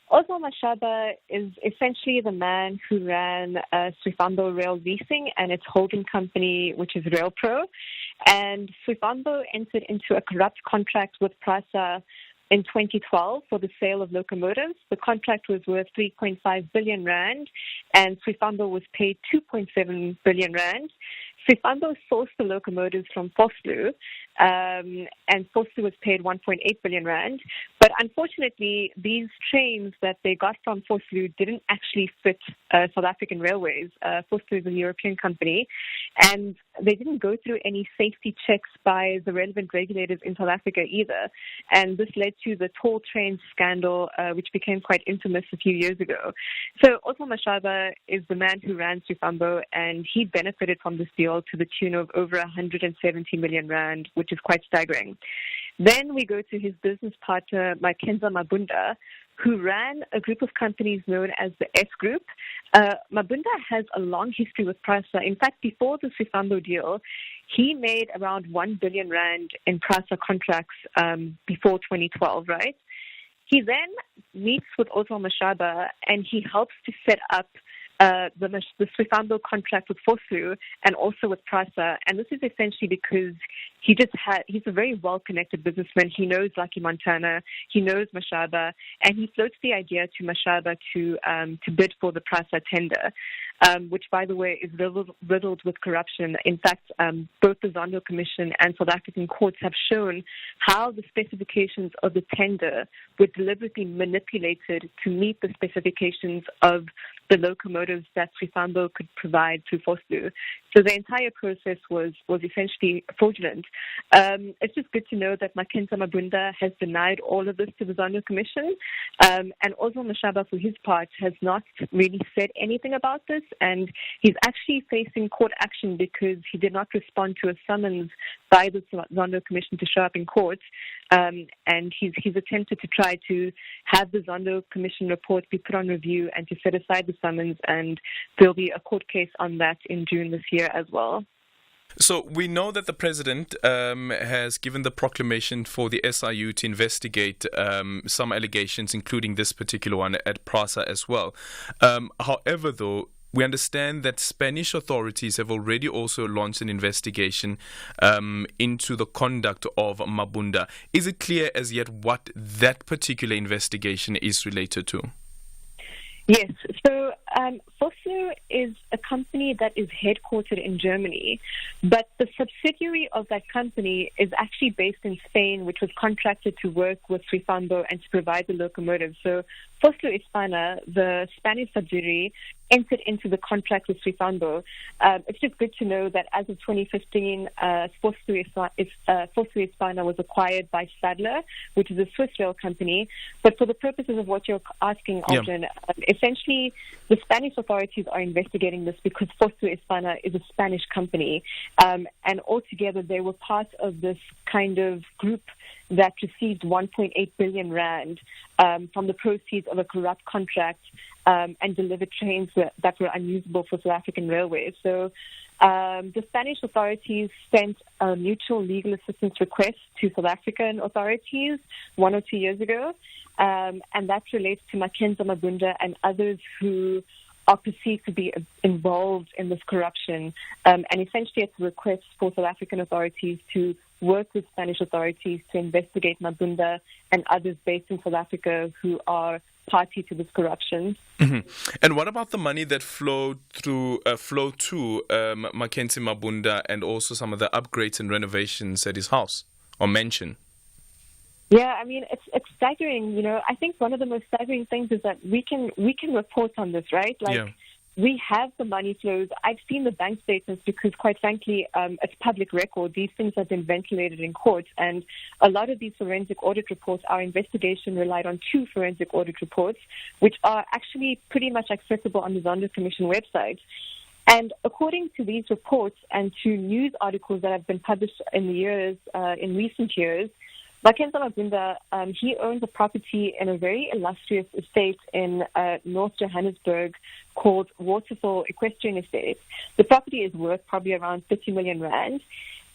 Oswald Mashaba is essentially the man who ran Sifumbo Rail Leasing and its holding company, which is RailPro. And Sifumbo entered into a corrupt contract with PRASA in 2012 for the sale of locomotives. The contract was worth 3.5 billion rand, and Sifumbo was paid 2.7 billion rand. Sifumbo sourced the locomotives from Vossloh, and Fosu was paid 1.8 billion rand. But unfortunately, these trains that they got from Fosu didn't actually fit South African Railways. Fosu is a European company, and they didn't go through any safety checks by the relevant regulators in South Africa either. And this led to the toll train scandal, which became quite infamous a few years ago. So Otto Mashaba is the man who ran Sifambo, and he benefited from this deal to the tune of over 170 million rand, which is quite staggering. Then we go to his business partner, Makenza Mabunda, who ran a group of companies known as the S Group. Mabunda has a long history with PRASA. In fact, before the Sifambo deal, he made around 1 billion rand in PRASA contracts before 2012, right? He then meets with Otto Mashaba and he helps to set up the Sifambo contract with Fosu and also with PRASA. And this is essentially because he's a very well-connected businessman. He knows Lucky Montana, he knows Mashaba, and he floats the idea to Mashaba to bid for the PRASA tender, which, by the way, is riddled with corruption. In fact, both the Zondo Commission and South African courts have shown how the specifications of the tender were deliberately manipulated to meet the specifications of the locomotives that Sifambo could provide to Fosu. So the entire process was essentially fraudulent. It's just good to know that Makenza Mabunda has denied all of this to the Zondo Commission, and Ozo Mashaba, for his part, has not really said anything about this, and he's actually facing court action because he did not respond to a summons by the Zondo Commission to show up in court, and he's attempted to try to have the Zondo Commission report be put on review and to set aside the summons, and there'll be a court case on that in June this year as well. So we know that the president has given the proclamation for the SIU to investigate some allegations, including this particular one at PRASA as well. However, though, we understand that Spanish authorities have already also launched an investigation into the conduct of Mabunda. Is it clear as yet what that particular investigation is related to? Yes. So Fosu is a company that is headquartered in Germany, but the subsidiary of that company is actually based in Spain, which was contracted to work with Sifambo and to provide the locomotives. So Fosu Hispana, the Spanish subsidiary, entered into the contract with Sifambo. It's just good to know that as of 2015, Fosu Hispana was acquired by Stadler, which is a Swiss rail company. But for the purposes of what you're asking, Aldrin, essentially the Spanish authorities are investigating this because Fosu Hispana is a Spanish company. And altogether, they were part of this kind of group that received 1.8 billion rand from the proceeds of a corrupt contract and delivered trains that were unusable for South African Railways. So the Spanish authorities sent a mutual legal assistance request to South African authorities 1 or 2 years ago, and that relates to Makenza Mabunda and others who are perceived to be involved in this corruption. And essentially it's a request for South African authorities to work with Spanish authorities to investigate Mabunda and others based in South Africa who are party to this corruption. Mm-hmm. And what about the money that flowed to Mackenzie Mabunda and also some of the upgrades and renovations at his house or mansion? Yeah, I mean, it's staggering. You know, I think one of the most staggering things is that we can report on this, right? We have the money flows. I've seen the bank statements because, quite frankly, it's public record. These things have been ventilated in court. And a lot of these forensic audit reports, our investigation relied on 2 forensic audit reports, which are actually pretty much accessible on the Zondo Commission website. And according to these reports and to news articles that have been published in recent years, Makenza Mabunda, he owns a property in a very illustrious estate in North Johannesburg called Waterfall Equestrian Estate. The property is worth probably around 30 million rand.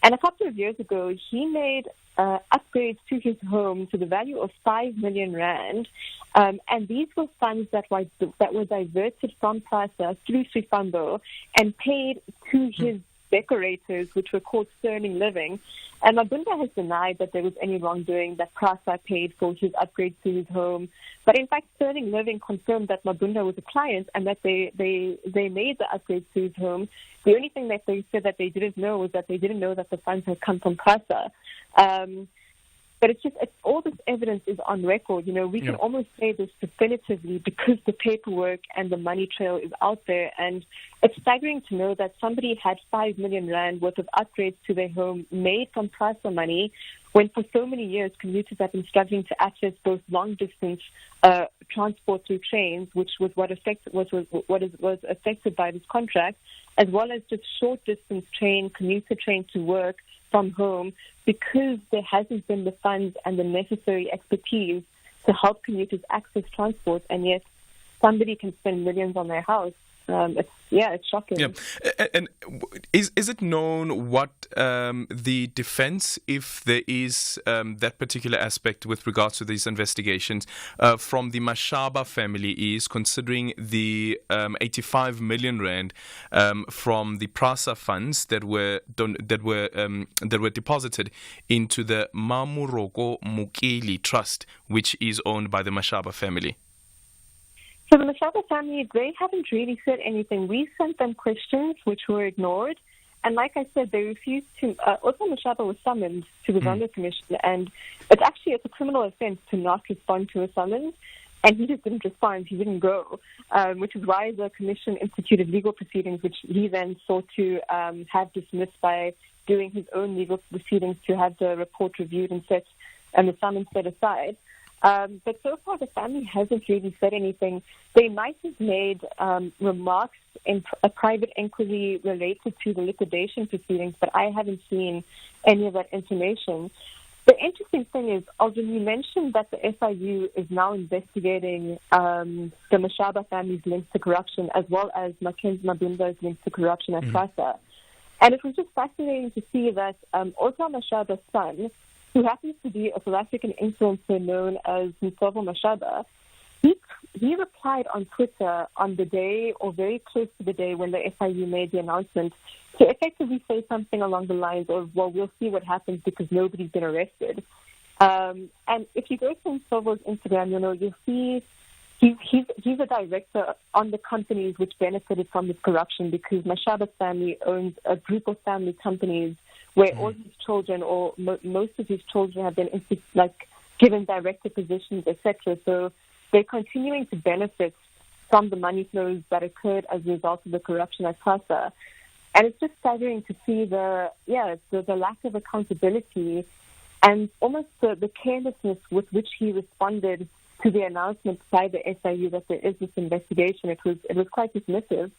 And a couple of years ago, he made upgrades to his home to the value of 5 million rand. And these were funds that were diverted from PRASA through Sifambo and paid to his decorators, which were called Sterling Living. And Mabunda has denied that there was any wrongdoing, that Prasa paid for his upgrades to his home. But in fact, Sterling Living confirmed that Mabunda was a client and that they made the upgrades to his home. The only thing that they said that they didn't know was that they didn't know that the funds had come from Prasa. But all this evidence is on record. We can almost say this definitively because the paperwork and the money trail is out there. And it's staggering to know that somebody had 5 million rand worth of upgrades to their home made from Prasa money, when for so many years commuters have been struggling to access both long-distance transport through trains, which was what was affected by this contract, as well as just short-distance commuter train to work from home, because there hasn't been the funds and the necessary expertise to help commuters access transport, and yet somebody can spend millions on their house. It's shocking. Yeah. And is it known what the defense, if there is that particular aspect with regards to these investigations, from the Mashaba family is, considering the 85 million rand from the Prasa funds that were deposited into the Mamuroko Mukeli Trust, which is owned by the Mashaba family? So the Mashaba family, they haven't really said anything. We sent them questions which were ignored. And like I said, they refused to. Also, Mashaba was summoned to the Zondo Commission. And it's a criminal offense to not respond to a summons. And he just didn't respond. He didn't go, which is why the commission instituted legal proceedings, which he then sought to have dismissed by doing his own legal proceedings to have the report reviewed and the summons set aside. But so far, the family hasn't really said anything. They might have made remarks in a private inquiry related to the liquidation proceedings, but I haven't seen any of that information. The interesting thing is, Aldrin, you mentioned that the SIU is now investigating the Mashaba family's links to corruption, as well as Mackenzie Mabunda's links to corruption at Prasa. And it was just fascinating to see that Otto Mashaba's son, who happens to be a South African influencer known as Msovo Mashaba, he replied on Twitter on the day, or very close to the day, when the SIU made the announcement, to effectively say something along the lines of, well, we'll see what happens because nobody's been arrested. And if you go to Msovo's Instagram, you'll see he's a director on the companies which benefited from this corruption, because Mashaba's family owns a group of family companies where all his children, or most of his children, have been given director positions, etc. So they're continuing to benefit from the money flows that occurred as a result of the corruption at Prasa. And it's just staggering to see the lack of accountability and almost the carelessness with which he responded to the announcement by the SIU that there is this investigation. It was quite dismissive.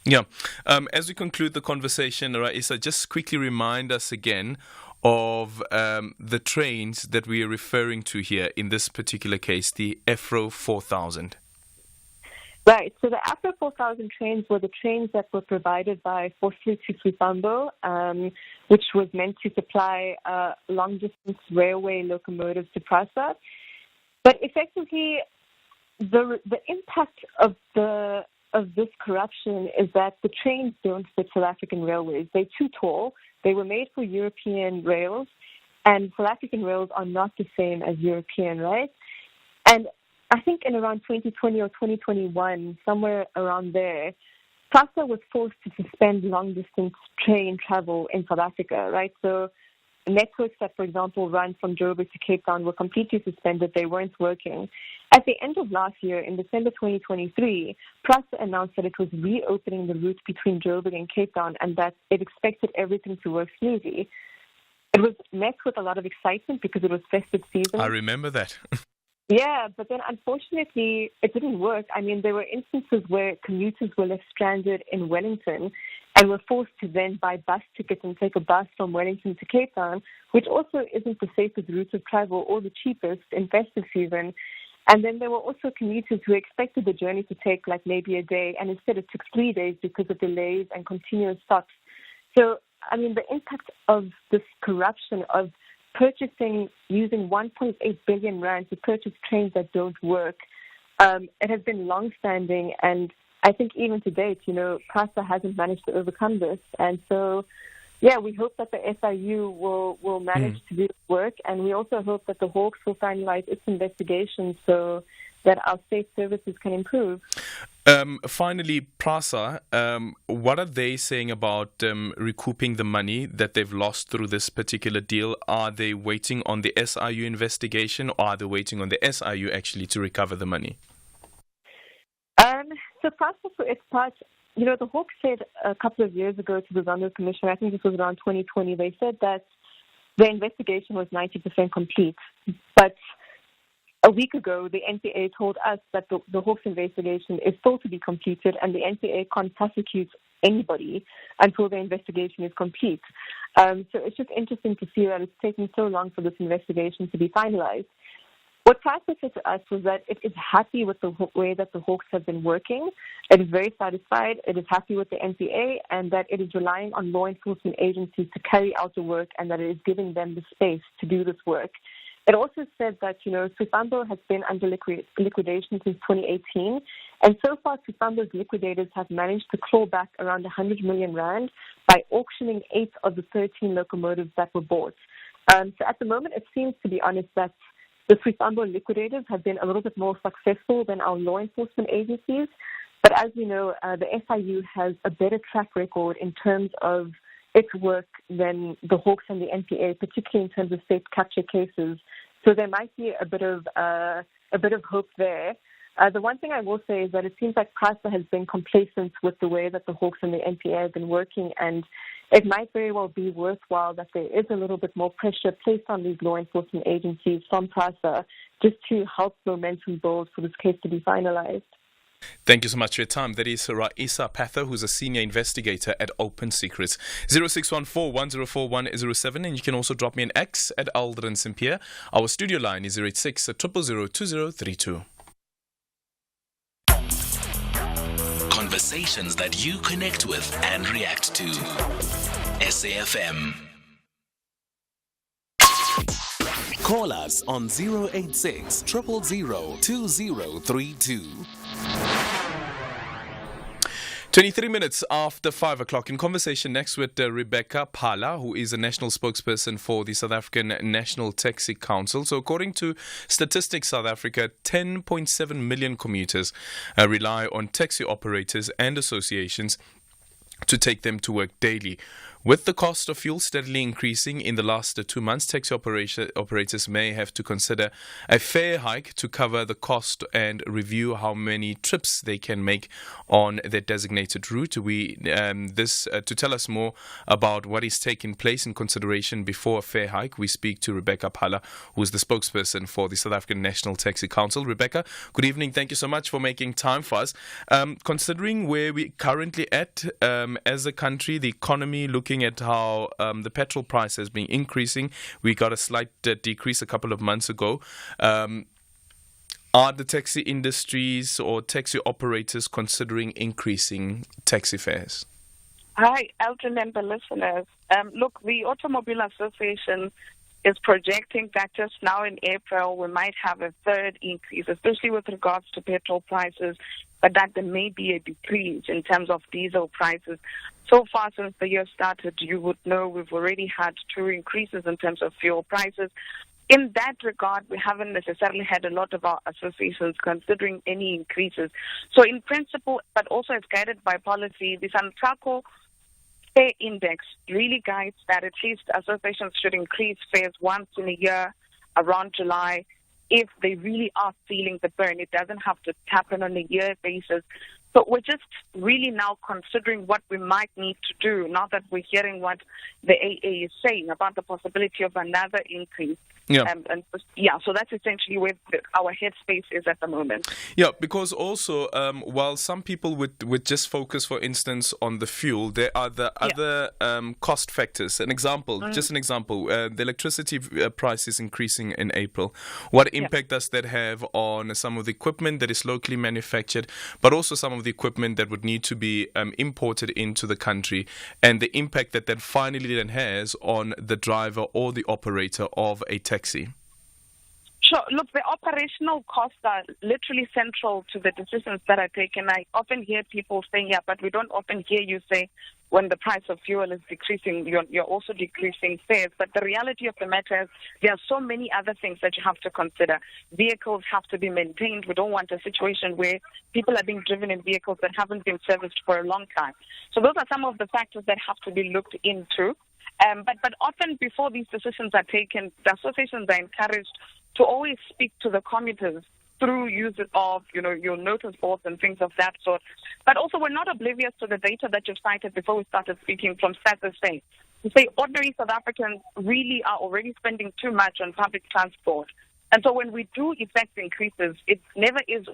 Yeah. As we conclude the conversation, Raisa, just quickly remind us again of the trains that we are referring to here in this particular case, the Afro 4000. Right. So the Afro 4000 trains were the trains that were provided by Forfleet to Sifambo, which was meant to supply long-distance railway locomotives to Prasa. But effectively, the impact of this corruption is that the trains don't fit South African railways. They're too tall. They were made for European rails, and South African rails are not the same as European, right? And I think in around 2020 or 2021, somewhere around there, Prasa was forced to suspend long-distance train travel in South Africa, right? So networks that, for example, run from Joburg to Cape Town were completely suspended. They weren't working. At the end of last year, in December 2023, Prasa announced that it was reopening the route between Joburg and Cape Town and that it expected everything to work smoothly. It was met with a lot of excitement because it was festive season. I remember that. Yeah, but then unfortunately, it didn't work. I mean, there were instances where commuters were left stranded in Wellington and were forced to then buy bus tickets and take a bus from Wellington to Cape Town, which also isn't the safest route of travel or the cheapest in festive season. And then there were also commuters who expected the journey to take maybe a day, and instead it took 3 days because of delays and continuous stops. So, I mean, the impact of this corruption of using 1.8 billion rand to purchase trains that don't work, it has been long-standing, and I think even to date, PRASA hasn't managed to overcome this. And so, yeah, we hope that the SIU will manage to do work, and we also hope that the Hawks will finalize its investigation so that our state services can improve. Finally, PRASA, what are they saying about recouping the money that they've lost through this particular deal? Are they waiting on the SIU investigation, or are they waiting on the SIU actually to recover the money? So PRASA, for its part, the Hawks said a couple of years ago to the Zondo Commission, I think this was around 2020, they said that the investigation was 90% complete. But a week ago, the NPA told us that the Hawks investigation is still to be completed, and the NPA can't prosecute anybody until the investigation is complete. So it's just interesting to see that it's taking so long for this investigation to be finalized. What PRASA said to us was that it is happy with the way that the Hawks have been working. It is very satisfied. It is happy with the NPA, and that it is relying on law enforcement agencies to carry out the work, and that it is giving them the space to do this work. It also said that, Swifambo has been under liquidation since 2018, and so far Swifambo's liquidators have managed to claw back around 100 million rand by auctioning 8 of the 13 locomotives that were bought. So at the moment, it seems, to be honest, that the Swifambo liquidators have been a little bit more successful than our law enforcement agencies. But as we know, the SIU has a better track record in terms of its work than the Hawks and the NPA, particularly in terms of state capture cases. So there might be a bit of hope there. The one thing I will say is that it seems like PRASA has been complacent with the way that the Hawks and the NPA have been working, and it might very well be worthwhile that there is a little bit more pressure placed on these law enforcement agencies from PRASA just to help momentum build for this case to be finalized. Thank you so much for your time. That is Raisa Pather, who's a senior investigator at Open Secrets. 0614-104-107, and you can also drop me an X at Aldrin Sampear. Our studio line is 086-000-2032. Conversations that you connect with and react to. SAFM. Call us on 086 000 2032. 23 minutes after 5 o'clock. In conversation next with Rebecca Phala, who is a national spokesperson for the South African National Taxi Council. So according to Statistics South Africa, 10.7 million commuters rely on taxi operators and associations to take them to work daily. With the cost of fuel steadily increasing in the last 2 months, taxi operators may have to consider a fare hike to cover the cost and review how many trips they can make on their designated route. To tell us more about what is taking place in consideration before a fare hike, we speak to Rebecca Phala, who is the spokesperson for the South African National Taxi Council. Rebecca, good evening. Thank you so much for making time for us. Considering where we're currently at as a country, the economy, looking at how the petrol price has been increasing. We got a slight decrease a couple of months ago. Are the taxi industries or taxi operators considering increasing taxi fares? Hi, Aldrin and the listeners. Look, the Automobile Association is projecting that just now in April we might have a third increase, especially with regards to petrol prices, but that there may be a decrease in terms of diesel prices. So far since the year started, you would know we've already had 2 increases in terms of fuel prices. In that regard, we haven't necessarily had a lot of our associations considering any increases. So in principle, but also as guided by policy, the SANTRACO fare index really guides that at least associations should increase fares once in a year around July if they really are feeling the burn. It doesn't have to happen on a year basis. But we're just really now considering what we might need to do now that we're hearing what the AA is saying about the possibility of another increase. Yeah. So that's essentially where our headspace is at the moment. Yeah, because also, while some people would just focus, for instance, on the fuel, there are the other cost factors. Just an example, the electricity price is increasing in April. What impact does that have on some of the equipment that is locally manufactured, but also some of the equipment that would need to be imported into the country, and the impact that finally then has on the driver or the operator of a taxi? Sure. Look, the operational costs are literally central to the decisions that are taken. I often hear people saying, yeah, but we don't often hear you say when the price of fuel is decreasing, you're also decreasing fares. But the reality of the matter is there are so many other things that you have to consider. Vehicles have to be maintained. We don't want a situation where people are being driven in vehicles that haven't been serviced for a long time. So those are some of the factors that have to be looked into. But often before these decisions are taken, the associations are encouraged to always speak to the commuters through use of, your notice boards and things of that sort. But also, we're not oblivious to the data that you've cited before we started speaking from SASSA. To say ordinary South Africans really are already spending too much on public transport. And so when we do effect increases, it never is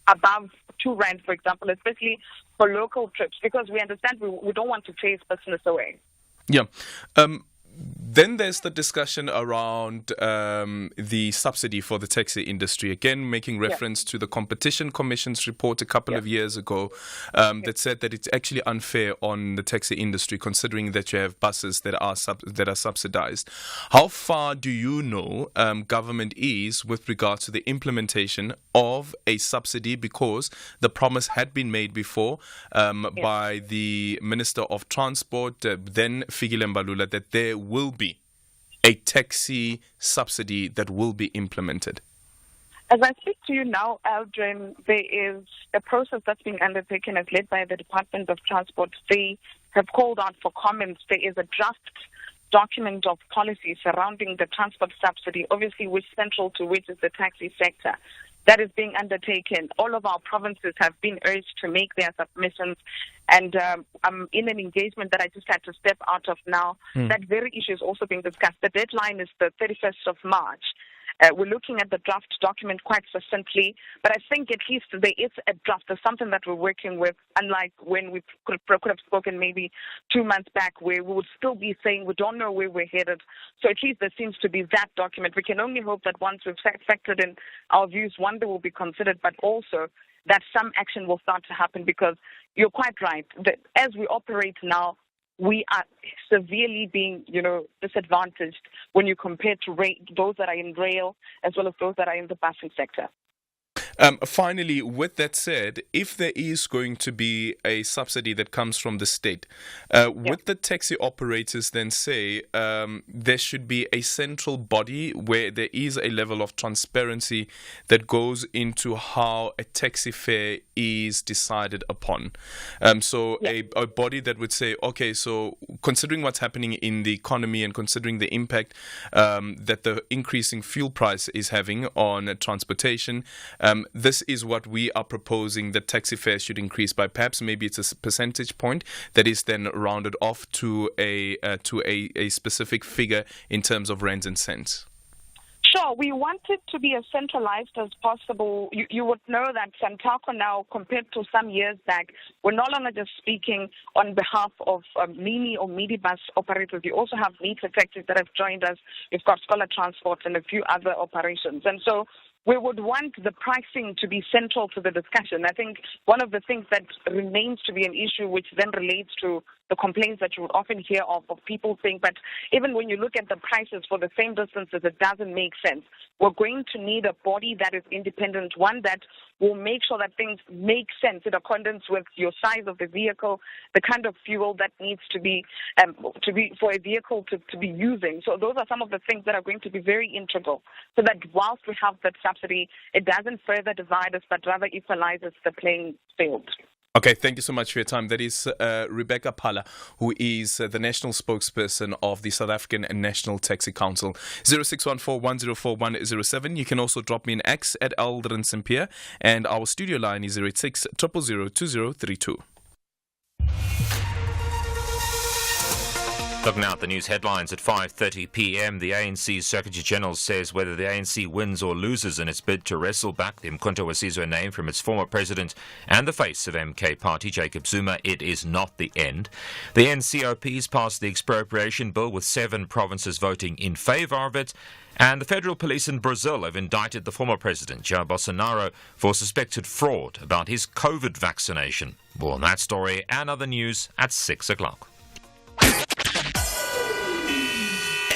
above R2, for example, especially for local trips, because we understand we don't want to chase business away. Yeah. Then there's the discussion around the subsidy for the taxi industry. Again, making reference to the Competition Commission's report a couple of years ago that said that it's actually unfair on the taxi industry, considering that you have buses that are subsidized. How far do you know government is with regards to the implementation of a subsidy? Because the promise had been made before by the Minister of Transport, then Fikile Mbalula, that there will be a taxi subsidy that will be implemented. As I speak to you now, Aldrin, there is a process that's being undertaken as led by the Department of Transport. They have called out for comments. There is a draft document of policy surrounding the transport subsidy, obviously which central to which is the taxi sector. That is being undertaken. All of our provinces have been urged to make their submissions, and I'm in an engagement that I just had to step out of now. That very issue is also being discussed. The deadline is the 31st of March. We're looking at the draft document quite succinctly, but I think at least there is a draft. There's something that we're working with, unlike when we could have spoken maybe 2 months back, where we would still be saying we don't know where we're headed. So at least there seems to be that document. We can only hope that once we've factored in our views, one, they will be considered, but also that some action will start to happen, because you're quite right. That as we operate now, we are severely being, disadvantaged when you compare to those that are in rail as well as those that are in the busing sector. Finally, with that said, if there is going to be a subsidy that comes from the state, would the taxi operators then say there should be a central body where there is a level of transparency that goes into how a taxi fare is decided upon? A body that would say, okay, so considering what's happening in the economy and considering the impact that the increasing fuel price is having on transportation, this is what we are proposing that taxi fares should increase by. Perhaps maybe it's a percentage point that is then rounded off to a specific figure in terms of rands and cents. Sure, we want it to be as centralized as possible. You would know that Santaco now, compared to some years back, we're no longer just speaking on behalf of mini or minibus operators. We also have meter taxis that have joined us. We've got Scholar Transport and a few other operations. And so we would want the pricing to be central to the discussion. I think one of the things that remains to be an issue, which then relates to the complaints that you would often hear of people saying, but even when you look at the prices for the same distances, it doesn't make sense. We're going to need a body that is independent, one that will make sure that things make sense in accordance with your size of the vehicle, the kind of fuel that needs to be for a vehicle to be using. So those are some of the things that are going to be very integral, so that whilst we have that subsidy, it doesn't further divide us, but rather equalizes the playing field. Okay, thank you so much for your time. That is Rebecca Phala, who is the national spokesperson of the South African National Taxi Council. 0614104107. You can also drop me an X at Aldrin Sampear, and our studio line is 086 000 2032. Looking now at the news headlines at 5:30 p.m, the ANC Secretary General says whether the ANC wins or loses in its bid to wrestle back the Mkhonto we Sizwe name from its former president and the face of MK Party, Jacob Zuma, it is not the end. The NCOP's passed the expropriation bill with 7 provinces voting in favour of it. And the federal police in Brazil have indicted the former president, Jair Bolsonaro, for suspected fraud about his COVID vaccination. More on that story and other news at 6 o'clock.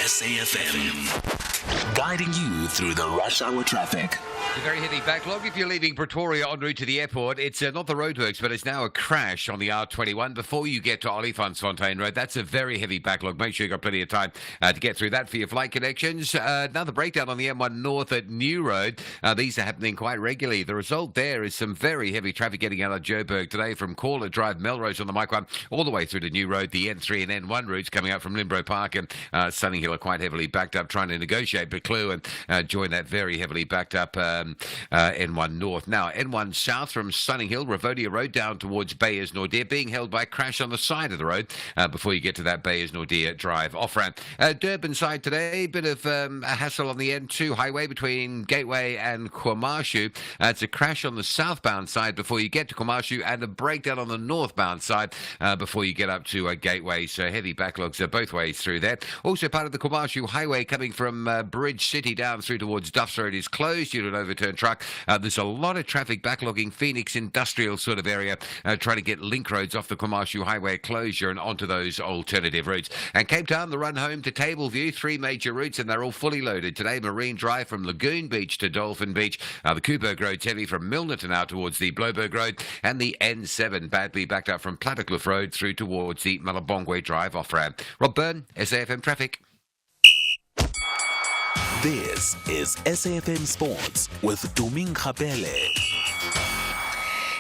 SAFM guiding you through the rush hour traffic. A very heavy backlog if you're leaving Pretoria en route to the airport. It's not the roadworks, but it's now a crash on the R21 before you get to Olifantsfontein Road. That's a very heavy backlog. Make sure you've got plenty of time to get through that for your flight connections. Another breakdown on the M1 North at New Road. These are happening quite regularly. The result there is some very heavy traffic getting out of Joburg today from Caller Drive, Melrose on the Mike 1, all the way through to New Road. The N3 and N1 routes coming out from Limbro Park and Sunninghill are quite heavily backed up, trying to negotiate Beclue and join that very heavily backed up N1 North. Now, N1 South from Sunninghill, Ravodia Road down towards Bayers Nordier, being held by a crash on the side of the road before you get to that Bayers Nordier Drive off-ramp. Durban side today, bit of a hassle on the N2 highway between Gateway and KwaMashu. It's a crash on the southbound side before you get to KwaMashu and a breakdown on the northbound side before you get up to Gateway. So heavy backlogs both ways through there. Also part of the KwaMashu highway coming from Bridge City down through towards Duffs Road is closed due to an overturned truck. There's a lot of traffic backlogging Phoenix industrial sort of area, trying to get link roads off the KwaMashu highway closure and onto those alternative routes. And Cape Town, the run home to Tableview, 3 major routes, and they're all fully loaded. Today, Marine Drive from Lagoon Beach to Dolphin Beach. The Kuiberg Road's heavy from Milnerton out towards the Bloberg Road, and the N7 badly backed up from Plattekloof Road through towards the Malabongwe Drive off-ramp. Rob Byrne, SAFM Traffic. This is SAFM Sports with Tuming Khapele.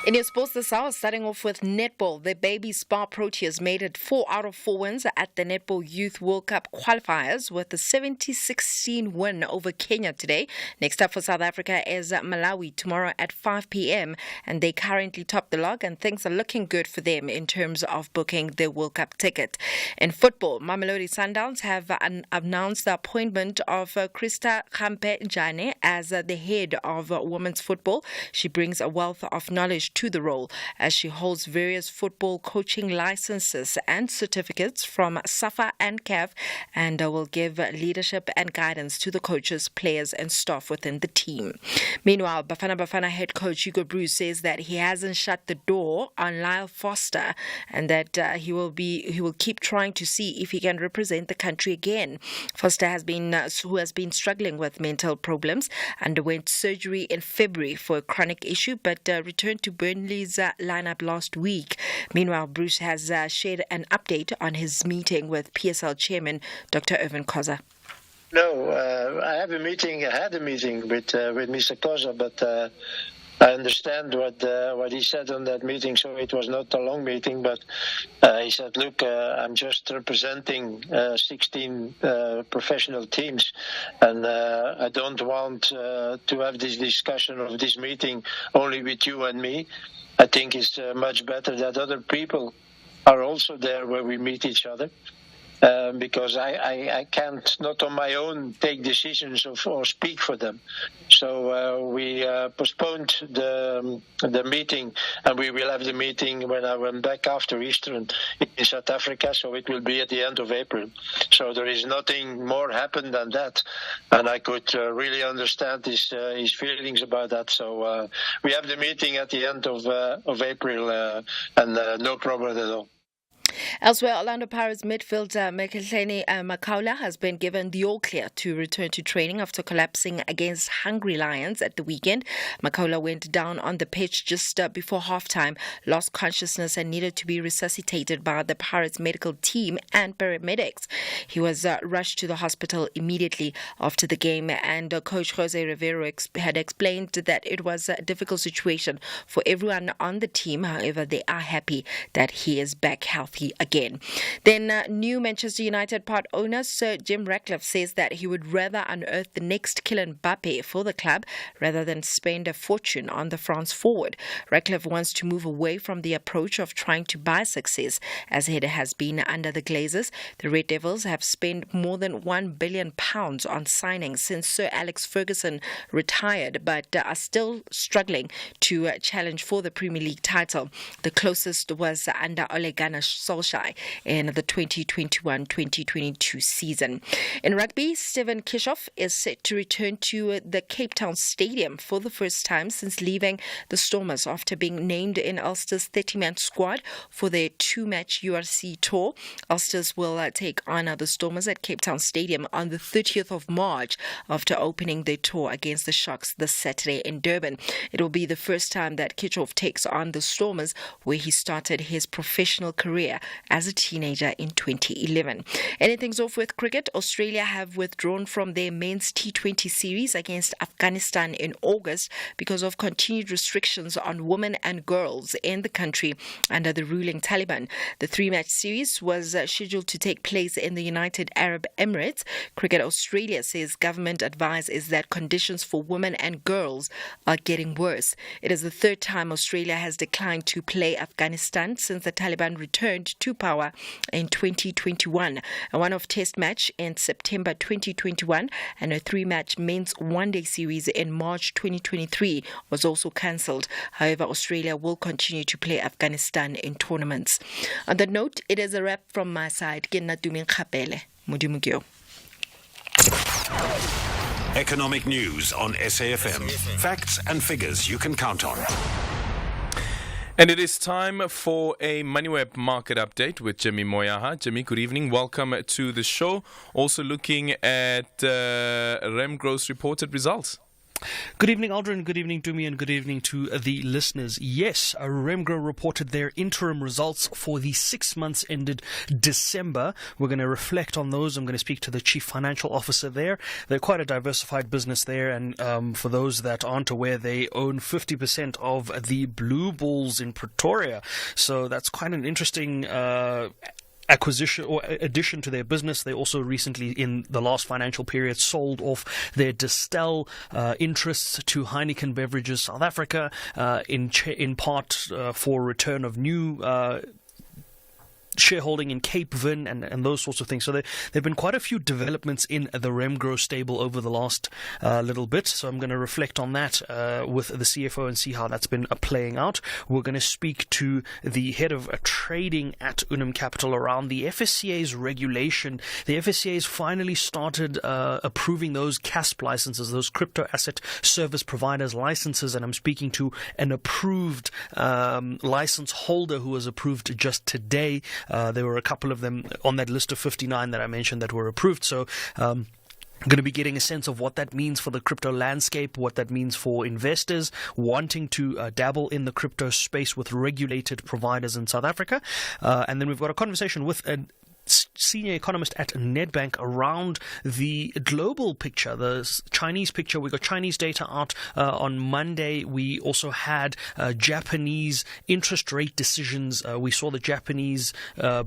In your sports this hour, starting off with netball, the baby Spa Proteas made it 4 out of 4 wins at the Netball Youth World Cup qualifiers with a 70-16 win over Kenya today. Next up for South Africa is Malawi tomorrow at 5 p.m. and they currently top the log and things are looking good for them in terms of booking their World Cup ticket. In football, Mamelodi Sundowns have announced the appointment of Krista Khampe-Njane as the head of women's football. She brings a wealth of knowledge to the role as she holds various football coaching licenses and certificates from SAFA and CAF and will give leadership and guidance to the coaches, players and staff within the team. Meanwhile, Bafana Bafana head coach Hugo Bruce says that he hasn't shut the door on Lyle Foster and that he will keep trying to see if he can represent the country again. Foster who has been struggling with mental problems, underwent surgery in February for a chronic issue but returned to Burnley's lineup last week. Meanwhile, Bruce has shared an update on his meeting with PSL chairman Dr. Irvin Khoza. No, I had a meeting with Mr. Khoza, but I understand what he said on that meeting, so it was not a long meeting, but he said, look, I'm just representing 16 professional teams, and I don't want to have this discussion of this meeting only with you and me. I think it's much better that other people are also there where we meet each other. Because I can't, not on my own, take decisions or speak for them. So we postponed the meeting, and we will have the meeting when I went back after Easter in South Africa, so it will be at the end of April. So there is nothing more happened than that, and I could really understand his feelings about that. So we have the meeting at the end of April, and no problem at all. Elsewhere, Orlando Pirates midfielder Makahleni Makaula has been given the all-clear to return to training after collapsing against Hungry Lions at the weekend. Makaula went down on the pitch just before halftime, lost consciousness and needed to be resuscitated by the Pirates medical team and paramedics. He was rushed to the hospital immediately after the game, and Coach Jose Rivero had explained that it was a difficult situation for everyone on the team. However, they are happy that he is back healthy again. Then new Manchester United part owner Sir Jim Ratcliffe says that he would rather unearth the next Kylian Mbappe for the club rather than spend a fortune on the France forward. Ratcliffe wants to move away from the approach of trying to buy success as it has been under the Glazers. The Red Devils have spent more than £1 billion on signings since Sir Alex Ferguson retired, but are still struggling to challenge for the Premier League title. The closest was under Ole Gunnar Solskjaer shy in the 2021-2022 season. In rugby, Steven Kishoff is set to return to the Cape Town Stadium for the first time since leaving the Stormers after being named in Ulster's 30-man squad for their 2-match URC tour. Ulsters will take on the Stormers at Cape Town Stadium on the 30th of March after opening their tour against the Sharks this Saturday in Durban. It will be the first time that Kishoff takes on the Stormers, where he started his professional career as a teenager in 2011. Ending things off with cricket, Australia have withdrawn from their men's T20 series against Afghanistan in August because of continued restrictions on women and girls in the country under the ruling Taliban. The 3-match series was scheduled to take place in the United Arab Emirates. Cricket Australia says government advice is that conditions for women and girls are getting worse. It is the third time Australia has declined to play Afghanistan since the Taliban returned to power in 2021. A one-off test match in September 2021 and a 3-match men's one-day series in March 2023 was also cancelled. However, Australia will continue to play Afghanistan in tournaments. On that note, it is a wrap from my side. Ke nna Tumi Nkgapele. Modimo ke yo. Economic news on SAFM. Facts and figures you can count on. And it is time for a MoneyWeb market update with Jimmy Moyaha. Jimmy, good evening. Welcome to the show. Also looking at Remgro's reported results. Good evening, Aldrin. Good evening to me, and good evening to the listeners. Yes, Remgro reported their interim results for the 6 months ended December. We're going to reflect on those. I'm going to speak to the chief financial officer there. They're quite a diversified business there, and for those that aren't aware, they own 50% of the Blue Bulls in Pretoria. So that's quite an interesting acquisition or addition to their business. They also recently, in the last financial period, sold off their Distel interests to Heineken Beverages South Africa, in part for return of new shareholding in Cape Vin and those sorts of things. So there have been quite a few developments in the Remgro stable over the last little bit. So I'm going to reflect on that with the CFO and see how that's been playing out. We're going to speak to the head of trading at Unum Capital around the FSCA's regulation. The FSCA has finally started approving those CASP licenses, those crypto asset service providers licenses, and I'm speaking to an approved license holder who was approved just today. There were a couple of them on that list of 59 that I mentioned that were approved. So I'm going to be getting a sense of what that means for the crypto landscape, what that means for investors wanting to dabble in the crypto space with regulated providers in South Africa. And then we've got a conversation with a senior economist at Nedbank around the global picture, the Chinese picture. We got Chinese data out on Monday. We also had Japanese interest rate decisions. We saw the Japanese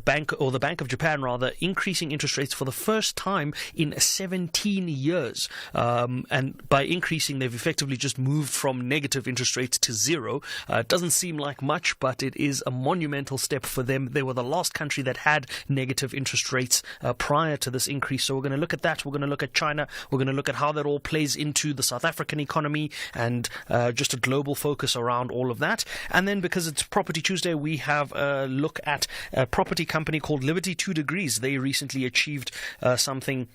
bank, or the Bank of Japan rather, increasing interest rates for the first time in 17 years. And by increasing, they've effectively just moved from negative interest rates to zero. It doesn't seem like much, but it is a monumental step for them. They were the last country that had negative interest rates prior to this increase. So we're going to look at that. We're going to look at China. We're going to look at how that all plays into the South African economy and just a global focus around all of that. And then, because it's Property Tuesday, we have a look at a property company called Liberty 2 Degrees. They recently achieved something.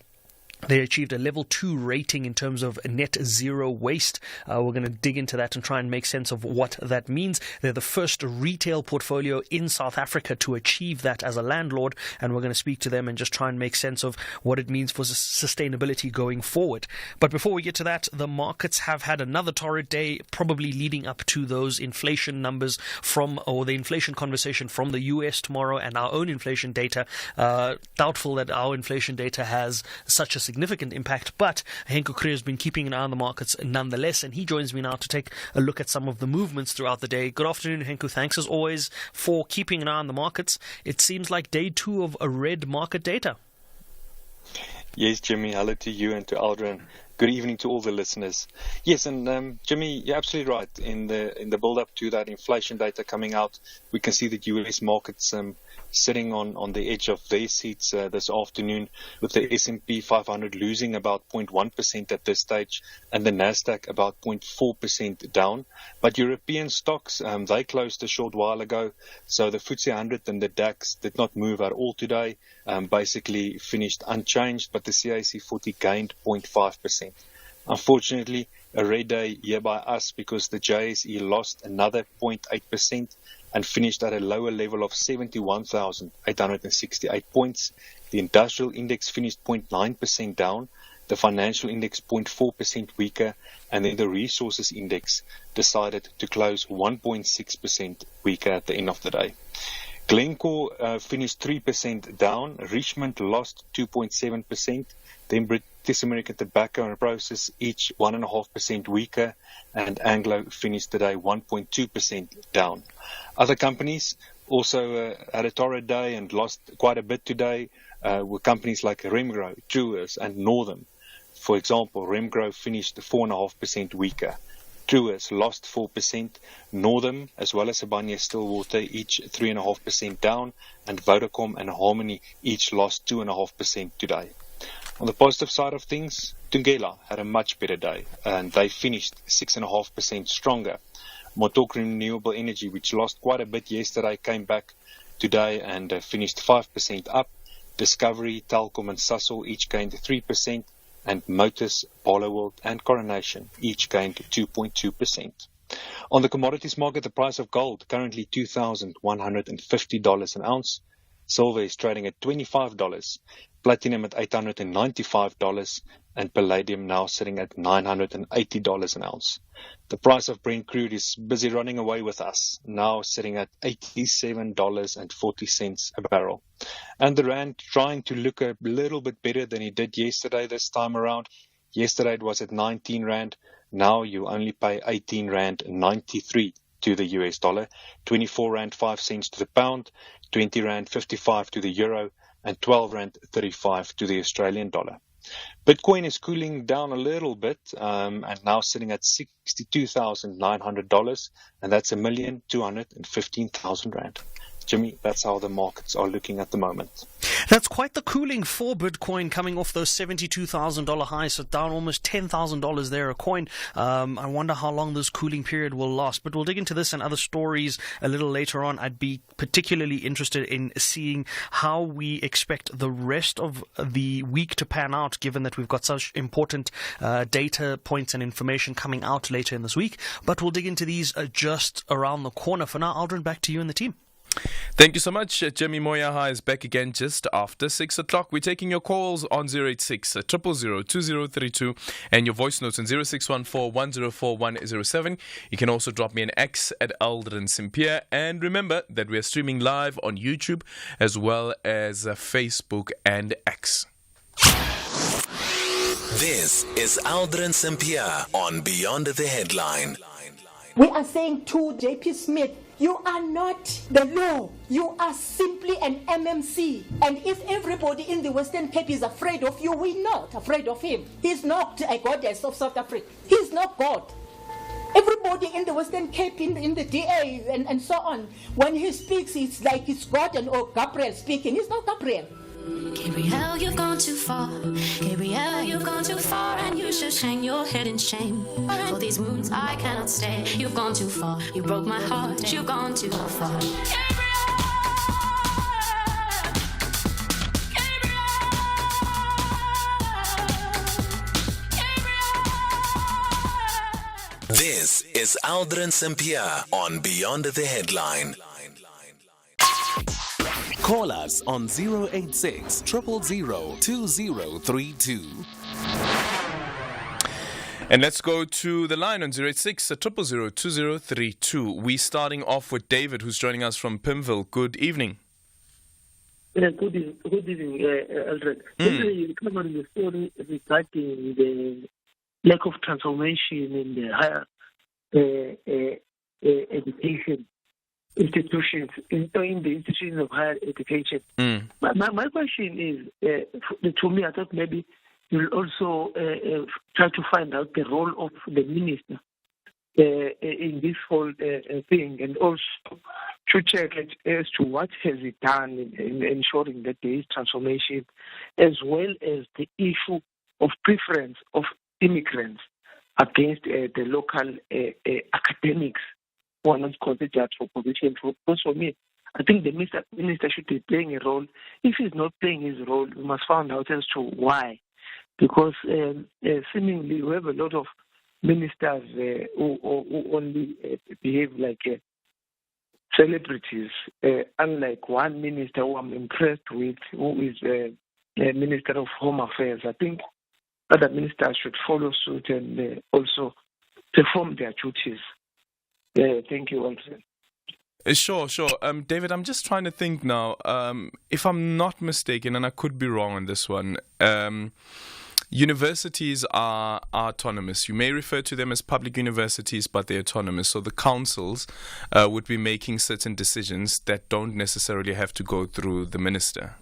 They achieved a level 2 rating in terms of net zero waste. We're going to dig into that and try and make sense of what that means. They're the first retail portfolio in South Africa to achieve that as a landlord, and we're going to speak to them and just try and make sense of what it means for sustainability going forward. But before we get to that, the markets have had another torrid day, probably leading up to those inflation numbers or the inflation conversation from the US tomorrow and our own inflation data. Doubtful that our inflation data has such a significant impact, but Henko Krier has been keeping an eye on the markets nonetheless, and he joins me now to take a look at some of the movements throughout the day. Good afternoon, Henko. Thanks as always for keeping an eye on the markets. It seems like day 2 of a red market data. Yes, Jimmy, hello to you and to Aldrin. Good evening to all the listeners. Yes, and Jimmy, you're absolutely right. In the build-up to that inflation data coming out, we can see that U.S. markets sitting on the edge of their seats this afternoon, with the S&P 500 losing about 0.1% at this stage, and the Nasdaq about 0.4% down. But European stocks, they closed a short while ago, so the FTSE 100 and the DAX did not move at all today. Basically finished unchanged, but the CAC 40 gained 0.5%. Unfortunately, a red day here by us because the JSE lost another 0.8% and finished at a lower level of 71,868 points. The industrial index finished 0.9% down, the financial index 0.4% weaker, and then the resources index decided to close 1.6% weaker at the end of the day. Glencore finished 3% down. Richmond lost 2.7%. Then British American Tobacco and Process each 1.5% weaker. And Anglo finished today 1.2% down. Other companies also had a torrid day and lost quite a bit today. Were companies like Remgro, Truworths and Northam. For example, Remgro finished 4.5% weaker. Truworths lost 4%, Northam as well as Sibanye-Stillwater each 3.5% down, and Vodacom and Harmony each lost 2.5% today. On the positive side of things, Thungela had a much better day, and they finished 6.5% stronger. Motok Renewable Energy, which lost quite a bit yesterday, came back today and finished 5% up. Discovery, Telkom and Sasol each gained 3%. And Motus, Barloworld and Coronation each gained 2.2%. On the commodities market, the price of gold currently $2,150 an ounce. Silver is trading at $25, platinum at $895, and palladium now sitting at $980 an ounce. The price of Brent crude is busy running away with us, now sitting at $87.40 a barrel. And the rand trying to look a little bit better than it did yesterday this time around. Yesterday it was at 19 rand. Now you only pay 18 rand 93 to the US dollar, 24 rand 5 cents to the pound, 20 rand 55 to the euro, and 12 rand 35 to the Australian dollar. Bitcoin is cooling down a little bit and now sitting at $62,900, and that's $1,215,000 rand. Jimmy, that's how the markets are looking at the moment. That's quite the cooling for Bitcoin, coming off those $72,000 highs, so down almost $10,000 there a coin. I wonder how long this cooling period will last, but we'll dig into this and other stories a little later on. I'd be particularly interested in seeing how we expect the rest of the week to pan out, given that we've got such important data points and information coming out later in this week. But we'll dig into these just around the corner. For now, Aldrin, back to you and the team. Thank you so much. Jimmy Moyaha is back again just after 6 o'clock. We're taking your calls on 086 000 2032 and your voice notes on 0614 104 107. You can also drop me an X at Aldrin Sampear. And remember that we are streaming live on YouTube as well as Facebook and X. This is Aldrin Sampear on Beyond the Headline. We are saying to JP Smith, you are not the law. You are simply an MMC. And if everybody in the Western Cape is afraid of you, we're not afraid of him. He's not a goddess of South Africa. He's not God. Everybody in the Western Cape, in the DA and so on, when he speaks, it's like it's God or Gabriel speaking. He's not Gabriel. Gabriel, you've gone too far. Gabriel, you've gone too far, and you should hang your head in shame. For these wounds I cannot stay. You've gone too far. You broke my heart. You've gone too far. This is Aldrin Sampear on Beyond the Headline. Call us on 086 000 2032. And let's go to the line on 086 000 2032. We're starting off with David, who's joining us from Pimville. Good evening. Good evening, Aldrin. You come on the story regarding the lack of transformation in the higher education institutions, in the institutions of higher education. My question is, to me, I thought maybe We'll also try to find out the role of the minister in this whole thing, and also to check as to what has it done in ensuring that there is transformation, as well as the issue of preference of immigrants against the local academics who are not considered for position. Because for me, I think the minister should be playing a role. If he's not playing his role, we must find out as to why. Because seemingly we have a lot of ministers who only behave like celebrities, unlike one minister who I'm impressed with, who is Minister of Home Affairs. I think other ministers should follow suit and also perform their duties. Thank you, Aldrin. Sure. David, I'm just trying to think now. If I'm not mistaken, and I could be wrong on this one, universities are autonomous. You may refer to them as public universities, but they're autonomous. So the councils would be making certain decisions that don't necessarily have to go through the minister.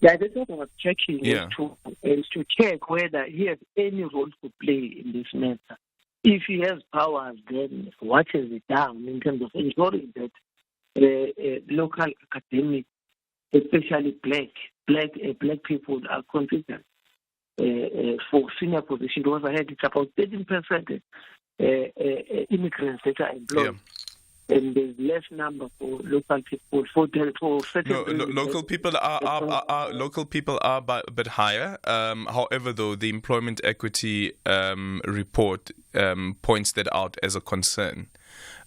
Yeah, that's what I was checking, is to check whether he has any role to play in this matter. If he has powers, then what has he done in terms of ensuring that local academics, especially black people, are considered for senior positions? Because I heard it's about 13% immigrants that are employed. And there's less number for local people. Local people are a bit higher. However, though, the Employment Equity report points that out as a concern,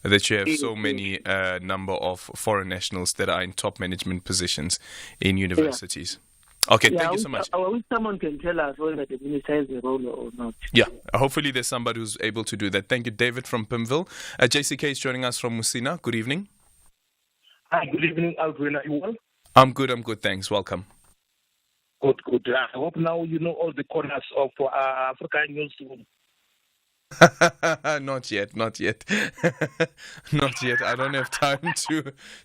that you have so many number of foreign nationals that are in top management positions in universities. Okay, thank you so much. I wish someone can tell us whether the minister has a role or not. Yeah, hopefully there's somebody who's able to do that. Thank you, David from Pimville. JCK is joining us from Musina. Good evening. Hi, good evening, Aldrin. Are you well? I'm good, Thanks. Welcome. Good. I hope now you know all the corners of African newsroom. Not yet. Not yet. I don't have time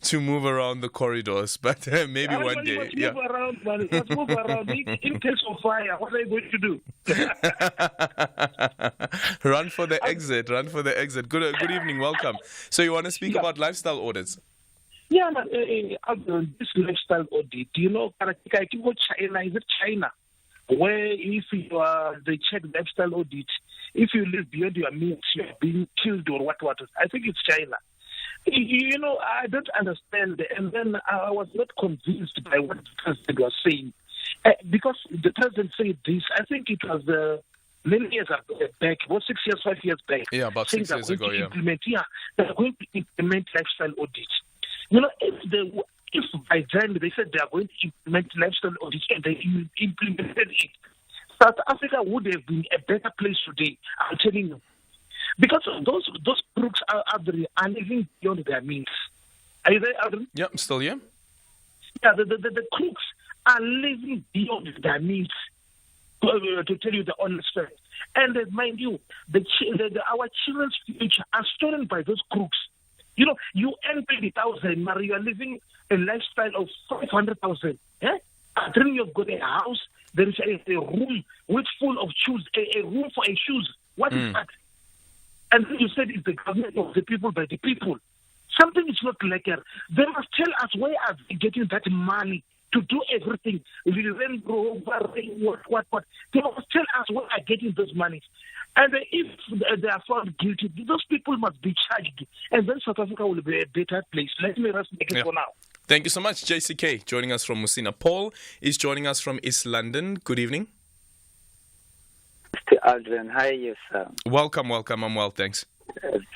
to move around the corridors, but maybe one day. Let's move around. In case of fire, what are you going to do? Run for the exit. Good evening. Welcome. So you want to speak about lifestyle audits? Yeah, this lifestyle audit. You know, China, is it China? Where if they check lifestyle audit, if you live beyond your means, you're being killed or what. I think it's China. You know, I don't understand. And then I was not convinced by what the president was saying. Because the president said this, I think it was many years back, about 6 years, 5 years back. Yeah, about 6 years ago, they're going to implement lifestyle audit. You know, if by then they said they are going to implement lifestyle audit and they implemented it, South Africa would have been a better place today, I'm telling you. Because those crooks are living beyond their means. Are you there, Aldrin? Yeah, I'm still here. Yeah, the crooks are living beyond their means, to tell you the honest fact. And mind you, our children's future are stolen by those crooks. You know, you earn 20,000, but you are living a lifestyle of 500,000. Then you've got a house, there is a room which full of shoes, a room for a shoes. What is that? And then you said it's the government of the people by the people. Something is not like that. They must tell us where are they getting that money to do everything. What. They must tell us where are getting those money. And if they are found guilty, those people must be charged. And then South Africa will be a better place. Let me rest make it for now. Thank you so much, JCK, joining us from Musina. Paul is joining us from East London. Good evening. Mr. Aldrin, hi, yes, sir. Welcome. I'm well, thanks.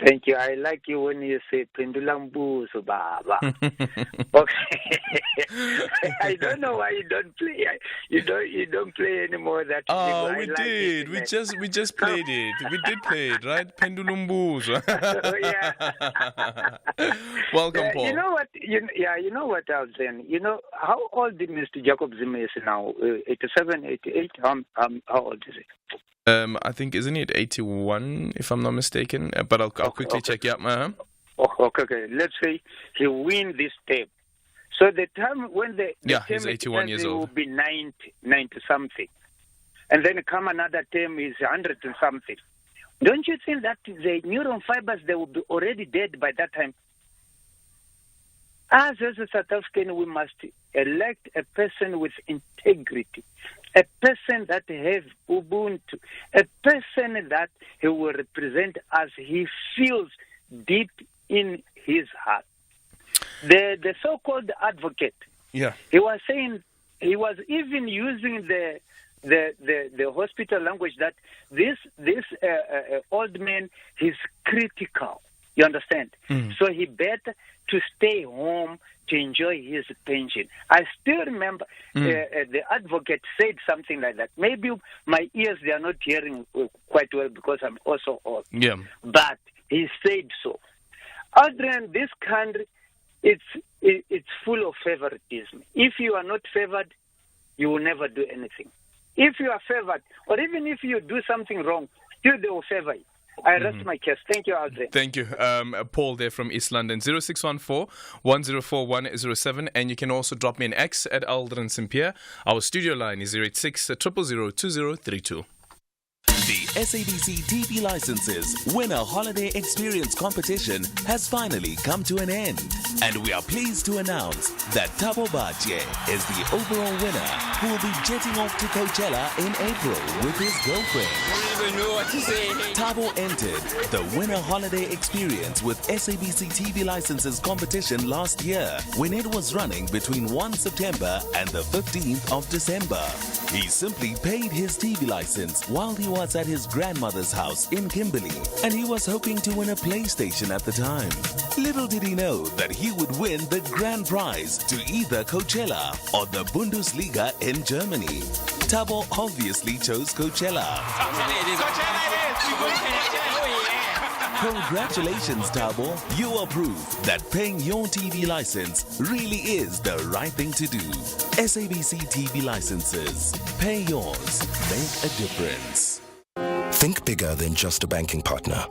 Thank you. I like you when you say Pendulambuzo Baba. Okay. I don't know why you don't play. You don't play anymore that. Oh, we did. We just played it. We did play it, right? Pendulumbuzo. Yeah. Welcome, Paul. You know what? You know what I was saying. You know how old did Mr. Jacob Zuma is now? 87, 88. How old is he? I think, isn't it 81, if I'm not mistaken? But I'll quickly check. Yeah. Okay. Let's say he win this tape. So the time when the he's 81 years old. He will be 90 something. and then come another term is 100 and something. Don't you think that the neuron fibers, they will be already dead by that time? As a South African, we must elect a person with integrity, a person that has Ubuntu, a person that he will represent as he feels deep in his heart. The so-called advocate, he was saying, he was even using the hospital language that this old man is critical. You understand? So he better to stay home to enjoy his pension. I still remember the advocate said something like that. Maybe my ears, they are not hearing quite well because I'm also old. Yeah. But he said so. Aldrin, this country, it's full of favoritism. If you are not favored, you will never do anything. If you are favored, or even if you do something wrong, still they will favor you. I rest my case. Thank you, Aldrin. Thank you. Paul there from East London. 0614-104-107. And you can also drop me an X at Aldrin Sampear. Our studio line is 086 000 2032. The SABC TV Licenses Winner Holiday Experience competition has finally come to an end. And we are pleased to announce that Thabo Batye is the overall winner who will be jetting off to Coachella in April with his girlfriend. I don't even know what to say. Thabo entered the Winner Holiday Experience with SABC TV Licenses competition last year when it was running between 1 September and the 15th of December. He simply paid his TV license while he was at his grandmother's house in Kimberley, and he was hoping to win a PlayStation at the time. Little did he know that he would win the grand prize to either Coachella or the Bundesliga in Germany. Thabo obviously chose Coachella. Congratulations, Thabo. You are proof that paying your TV license really is the right thing to do. SABC TV Licenses. Pay yours. Make a difference. Think bigger than just a banking partner.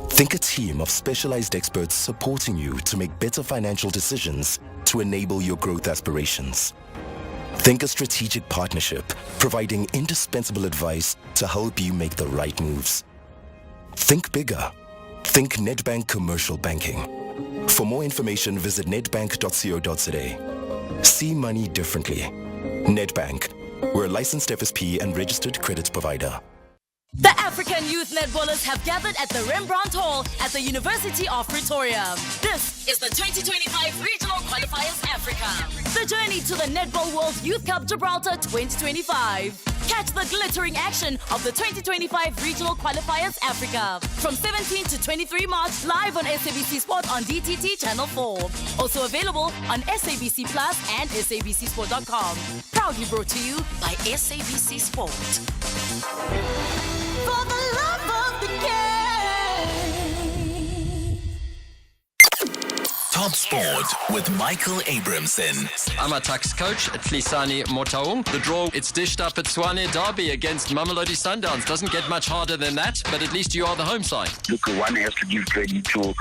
Think a team of specialized experts supporting you to make better financial decisions to enable your growth aspirations. Think a strategic partnership providing indispensable advice to help you make the right moves. Think bigger. Think Nedbank Commercial Banking. For more information, visit nedbank.co.za. See money differently. Nedbank. We're a licensed FSP and registered credit provider. The African youth netballers have gathered at the Rembrandt Hall at the University of Pretoria. This is the 2025 Regional Qualifiers Africa. The journey to the Netball World Youth Cup Gibraltar 2025. Catch the glittering action of the 2025 Regional Qualifiers Africa from 17 to 23 March live on SABC Sport on DTT Channel 4. Also available on SABC Plus and SABCSport.com. Proudly brought to you by SABC Sport. For the love of the game. Top Sport with Michael Abramson. I'm a tax coach at Lisani Motaung. The draw, it's dished up at Swane Derby against Mamelodi Sundowns. Doesn't get much harder than that, but at least you are the home side. Look, one has to give credit to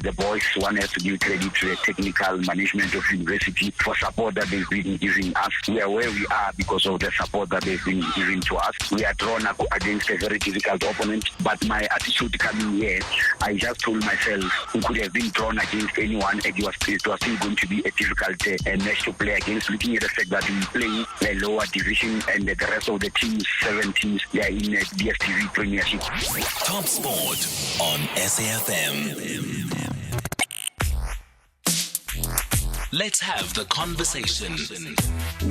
the boys. One has to give credit to the technical management of university for support that they've been giving us. We are where we are because of the support that they've been giving to us. We are drawn up against a very difficult opponent, but my attitude coming here, I just told myself we could have been drawn against anyone. It was still going to be a difficult match to play against, looking at the fact that we play a lower division and the rest of the teams, 7 teams, they are in the DSTV Premiership. Top Sport on SAFM. Let's have the conversation.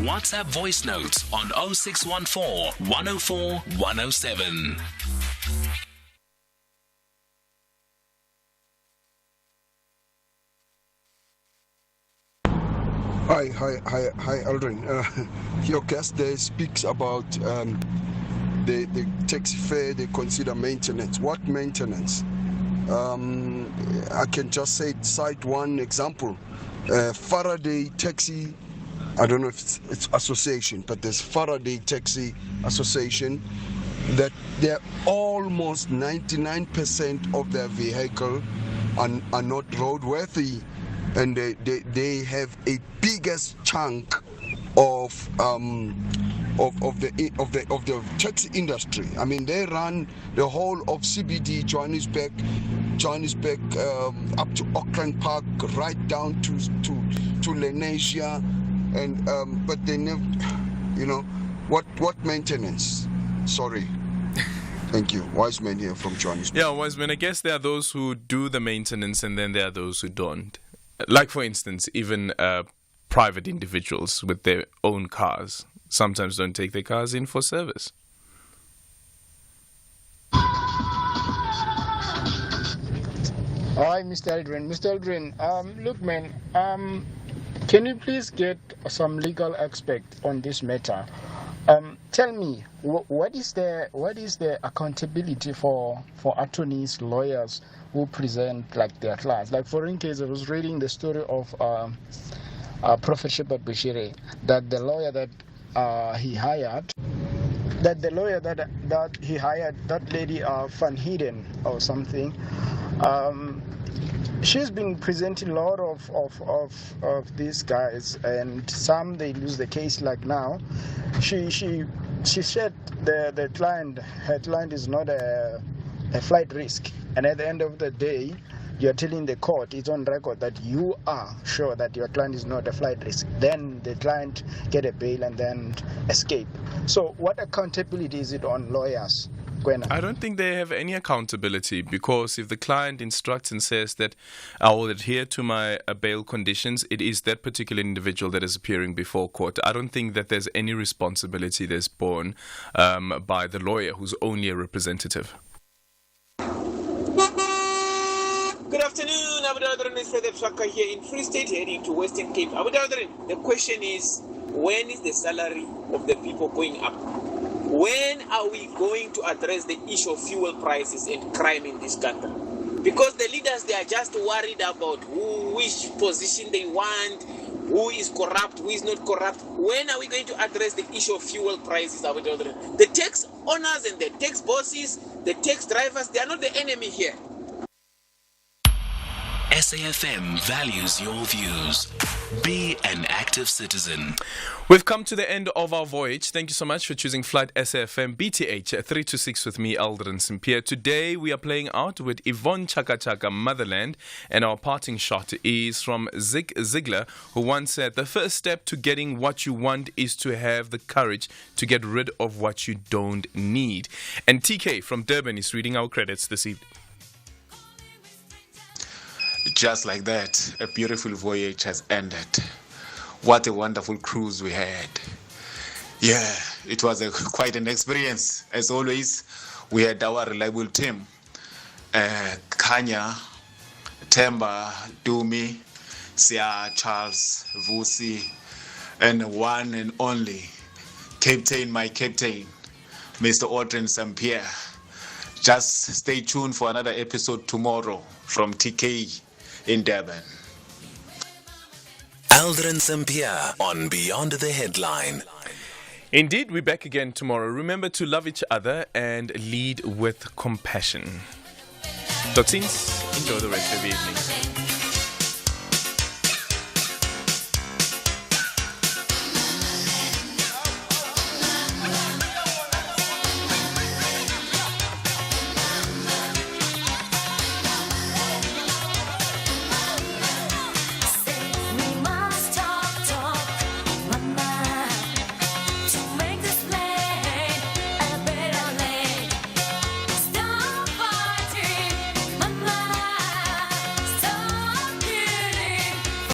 WhatsApp voice notes on 0614 104 107. Hi, Aldrin. Your guest there speaks about the taxi fare they consider maintenance. What maintenance? I can just cite one example. Faraday Taxi, I don't know if it's association, but there's Faraday Taxi Association that they're almost 99% of their vehicle are not roadworthy. And they have a biggest chunk of the taxi industry. I mean, they run the whole of CBD, Johannesburg, up to Auckland Park, right down to Lenasia, and but they never, what maintenance? Sorry. Thank you. Wiseman here from Johannesburg. Yeah, Wiseman, I guess there are those who do the maintenance and then there are those who don't. Like, for instance, even private individuals with their own cars sometimes don't take their cars in for service. Hi, Mr. Aldrin. Mr. Aldrin, look, man, can you please get some legal aspect on this matter? Tell me, what is the accountability for attorneys, lawyers who present like their clients? Like, for instance, I was reading the story of Prophet Shepard Bashiri, that the lawyer that he hired, that lady Van Heeden or something, she's been presenting a lot of these guys, and some they lose the case. Like now, she said the client, her client is not a flight risk, and at the end of the day, you're telling the court, it's on record, that you are sure that your client is not a flight risk. Then the client get a bail and then escape. So what accountability is it on lawyers? I don't think they have any accountability, because if the client instructs and says that I will adhere to my bail conditions, it is that particular individual that is appearing before court. I don't think that there's any responsibility that's borne by the lawyer, who's only a representative. Good afternoon, Abu Aldrin. It's Frederick Shaka here in Free State, heading to Western Cape. Abu Aldrin, the question is, when is the salary of the people going up? When are we going to address the issue of fuel prices and crime in this country? Because the leaders, they are just worried about which position they want, who is corrupt, who is not corrupt. When are we going to address the issue of fuel prices, Abu Aldrin? The tax owners and the tax bosses, the tax drivers, they are not the enemy here. SAFM values your views. Be an active citizen. We've come to the end of our voyage. Thank you so much for choosing Flight SAFM BTH 326 with me, Aldrin Sampear. Today we are playing out with Yvonne Chaka Chaka, Motherland, and our parting shot is from Zig Ziglar, who once said, the first step to getting what you want is to have the courage to get rid of what you don't need. And TK from Durban is reading our credits this evening. Just like that, a beautiful voyage has ended. What a wonderful cruise we had. Yeah, it was quite an experience. As always, we had our reliable team. Kanya, Temba, Dumi, Sia, Charles, Vusi, and one and only captain, my captain, Mr. Aldrin Sampear. Just stay tuned for another episode tomorrow from TK in Durban. Aldrin Sampear on Beyond the Headline. Indeed, we're back again tomorrow. Remember to love each other and lead with compassion. Tot ziens. Enjoy the rest of the evening.